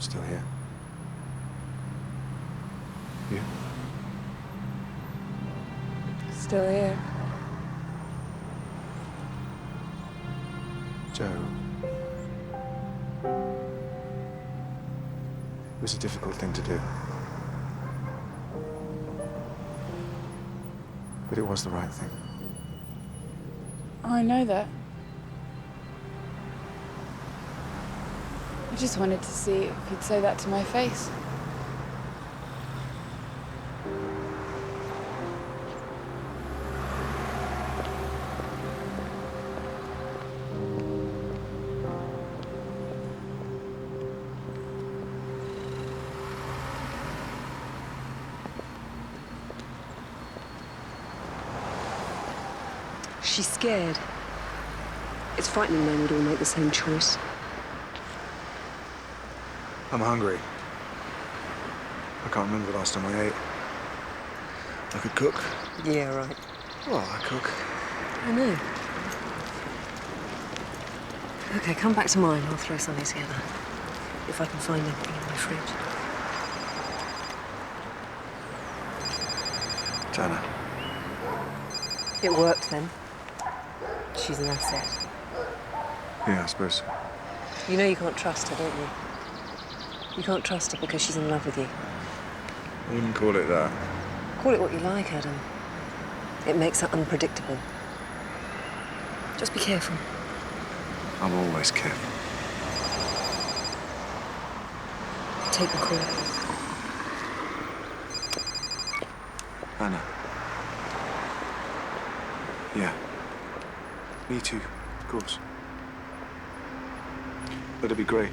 Still here. You? Still here. Joe. It was a difficult thing to do. But it was the right thing. I know that. I just wanted to see if you'd say that to my face. She's scared. It's frightening men would all make the same choice. I'm hungry. I can't remember the last time I ate. I could cook. Yeah, right. Well, I cook. I know. Okay, come back to mine. I'll throw something together. If I can find anything in my fridge. Jana. It worked then. She's an asset. Yeah, I suppose so. You know you can't trust her, don't you? You can't trust her because she's in love with you. I wouldn't call it that. Call it what you like, Adam. It makes her unpredictable. Just be careful. I'm always careful. Take the call. Anna. Yeah. Me too, of course. That'd be great.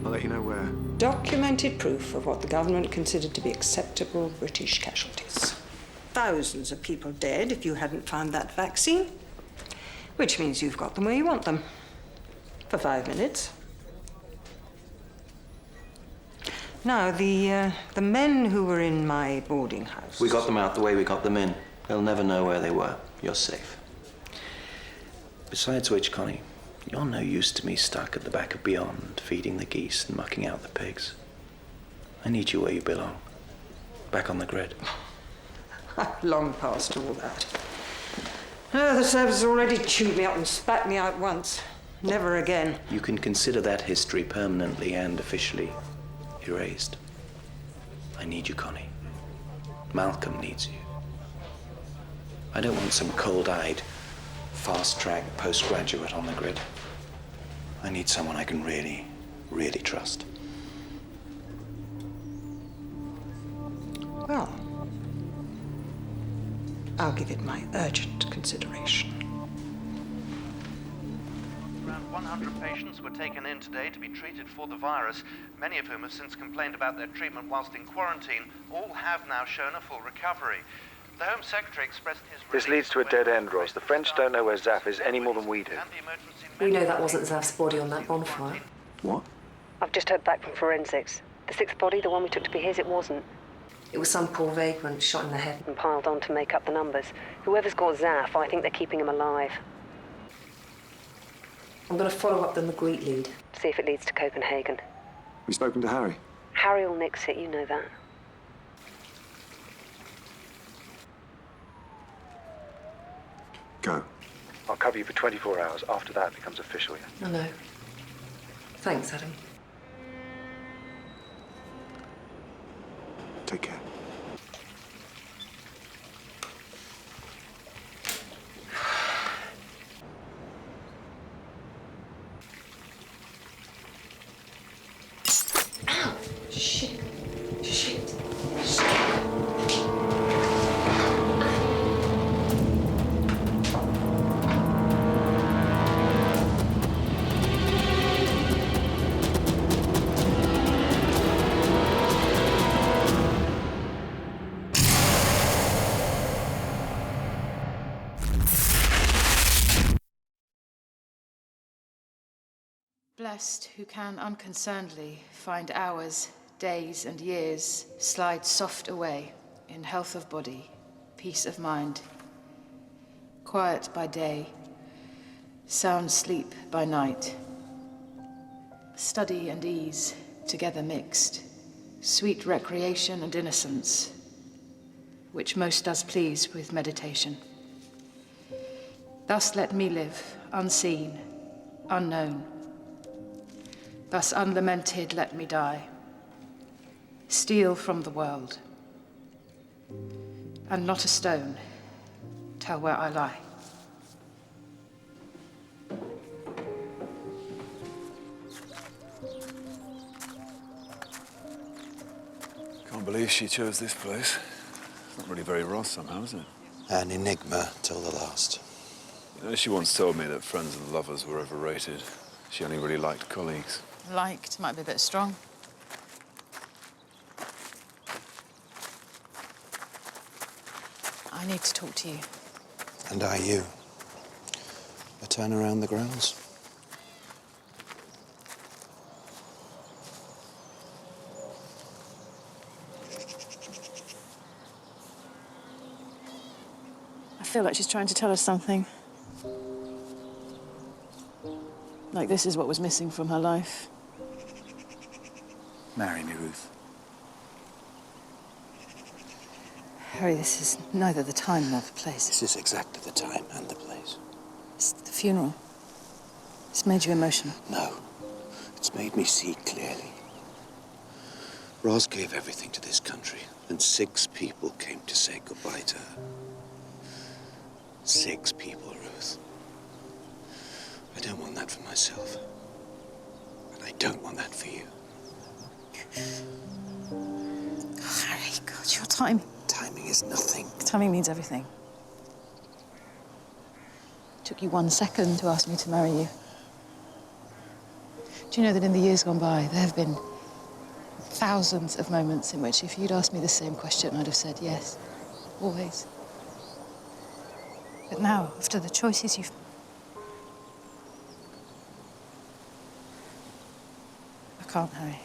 I'll let you know where. Documented proof of what the government considered to be acceptable British casualties. Thousands of people dead if you hadn't found that vaccine. Which means you've got them where you want them. For 5 minutes. Now, the men who were in my boarding house... We got them out the way we got them in. They'll never know where they were. You're safe. Besides which, Connie, you're no use to me stuck at the back of Beyond, feeding the geese and mucking out the pigs. I need you where you belong. Back on the grid. I've long past all that. Oh, the service has already chewed me up and spat me out once. Never again. You can consider that history permanently and officially erased. I need you, Connie. Malcolm needs you. I don't want some cold-eyed, fast-track postgraduate on the grid. I need someone I can really, really trust. Well, I'll give it my urgent consideration. Around 100 patients were taken in today to be treated for the virus, many of whom have since complained about their treatment whilst in quarantine. All have now shown a full recovery. The Home Secretary expressed his... This leads to a dead end, Roz. The French don't know where Zaf is any more than we do. We know that wasn't Zaf's body on that bonfire. What? I've just heard back from forensics. The sixth body, the one we took to be his, it wasn't. It was some poor vagrant shot in the head and piled on to make up the numbers. Whoever's got Zaf, I think they're keeping him alive. I'm going to follow up the Magritte lead. See if it leads to Copenhagen. We spoken to Harry? Harry will nix it, you know that. Go. I'll cover you for 24 hours. After that, it becomes official, yeah? I know. Thanks, Adam. Take care. Ow! Shit. Shit. Blessed who can unconcernedly find hours, days, and years slide soft away in health of body, peace of mind. Quiet by day, Sound sleep by night. Study and ease together mixed. Sweet recreation and innocence, which most does please with meditation. Thus let me live, unseen, unknown. Thus unlamented let me die. Steal from the world, and not a stone tell where I lie. Can't believe she chose this place. Not really very Ross somehow, is it? An enigma till the last. You know, she once told me that friends and lovers were overrated. She only really liked colleagues. Liked might be a bit strong. I need to talk to you. And are you? A turn around the grounds? I feel like she's trying to tell us something. Like this is what was missing from her life. Marry me, Ruth. Harry, this is neither the time nor the place. This is exactly the time and the place. It's the funeral. It's made you emotional. No. It's made me see clearly. Roz gave everything to this country, and 6 people came to say goodbye to her. 6 people, Ruth. I don't want that for myself. And I don't want that for you. Harry, God, your timing. Timing is nothing. Timing means everything. It took you 1 second to ask me to marry you. Do you know that in the years gone by, there have been thousands of moments in which if you'd asked me the same question, I'd have said yes, always. But now, after the choices you've... I can't, Harry.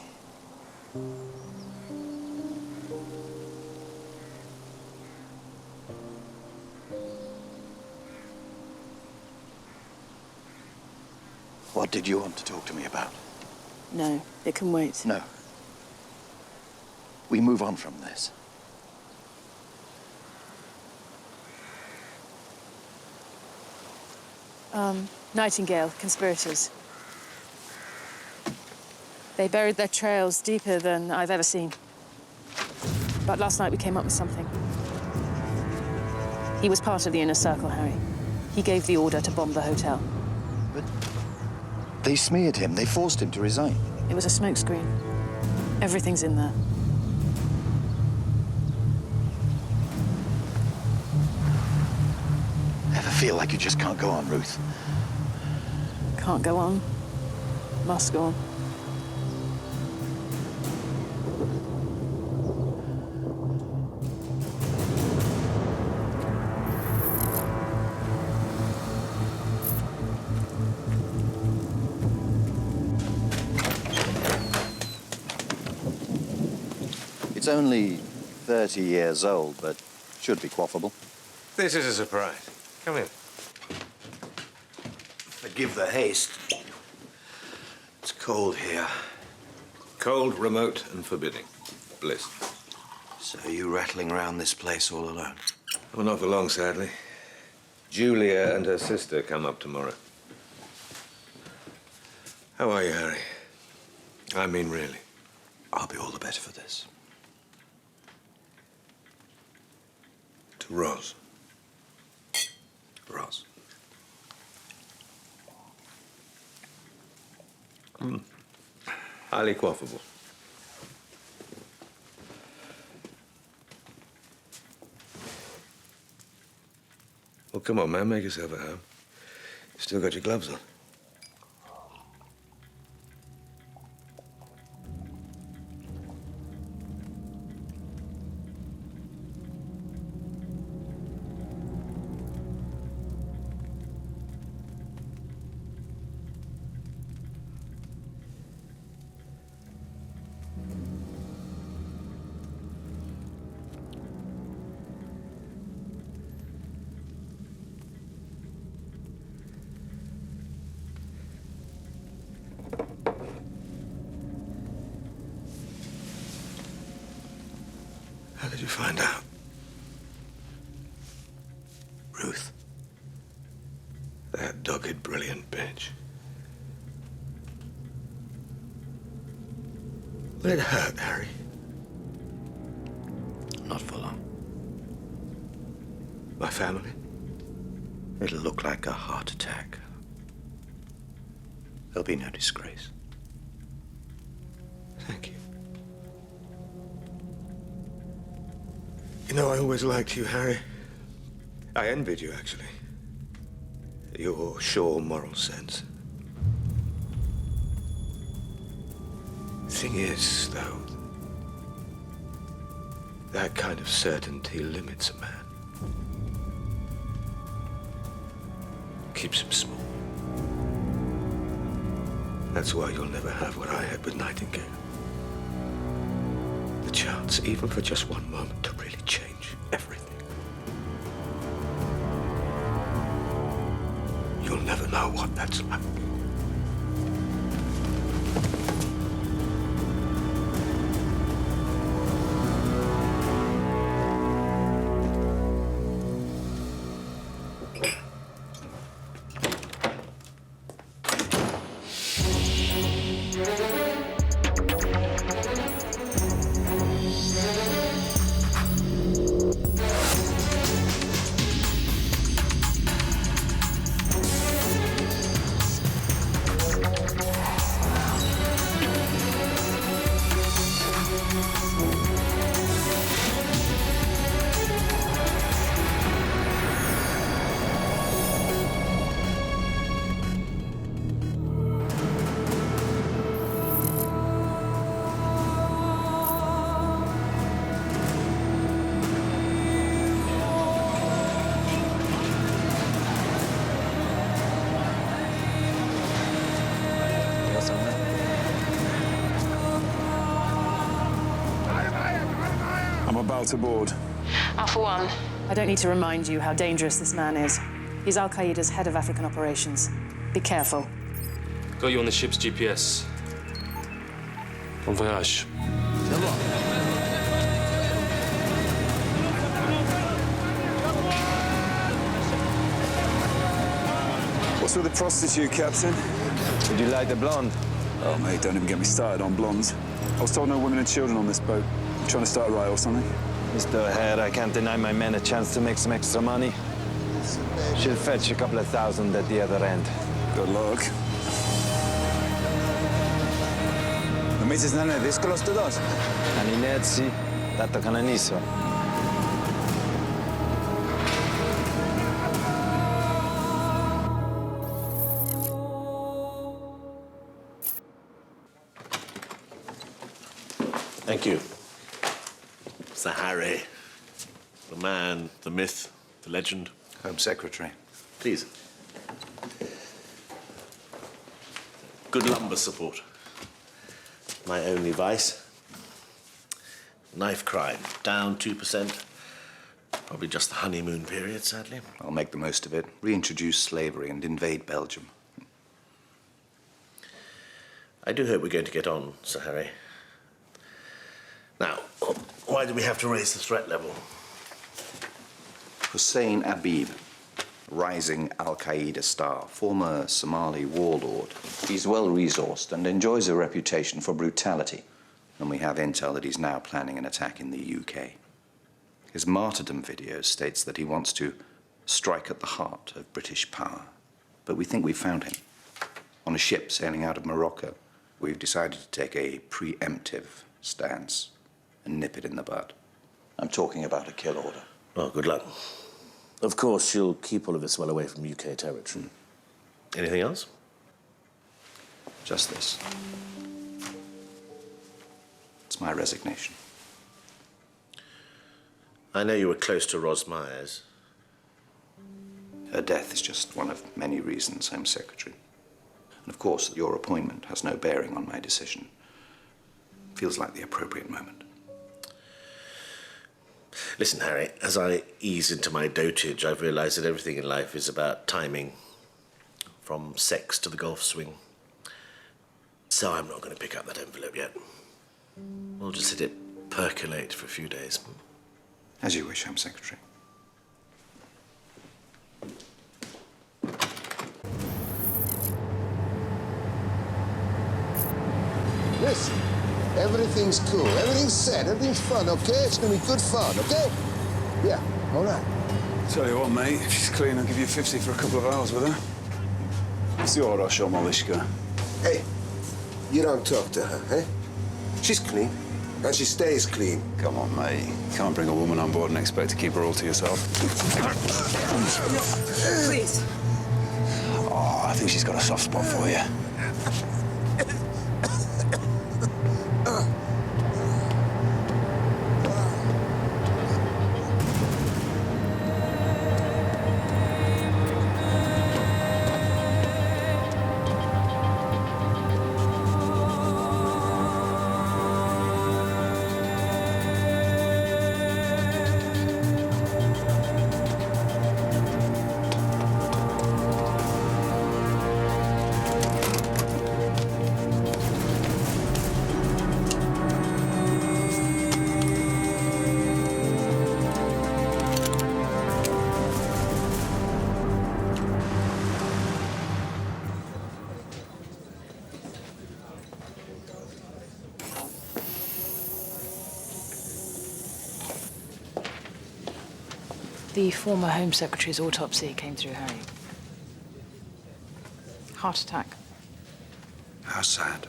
What did you want to talk to me about? No, it can wait. No. We move on from this. Nightingale, conspirators. They buried their trails deeper than I've ever seen. But last night we came up with something. He was part of the inner circle, Harry. He gave the order to bomb the hotel. But they smeared him. They forced him to resign. It was a smokescreen. Everything's in there. Ever feel like you just can't go on, Ruth? Can't go on. Must go on. It's only 30 years old, but should be quaffable. This is a surprise. Come in. Forgive the haste. It's cold here. Cold, remote, and forbidding. Bliss. So you rattling around this place all alone? Well, not for long, sadly. Julia and her sister come up tomorrow. How are you, Harry? I mean, really. I'll be all the better for this. To Roz. Roz. Highly quaffable. Well, come on, man, make yourself at home. You still got your gloves on. find out. Ruth. That dogged, brilliant bitch. Will it hurt, Harry? Not for long. My family? It'll look like a heart attack. There'll be no disgrace. Thank you. You know, I always liked you, Harry. I envied you, actually. Your sure moral sense. Thing is, though, that kind of certainty limits a man. Keeps him small. That's why you'll never have what I had with Nightingale. The chance, even for just one moment, to really change everything. You'll never know what that's like. About aboard. Alpha One. I don't need to remind you how dangerous this man is. He's Al-Qaeda's head of African operations. Be careful. Got you on the ship's GPS. Bon voyage. What's with the prostitute, Captain? Would you like the blonde? Oh, mate, don't even get me started on blondes. I was told no women and children on this boat. Trying to start a riot or something? Mr. O'Hare, I can't deny my men a chance to make some extra money. She'll fetch a couple of thousand at the other end. Good luck. Nu myślisz na ne, δύσκολος του δώσει. Αν είναι έτσι, θα το κανονίσω. Thank you. Sir Harry. The man, the myth, the legend. Home Secretary. Please. Good lumber support. My only vice. Knife crime, down 2%. Probably just the honeymoon period, sadly. I'll make the most of it. Reintroduce slavery and invade Belgium. I do hope we're going to get on, Sir Harry. Now, why do we have to raise the threat level? Hussein Habib, rising Al-Qaeda star, former Somali warlord. He's well-resourced and enjoys a reputation for brutality. And we have intel that he's now planning an attack in the UK. His martyrdom video states that he wants to strike at the heart of British power. But we think we've found him. On a ship sailing out of Morocco, we've decided to take a preemptive stance and nip it in the bud. I'm talking about a kill order. Oh, good luck. Of course, you'll keep all of this well away from UK territory. Anything else? Just this. It's my resignation. I know you were close to Ros Myers. Her death is just one of many reasons I'm secretary. And of course, your appointment has no bearing on my decision. Feels like the appropriate moment. Listen, Harry, as I ease into my dotage, I've realized that everything in life is about timing. From sex to the golf swing. So I'm not going to pick up that envelope yet. We'll just let it percolate for a few days. As you wish, Home Secretary. Listen, everything's cool, everything's set, everything's fun, okay? It's gonna be good fun, okay? Yeah, all right. Tell you what, mate, if she's clean, I'll give you 50 for a couple of hours with her. Всё хорошо, малышка. Hey, you don't talk to her, eh? She's clean, and she stays clean. Come on, mate. You can't bring a woman on board and expect to keep her all to yourself. Please. Oh, I think she's got a soft spot for you. The former Home Secretary's autopsy came through, Harry. Heart attack. How sad.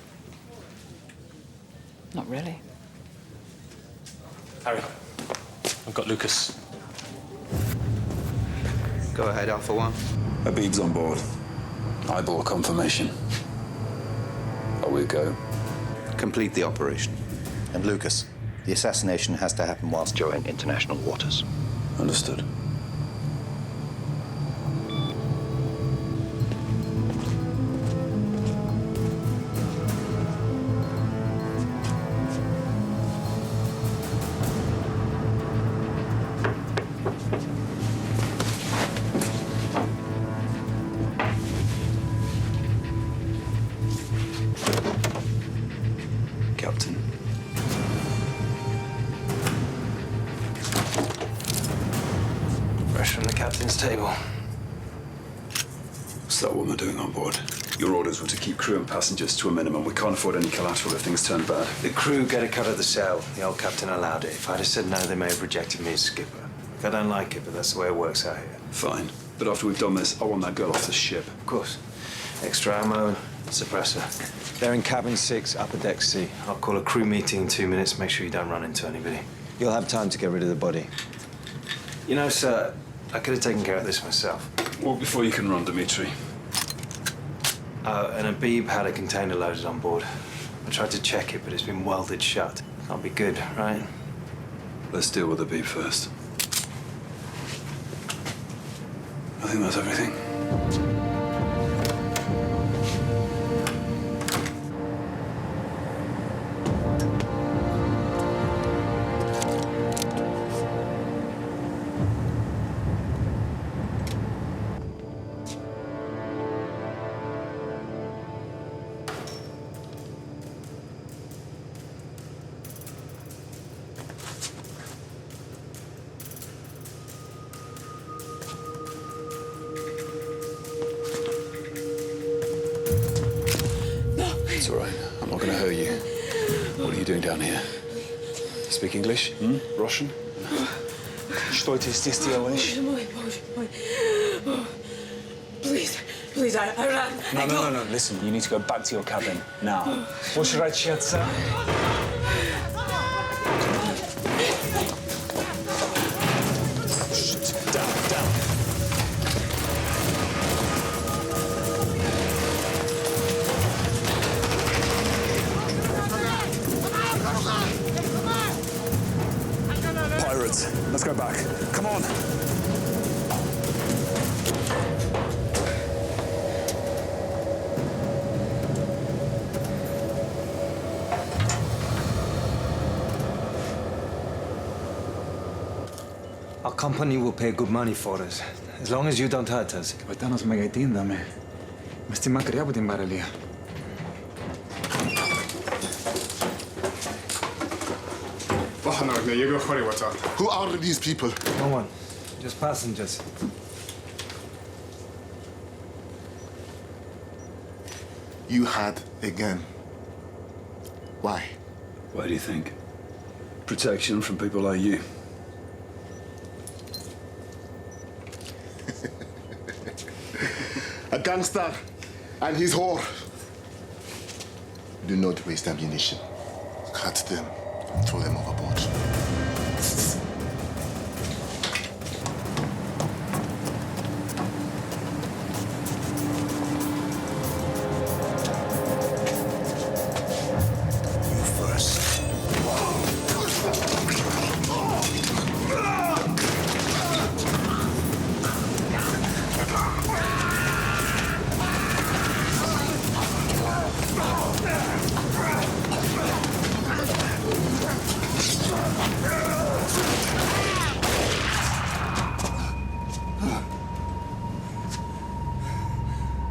Not really. Harry, I've got Lucas. Go ahead, Alpha One. Habib's on board. Eyeball confirmation. Away we go. Complete the operation. And Lucas, the assassination has to happen whilst you're in international waters. Understood. Captain. Fresh from the captain's table. What's that woman doing on board? Your orders were to keep crew and passengers to a minimum. We can't afford any collateral if things turn bad. The crew get a cut of the sale. The old captain allowed it. If I'd have said no, they may have rejected me as skipper. I don't like it, but that's the way it works out here. Fine. But after we've done this, I want that girl off the ship. Of course. Extra ammo, suppressor. They're in cabin 6, upper deck C. I'll call a crew meeting in 2 minutes. Make sure you don't run into anybody. You'll have time to get rid of the body. You know, sir, I could have taken care of this myself. Walk before you can run, Dimitri. And Habib had a container loaded on board. I tried to check it, but it's been welded shut. Can't be good, right? Let's deal with Habib first. I think that's everything. It's all right. I'm not going to hurt you. What are you doing down here? Speak English? Russian? Что ты здесь делаешь? Please, I run. No. Listen, you need to go back to your cabin now. Возвращаться. Down. Pirates, let's go back. Come on. Our company will pay good money for us, as long as you don't hurt us. Καπετάνος μεγατίνδαμε. Είμαστε μακριά από την παραλία. Πάχανα Who are these people? No one. Just passengers. You had a gun. Why? Why do you think? Protection from people like you. A gangster and his whore. Do not waste ammunition. Cut them and throw them overboard. You first.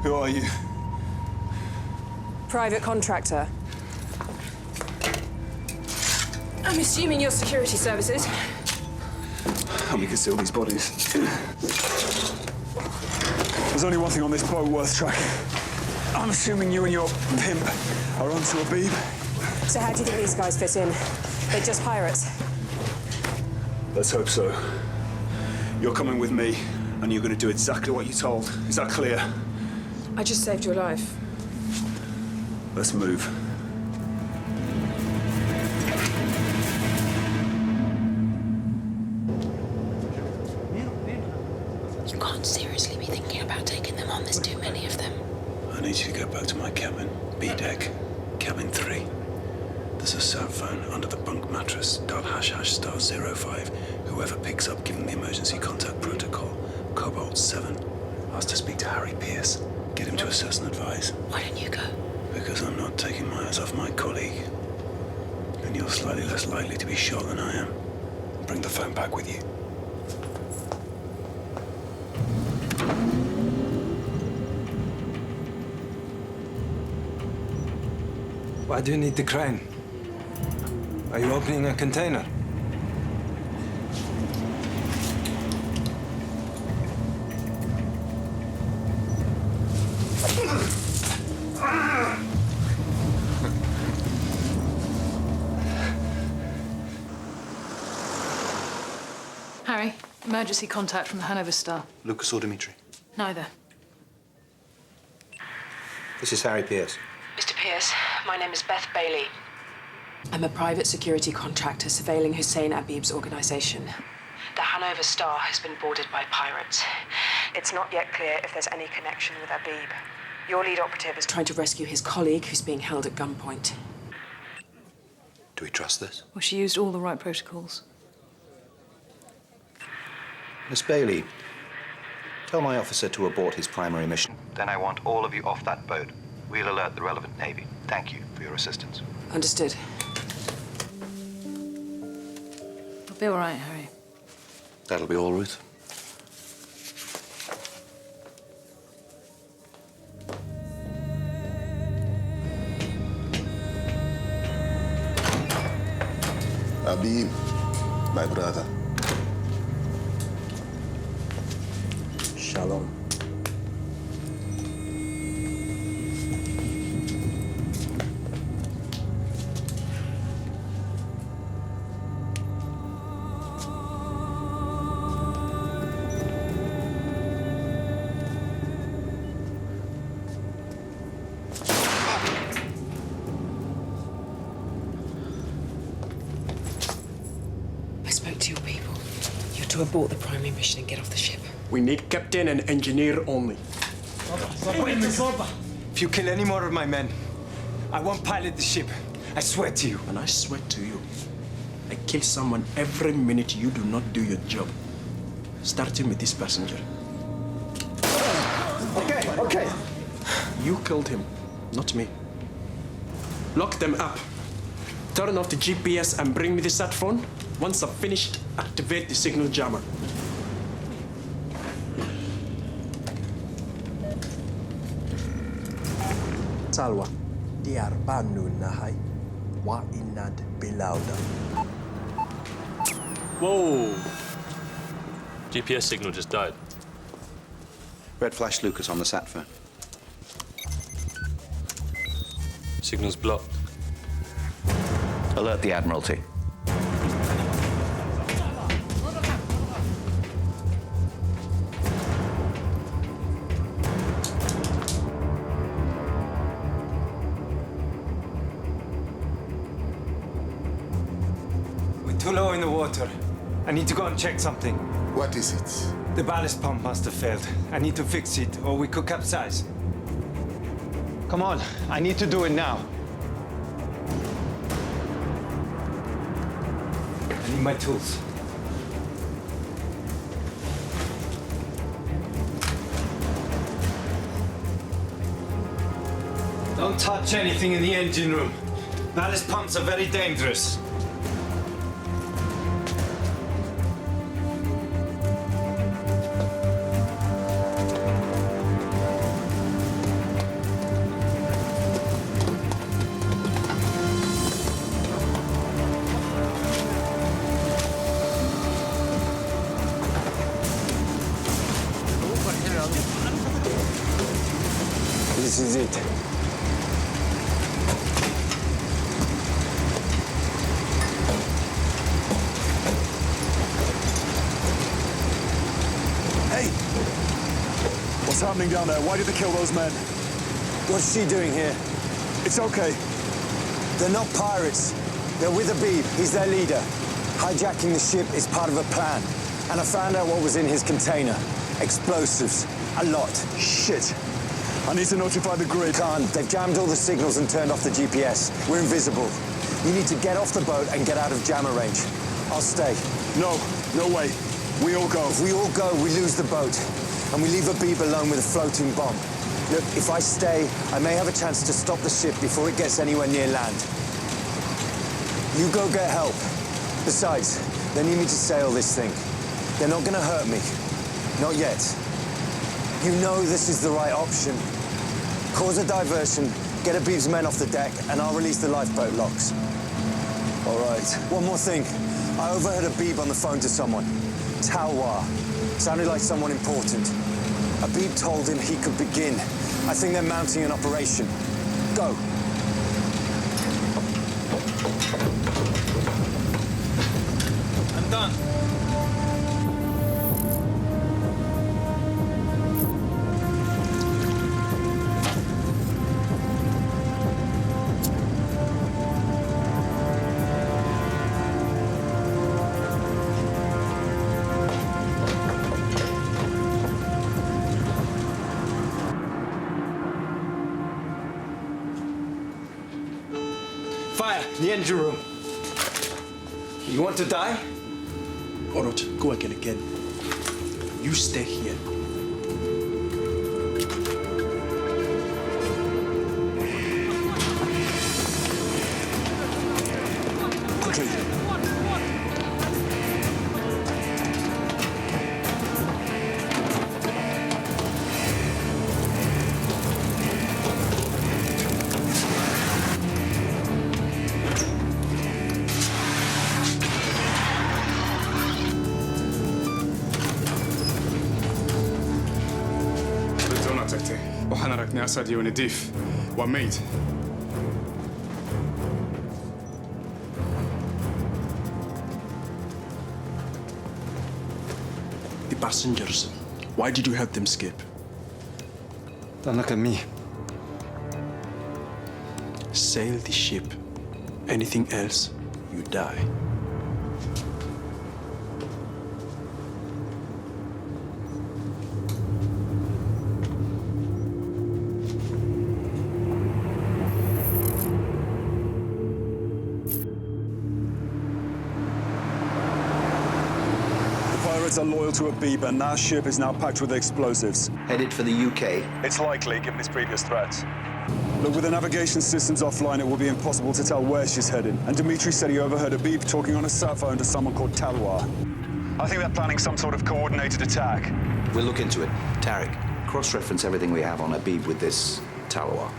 Who are you? Private contractor. I'm assuming you're security services. And we can steal these bodies. There's only one thing on this boat worth tracking. I'm assuming you and your pimp are onto a beeb. So how do you think these guys fit in? They're just pirates. Let's hope so. You're coming with me, and you're going to do exactly what you're told. Is that clear? I just saved your life. Let's move. You can't seriously be thinking about taking them on. There's too many of them. I need you to go back to my cabin. B-deck, cabin 3. There's a cell phone under the bunk mattress. Dial #*05. Whoever picks up, give them the emergency contact protocol. Cobalt 7. Ask to speak to Harry Pierce. Get him to assess and advise. Why don't you go? Because I'm not taking my eyes off my colleague. And you're slightly less likely to be shot than I am. Bring the phone back with you. Why do you need the crane? Are you opening a container? Harry, emergency contact from the Hanover Star. Lucas or Dimitri? Neither. This is Harry Pierce. Mr. Pierce, my name is Beth Bailey. I'm a private security contractor surveilling Hussein Abib's organization. The Hanover Star has been boarded by pirates. It's not yet clear if there's any connection with Abib. Your lead operative is trying to rescue his colleague who's being held at gunpoint. Do we trust this? Well, she used all the right protocols. Miss Bailey, tell my officer to abort his primary mission. Then I want all of you off that boat. We'll alert the relevant Navy. Thank you for your assistance. Understood. I'll be all right, Harry. That'll be all, Ruth. Abib, my brother. Shalom. I spoke to your people. You're to abort the primary mission and get off the ship. We need captain and engineer only. If you kill any more of my men, I won't pilot the ship. I swear to you. And I swear to you, I kill someone every minute you do not do your job. Starting with this passenger. Okay. You killed him, not me. Lock them up. Turn off the GPS and bring me the sat phone. Once I've finished, activate the signal jammer. Salwa, diar banu nahai, wa inad bilauda. Whoa! GPS signal just died. Red flash Lucas on the sat phone. Signal's blocked. Alert the Admiralty. We're too low in the water. I need to go and check something. What is it? The ballast pump must have failed. I need to fix it, or we could capsize. Come on, I need to do it now. I need my tools. Don't touch anything in the engine room. Ballast pumps are very dangerous. This is it. Hey! What's happening down there? Why did they kill those men? What's she doing here? It's okay. They're not pirates. They're with Habib. He's their leader. Hijacking the ship is part of a plan. And I found out what was in his container. Explosives. A lot. Shit. I need to notify the grid. Can't. They've jammed all the signals and turned off the GPS. We're invisible. You need to get off the boat and get out of jammer range. I'll stay. No. No way. We all go. If we all go, we lose the boat. And we leave Habib alone with a floating bomb. Look, if I stay, I may have a chance to stop the ship before it gets anywhere near land. You go get help. Besides, they need me to sail this thing. They're not gonna hurt me. Not yet. You know this is the right option. Cause a diversion, get Habib's men off the deck, and I'll release the lifeboat locks. All right. One more thing. I overheard Habib on the phone to someone. Talwar. Sounded like someone important. Habib told him he could begin. I think they're mounting an operation. Go. I'm done. Fire! The engine room. You want to die? Alright, go again. You stay here. Quickly. waxaan aragnay Asad iyo Nadiif. Waa mayd. The passengers. Why did you help them escape? Don't look at me. Sail the ship. Anything else, you die. Are loyal to Habib, and that ship is now packed with explosives. Headed for the UK? It's likely, given his previous threats. Look, with the navigation systems offline, it will be impossible to tell where she's heading. And Dimitri said he overheard Habib talking on a sat phone to someone called Talwar. I think they're planning some sort of coordinated attack. We'll look into it. Tarek, cross-reference everything we have on Habib with this Talwar.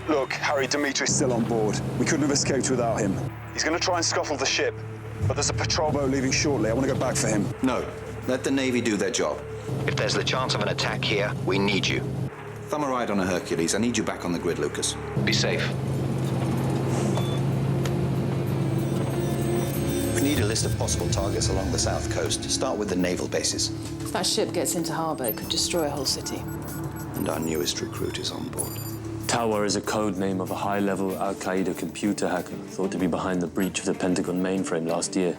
Look, Harry, Dimitri's still on board. We couldn't have escaped without him. He's going to try and scuttle the ship. But there's a patrol boat leaving shortly. I want to go back for him. No. Let the Navy do their job. If there's the chance of an attack here, we need you. Thumb a ride on a Hercules. I need you back on the grid, Lucas. Be safe. We need a list of possible targets along the south coast. Start with the naval bases. If that ship gets into harbour, it could destroy a whole city. And our newest recruit is on board. Tower is a code name of a high-level Al-Qaeda computer hacker thought to be behind the breach of the Pentagon mainframe last year.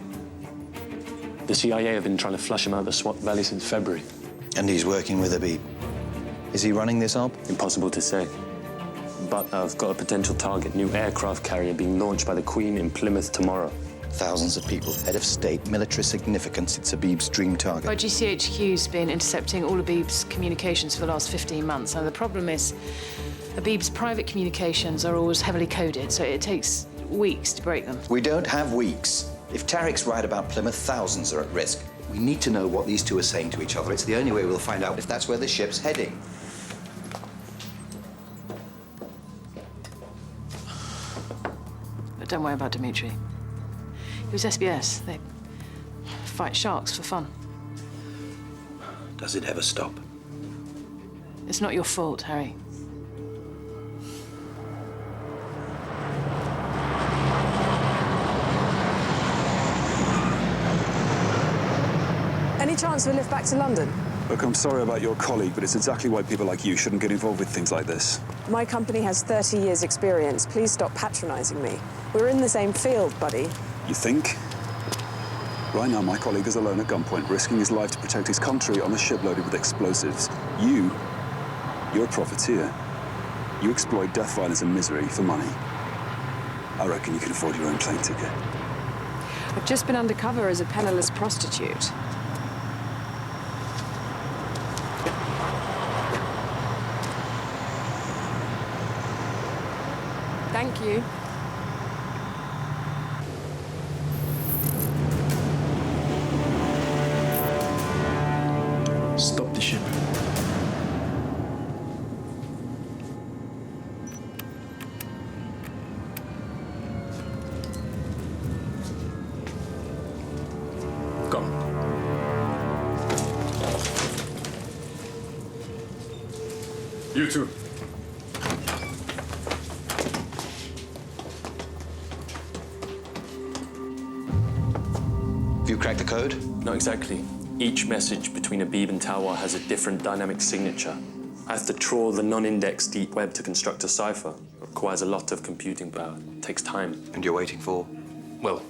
The CIA have been trying to flush him out of the Swat Valley since February. And he's working with Habib. Is he running this op? Impossible to say. But I've got a potential target, new aircraft carrier being launched by the Queen in Plymouth tomorrow. Thousands of people, head of state, military significance. It's Habib's dream target. Well, GCHQ's been intercepting all Habib's communications for the last 15 months. Now, the problem is Habib's private communications are always heavily coded, so it takes weeks to break them. We don't have weeks. If Tarek's right about Plymouth, thousands are at risk. We need to know what these two are saying to each other. It's the only way we'll find out if that's where the ship's heading. But don't worry about Dimitri. He was SBS. They fight sharks for fun. Does it ever stop? It's not your fault, Harry. Any chance of a lift back to London? Look, I'm sorry about your colleague, but it's exactly why people like you shouldn't get involved with things like this. My company has 30 years' experience. Please stop patronizing me. We're in the same field, buddy. You think? Right now, my colleague is alone at gunpoint, risking his life to protect his country on a ship loaded with explosives. You're a profiteer. You exploit death, violence, and misery for money. I reckon you can afford your own plane ticket. I've just been undercover as a penniless prostitute. Thank you. Stop the ship. Go. You too. Have you cracked the code? Not exactly. Each message between Habib and Talwar has a different dynamic signature. I have to trawl the non-indexed deep web to construct a cipher. It requires a lot of computing power. It takes time. And you're waiting for? Well,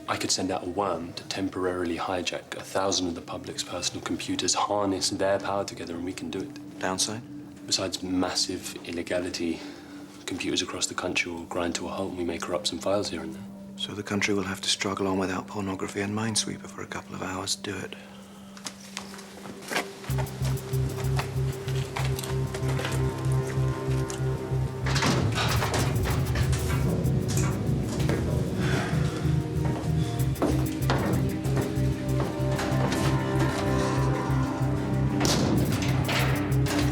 I could send out a worm to temporarily hijack 1,000 of the public's personal computers, harness their power together, and we can do it. Downside? Besides massive illegality, computers across the country will grind to a halt and we may corrupt some files here and there. So the country will have to struggle on without pornography and Minesweeper for a couple of hours. Do it.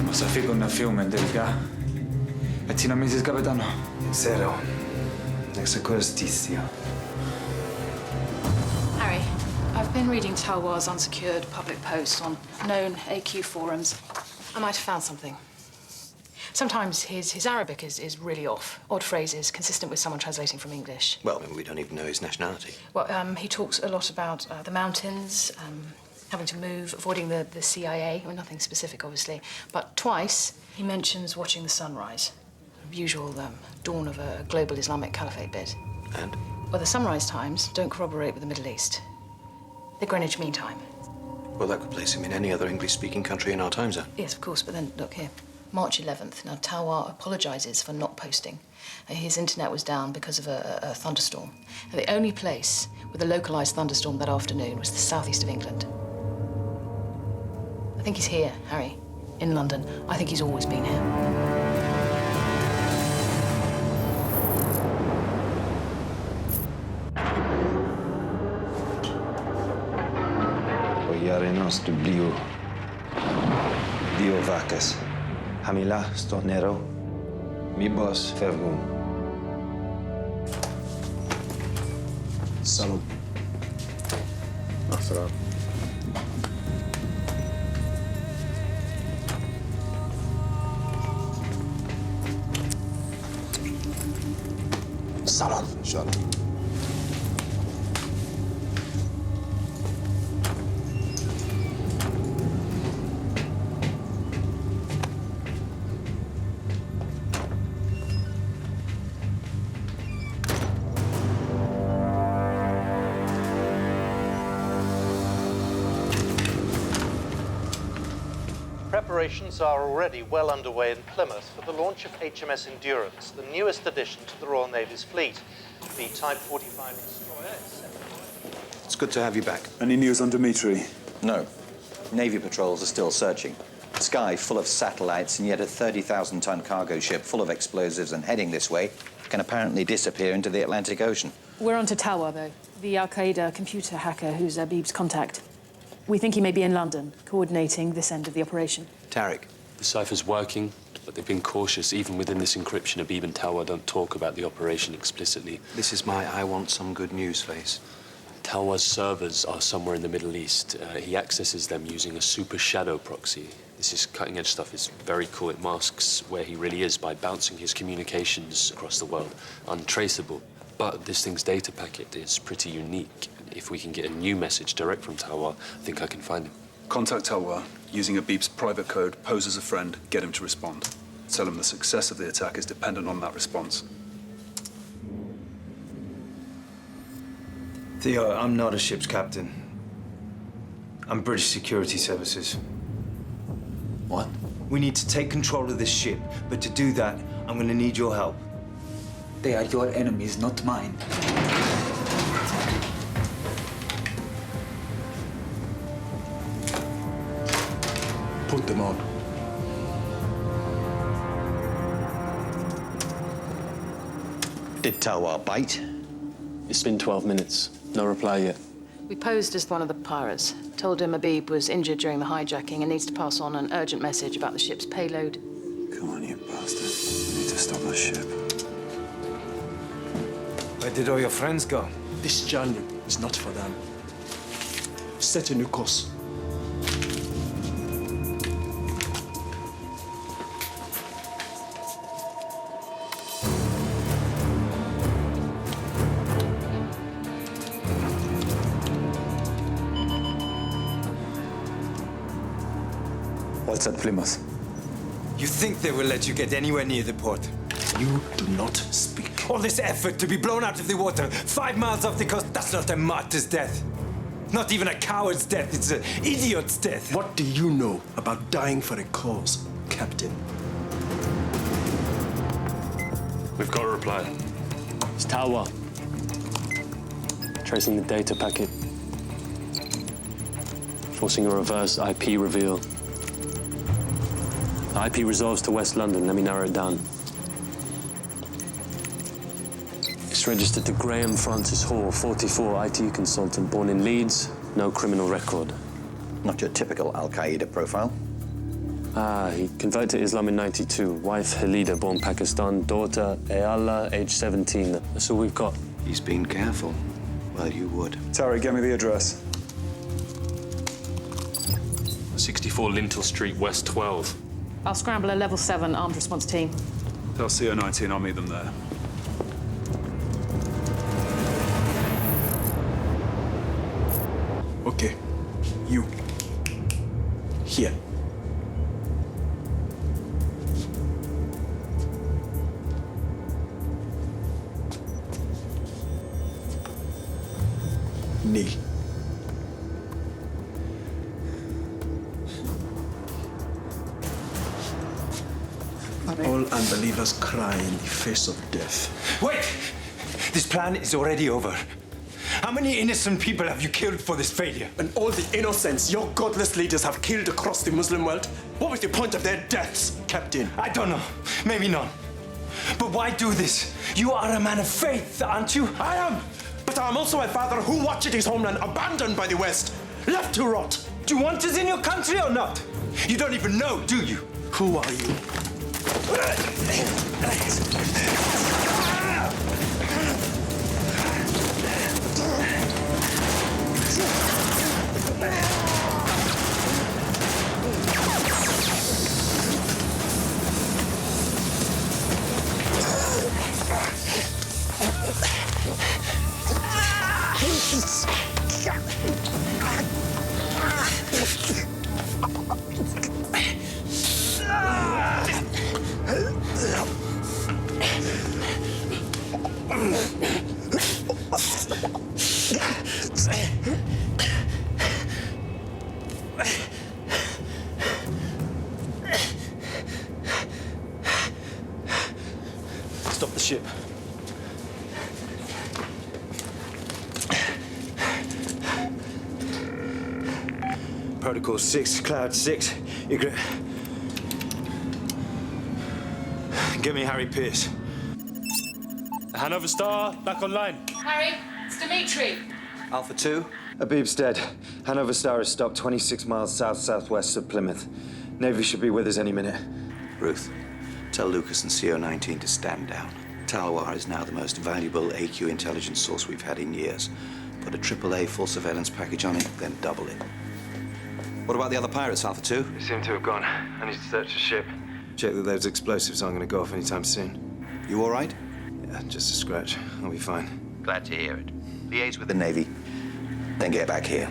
Μας αφήκουν να φύγουμε τελικά. Έτσι νομίζεις, καπετάνο? Ξέρω. Εξακολουθήσιο. Harry, I've been reading Talwar's unsecured public posts on known AQ forums. I might have found something. Sometimes his Arabic is really off. Odd phrases, consistent with someone translating from English. Well, we don't even know his nationality. Well, he talks a lot about the mountains, having to move, avoiding the CIA. Well, nothing specific, obviously. But twice, he mentions watching the sunrise. Usual dawn of a global Islamic caliphate bit. And? Well, the sunrise times don't corroborate with the Middle East. The Greenwich Mean Time. Well, that could place him in any other English-speaking country in our time zone. Yes, of course, but then, look here. March 11th. Now, Talwar apologizes for not posting. His internet was down because of a thunderstorm. And the only place with a localized thunderstorm that afternoon was the southeast of England. I think he's here, Harry, in London. I think he's always been here. Iare nostru bliu. Dio vacas. Hamila stonero. Mi boss fergum. Salam. Salam. Salam. Shalom. Preparations are already well underway in Plymouth for the launch of HMS Endurance, the newest addition to the Royal Navy's fleet. The Type 45 destroyer is set. It's good to have you back. Any news on Dimitri? No. Navy patrols are still searching. Sky full of satellites, and yet a 30,000-ton cargo ship full of explosives and heading this way can apparently disappear into the Atlantic Ocean. We're on to Talwa, though. The Al-Qaeda computer hacker who's Abib's contact. We think he may be in London, coordinating this end of the operation. Tariq. The cipher's working, but they've been cautious. Even within this encryption, Abib and Talwa don't talk about the operation explicitly. This is my I want some good news face. Talwa's servers are somewhere in the Middle East. He accesses them using a super shadow proxy. This is cutting-edge stuff. It's very cool. It masks where he really is by bouncing his communications across the world, untraceable. But this thing's data packet is pretty unique. If we can get a new message direct from Talwa, I think I can find him. Contact Talwa. Using Abib's private code, pose as a friend, get him to respond. Tell him the success of the attack is dependent on that response. Theo, I'm not a ship's captain. I'm British Security Services. What? We need to take control of this ship, but to do that, I'm going to need your help. They are your enemies, not mine. Put them on. Did Talwa bite? It's been 12 minutes. No reply yet. We posed as one of the pirates. Told him Abib was injured during the hijacking and needs to pass on an urgent message about the ship's payload. Come on, you bastard. We need to stop the ship. Where did all your friends go? This journey is not for them. Set a new course. What's at Plymouth? You think they will let you get anywhere near the port? You do not speak. All this effort to be blown out of the water, 5 miles off the coast, that's not a martyr's death. Not even a coward's death, it's an idiot's death. What do you know about dying for a cause, Captain? We've got a reply. It's Talwa. Tracing the data packet. Forcing a reverse IP reveal. The IP resolves to West London. Let me narrow it down. It's registered to Graham Francis Hall, 44, IT consultant, born in Leeds, no criminal record. Not your typical Al-Qaeda profile. He converted to Islam in '92. Wife Halida, born Pakistan. Daughter Ayala, age 17. That's all we've got. He's been careful. Well, you would. Tariq, get me the address. 64 Lintel Street, West 12. I'll scramble a level 7 armed response team. Tell CO19 I'll meet them there. Okay. You. Here. Kneel. All unbelievers cry in the face of death. Wait! This plan is already over. How many innocent people have you killed for this failure? And all the innocents your godless leaders have killed across the Muslim world? What was the point of their deaths, Captain? I don't know. Maybe none. But why do this? You are a man of faith, aren't you? I am! But I'm also a father who watched his homeland abandoned by the West, left to rot. Do you want us in your country or not? You don't even know, do you? Who are you? stop the ship. Protocol 6, Cloud 6. Get me Harry Pierce. Hanover Star, back online. Harry, it's Dimitri. Alpha 2. Abib's dead. Hanover Star is stopped 26 miles south-southwest of Plymouth. Navy should be with us any minute. Ruth, tell Lucas and CO-19 to stand down. Talwar is now the most valuable AQ intelligence source we've had in years. Put a AAA full surveillance package on it, then double it. What about the other pirates, Alpha 2? They seem to have gone. I need to search the ship. Check that those explosives aren't going to go off anytime soon. You all right? Yeah, just a scratch. I'll be fine. Glad to hear it. Liaise with the Navy, then get back here.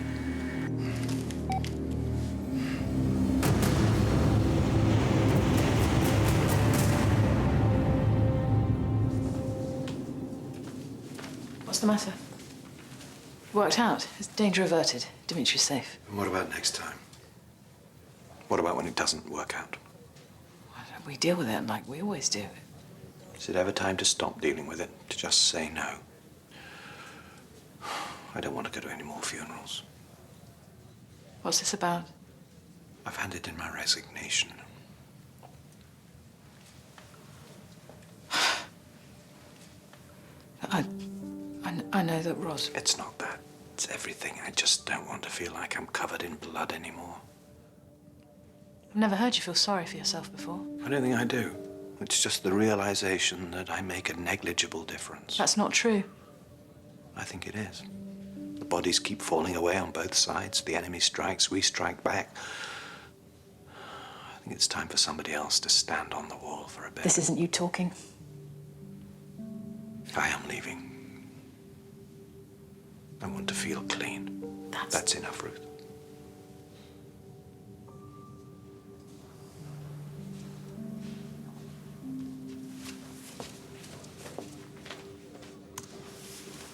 What's the matter? Worked out. Is danger averted? Dimitri's safe. And what about next time? What about when it doesn't work out? Why don't we deal with it like we always do? Is it ever time to stop dealing with it? To just say no? I don't want to go to any more funerals. What's this about? I've handed in my resignation. I know that Roz... It's not that. It's everything. I just don't want to feel like I'm covered in blood anymore. I've never heard you feel sorry for yourself before. I don't think I do. It's just the realization that I make a negligible difference. That's not true. I think it is. The bodies keep falling away on both sides. The enemy strikes, we strike back. I think it's time for somebody else to stand on the wall for a bit. This isn't you talking. I am leaving. I want to feel clean. That's enough, Ruth.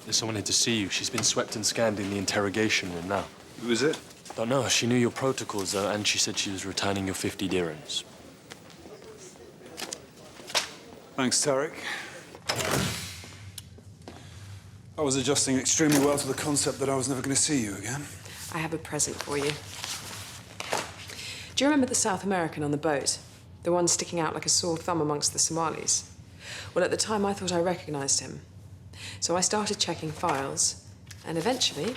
There's someone here to see you. She's been swept and scanned in the interrogation room now. Who is it? Don't know. She knew your protocols, and she said she was returning your 50 dirhams. Thanks, Tarek. I was adjusting extremely well to the concept that I was never going to see you again. I have a present for you. Do you remember the South American on the boat? The one sticking out like a sore thumb amongst the Somalis? Well, at the time, I thought I recognized him. So I started checking files, and eventually,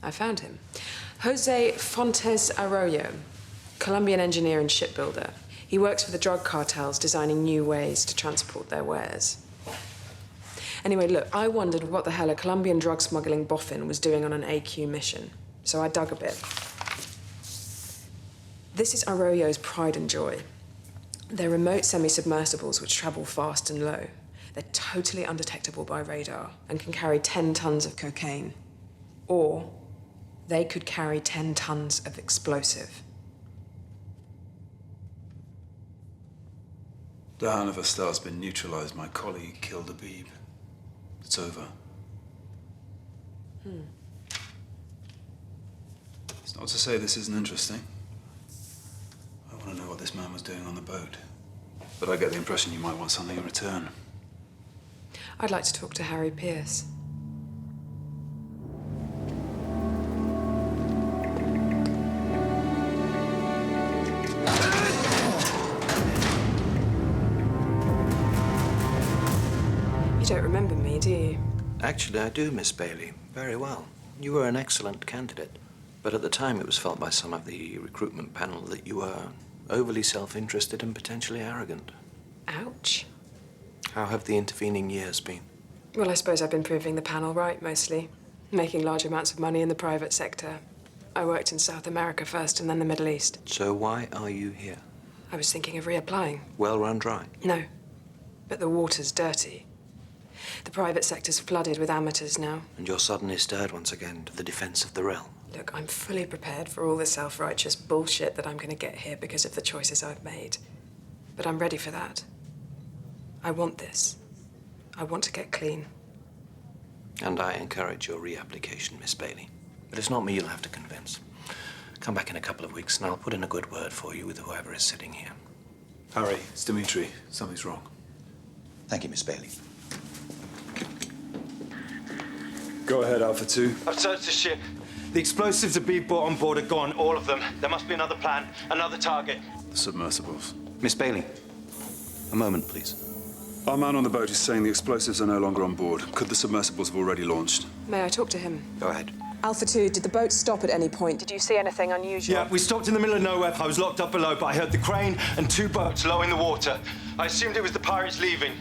I found him. Jose Fontes Arroyo, Colombian engineer and shipbuilder. He works for the drug cartels, designing new ways to transport their wares. Anyway, look, I wondered what the hell a Colombian drug smuggling boffin was doing on an AQ mission. So I dug a bit. This is Arroyo's pride and joy. They're remote semi-submersibles which travel fast and low. They're totally undetectable by radar and can carry 10 tons of cocaine. Or they could carry 10 tons of explosive. The Hanover Star's been neutralized. My colleague killed Abib. It's over. It's not to say this isn't interesting. I want to know what this man was doing on the boat. But I get the impression you might want something in return. I'd like to talk to Harry Pierce. You don't remember me, do you? Actually, I do, Miss Bailey. Very well. You were an excellent candidate. But at the time, it was felt by some of the recruitment panel that you were overly self-interested and potentially arrogant. Ouch. How have the intervening years been? Well, I suppose I've been proving the panel right, mostly. Making large amounts of money in the private sector. I worked in South America first and then the Middle East. So why are you here? I was thinking of reapplying. Well run dry? No. But the water's dirty. The private sector's flooded with amateurs now. And you're suddenly stirred once again to the defense of the realm. Look, I'm fully prepared for all the self-righteous bullshit that I'm going to get here because of the choices I've made. But I'm ready for that. I want this. I want to get clean. And I encourage your reapplication, Miss Bailey. But it's not me you'll have to convince. Come back in a couple of weeks and I'll put in a good word for you with whoever is sitting here. Harry, it's Dimitri. Something's wrong. Thank you, Miss Bailey. Go ahead, Alpha 2. I've searched the ship. The explosives Abib brought on board are gone, all of them. There must be another plan, another target. The submersibles. Miss Bailey, a moment, please. Our man on the boat is saying the explosives are no longer on board. Could the submersibles have already launched? May I talk to him? Go ahead. Alpha 2, did the boat stop at any point? Did you see anything unusual? Yeah, we stopped in the middle of nowhere. I was locked up below, but I heard the crane and 2 boats low in the water. I assumed it was the pirates leaving.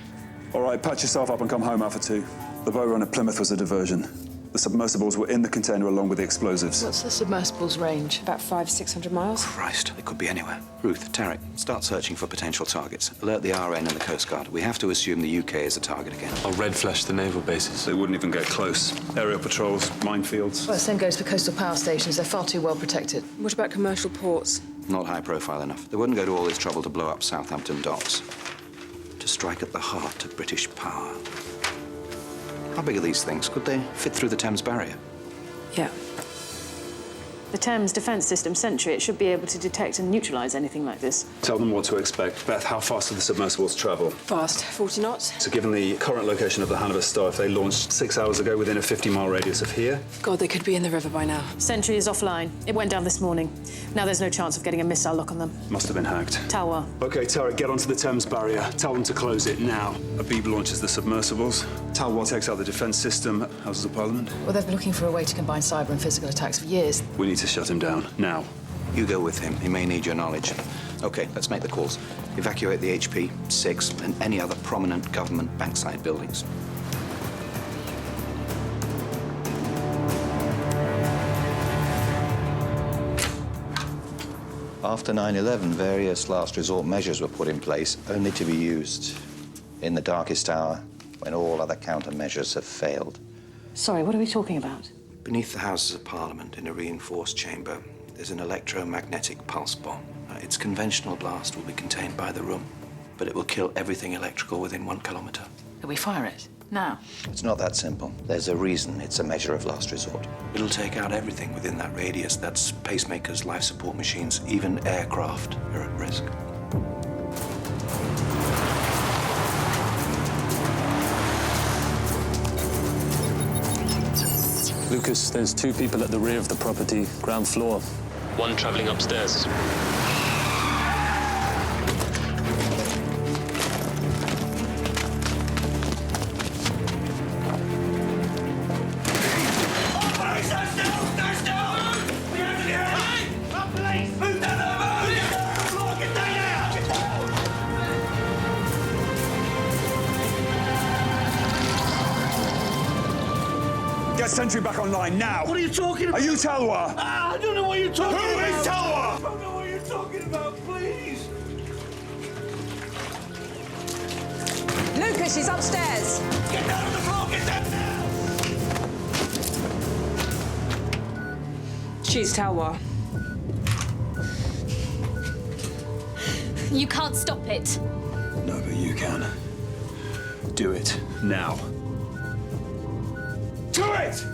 All right, patch yourself up and come home, Alpha 2. The boat run at Plymouth was a diversion. The submersibles were in the container along with the explosives. What's the submersible's range? About 500-600 miles. Christ, it could be anywhere. Ruth, Tarek, start searching for potential targets. Alert the RN and the Coast Guard. We have to assume the UK is a target again. I'll red flash the naval bases. They wouldn't even get close. Aerial patrols, minefields. Well, the same goes for coastal power stations. They're far too well protected. What about commercial ports? Not high profile enough. They wouldn't go to all this trouble to blow up Southampton docks. To strike at the heart of British power. How big are these things? Could they fit through the Thames barrier? Yeah. The Thames defense system, Sentry, it should be able to detect and neutralize anything like this. Tell them what to expect. Beth, how fast do the submersibles travel? Fast, 40 knots. So given the current location of the Hanover Star, if they launched 6 hours ago within a 50-mile radius of here? God, they could be in the river by now. Sentry is offline. It went down this morning. Now there's no chance of getting a missile lock on them. Must have been hacked. Talwar. Okay, Tarek, get onto the Thames barrier. Tell them to close it now. Abib launches the submersibles. Talwar takes out the defense system. Houses of Parliament. Well, they've been looking for a way to combine cyber and physical attacks for years. We need to shut him down, now. You go with him. He may need your knowledge. Okay, let's make the calls. Evacuate the HP, 6, and any other prominent government bankside buildings. After 9/11, various last resort measures were put in place, only to be used in the darkest hour when all other countermeasures have failed. Sorry, what are we talking about? Beneath the Houses of Parliament, in a reinforced chamber, there's an electromagnetic pulse bomb. Its conventional blast will be contained by the room, but it will kill everything electrical within 1 kilometre. Can we fire it? Now? It's not that simple. There's a reason it's a measure of last resort. It'll take out everything within that radius. That's pacemakers, life support machines, even aircraft are at risk. Lucas, there's 2 people at the rear of the property, ground floor. 1 traveling upstairs. Get Sentry back online, now! What are you talking about? Are you Talwar? I don't know what you're talking about. Who is Talwar? I don't know what you're talking about, please. Lucas, she's upstairs. Get down on the floor, get down now! She's Talwar. You can't stop it. No, but you can. Do it, now. Do it!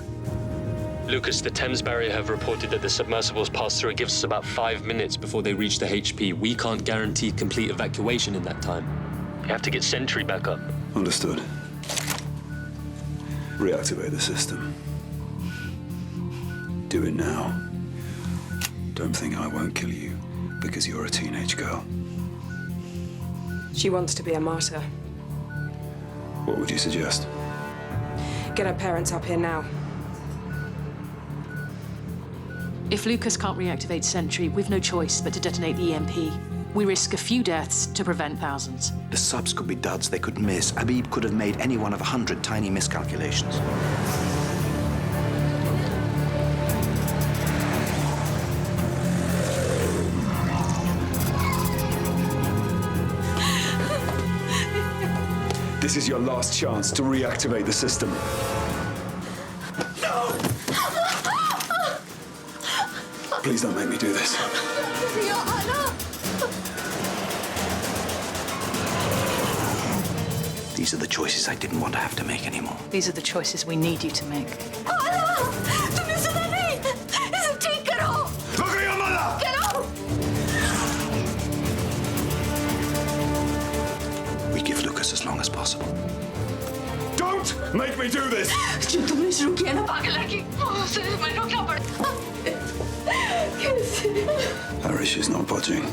Lucas, the Thames barrier have reported that the submersibles pass through. It gives us about 5 minutes before they reach the HP. We can't guarantee complete evacuation in that time. You have to get Sentry back up. Understood. Reactivate the system. Do it now. Don't think I won't kill you because you're a teenage girl. She wants to be a martyr. What would you suggest? Get her parents up here now. If Lucas can't reactivate Sentry, we've no choice but to detonate the EMP. We risk a few deaths to prevent thousands. The subs could be duds, they could miss. Abib could have made any one of 100 tiny miscalculations. This is your last chance to reactivate the system. No! Please don't make me do this. Your Honor! These are the choices I didn't want to have to make anymore. These are the choices we need you to make. Look at your mother! Get out! We give Lucas last as long as possible. Don't make me do this! जब तुमने शुरू किया ना पागल लड़की, उसे मैं रोकना पड़ा। कैसे? Harry, she's not budging.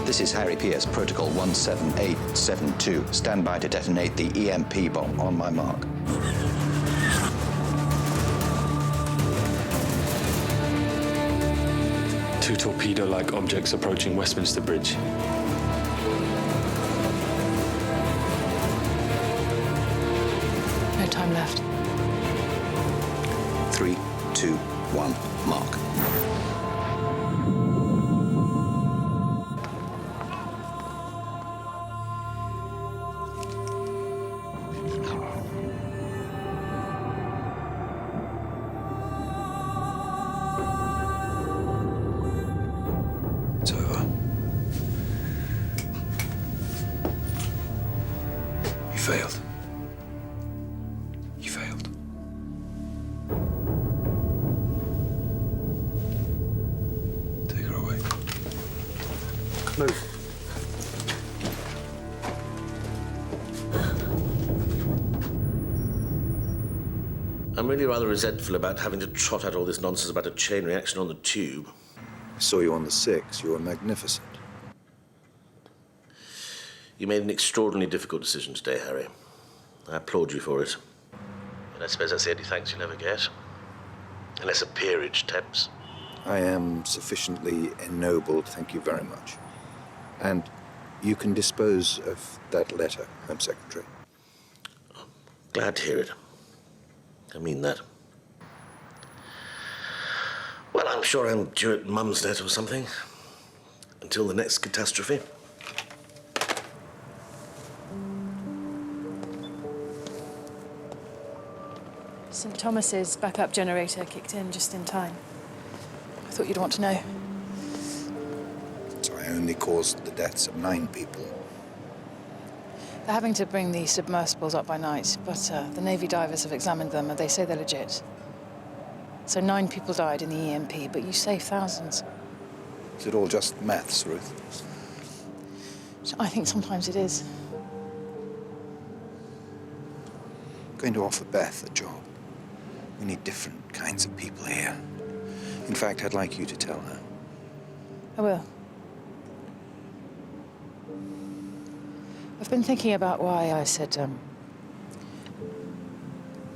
This is Harry Pierce, Protocol 17872. Stand by to detonate the EMP bomb on my mark. Two torpedo-like objects approaching Westminster Bridge. No time left. 3, 2, 1, mark. It's over. You failed. You failed. Take her away. Move. I'm really rather resentful about having to trot out all this nonsense about a chain reaction on the tube. I saw you on the 6. You were magnificent. You made an extraordinarily difficult decision today, Harry. I applaud you for it. And I suppose that's the only thanks you'll ever get. Unless a peerage tempts. I am sufficiently ennobled, thank you very much. And you can dispose of that letter, Home Secretary. Glad to hear it. I mean that. Well, I'm sure I'm due at Mumsnet or something. Until the next catastrophe. St. Thomas's backup generator kicked in just in time. I thought you'd want to know. So I only caused the deaths of 9 people. They're having to bring the submersibles up by night, but the Navy divers have examined them and they say they're legit. So 9 people died in the EMP, but you saved thousands. Is it all just maths, Ruth? I think sometimes it is. I'm going to offer Beth a job. We need different kinds of people here. In fact, I'd like you to tell her. I will. I've been thinking about why I said,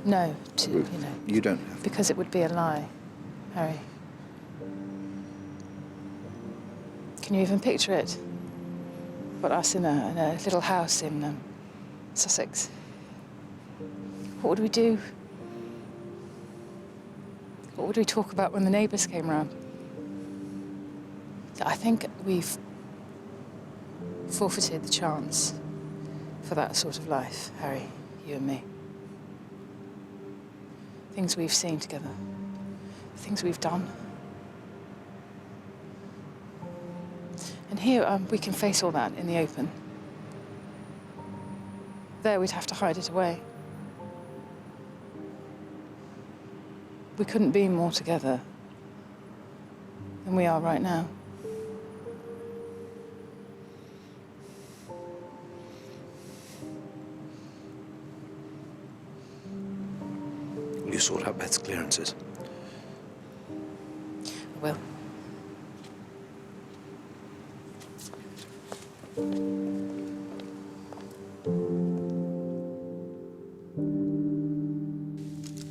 no to, Ruth, you don't have to. Because it would be a lie, Harry. Can you even picture it? But us in a little house in Sussex. What would we do? What would we talk about when the neighbours came round? I think we've forfeited the chance for that sort of life, Harry, you and me. Things we've seen together, things we've done. And here, we can face all that in the open. There, we'd have to hide it away. We couldn't be more together than we are right now. Will you sort out Beth's clearances? I will.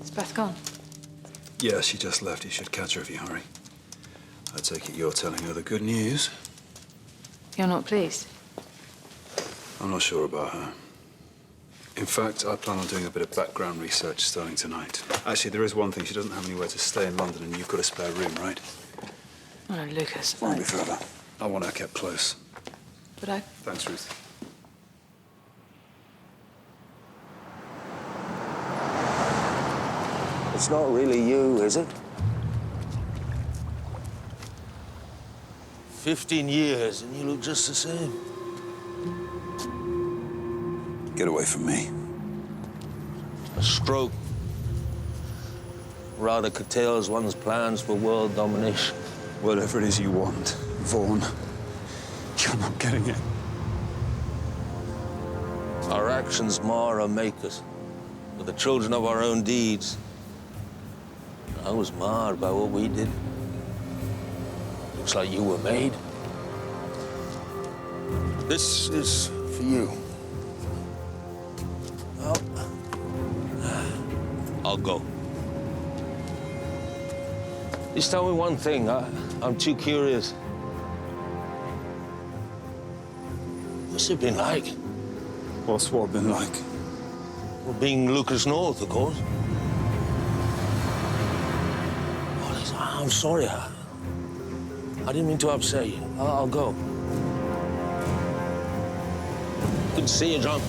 Is Beth gone? Yeah, she just left. You should catch her if you hurry. I take it you're telling her the good news. You're not pleased? I'm not sure about her. In fact, I plan on doing a bit of background research starting tonight. Actually, there is one thing. She doesn't have anywhere to stay in London, and you've got a spare room, right? Oh, no, Lucas. Won't be further. I want her kept close. But I... Thanks, Ruth. It's not really you, is it? 15 years, and you look just the same. Get away from me. A stroke rather curtails one's plans for world domination. Whatever it is you want, Vaughan, you're not getting it. Our actions mar or make us. We're the children of our own deeds. I was marred by what we did. Looks like you were made. This is for you. Well, I'll go. Just tell me one thing. I'm too curious. What's it been like? What's what been like? Well, being Lucas North, of course. Oh, listen, I'm sorry. I didn't mean to upset you. I'll go. Good to see you, John.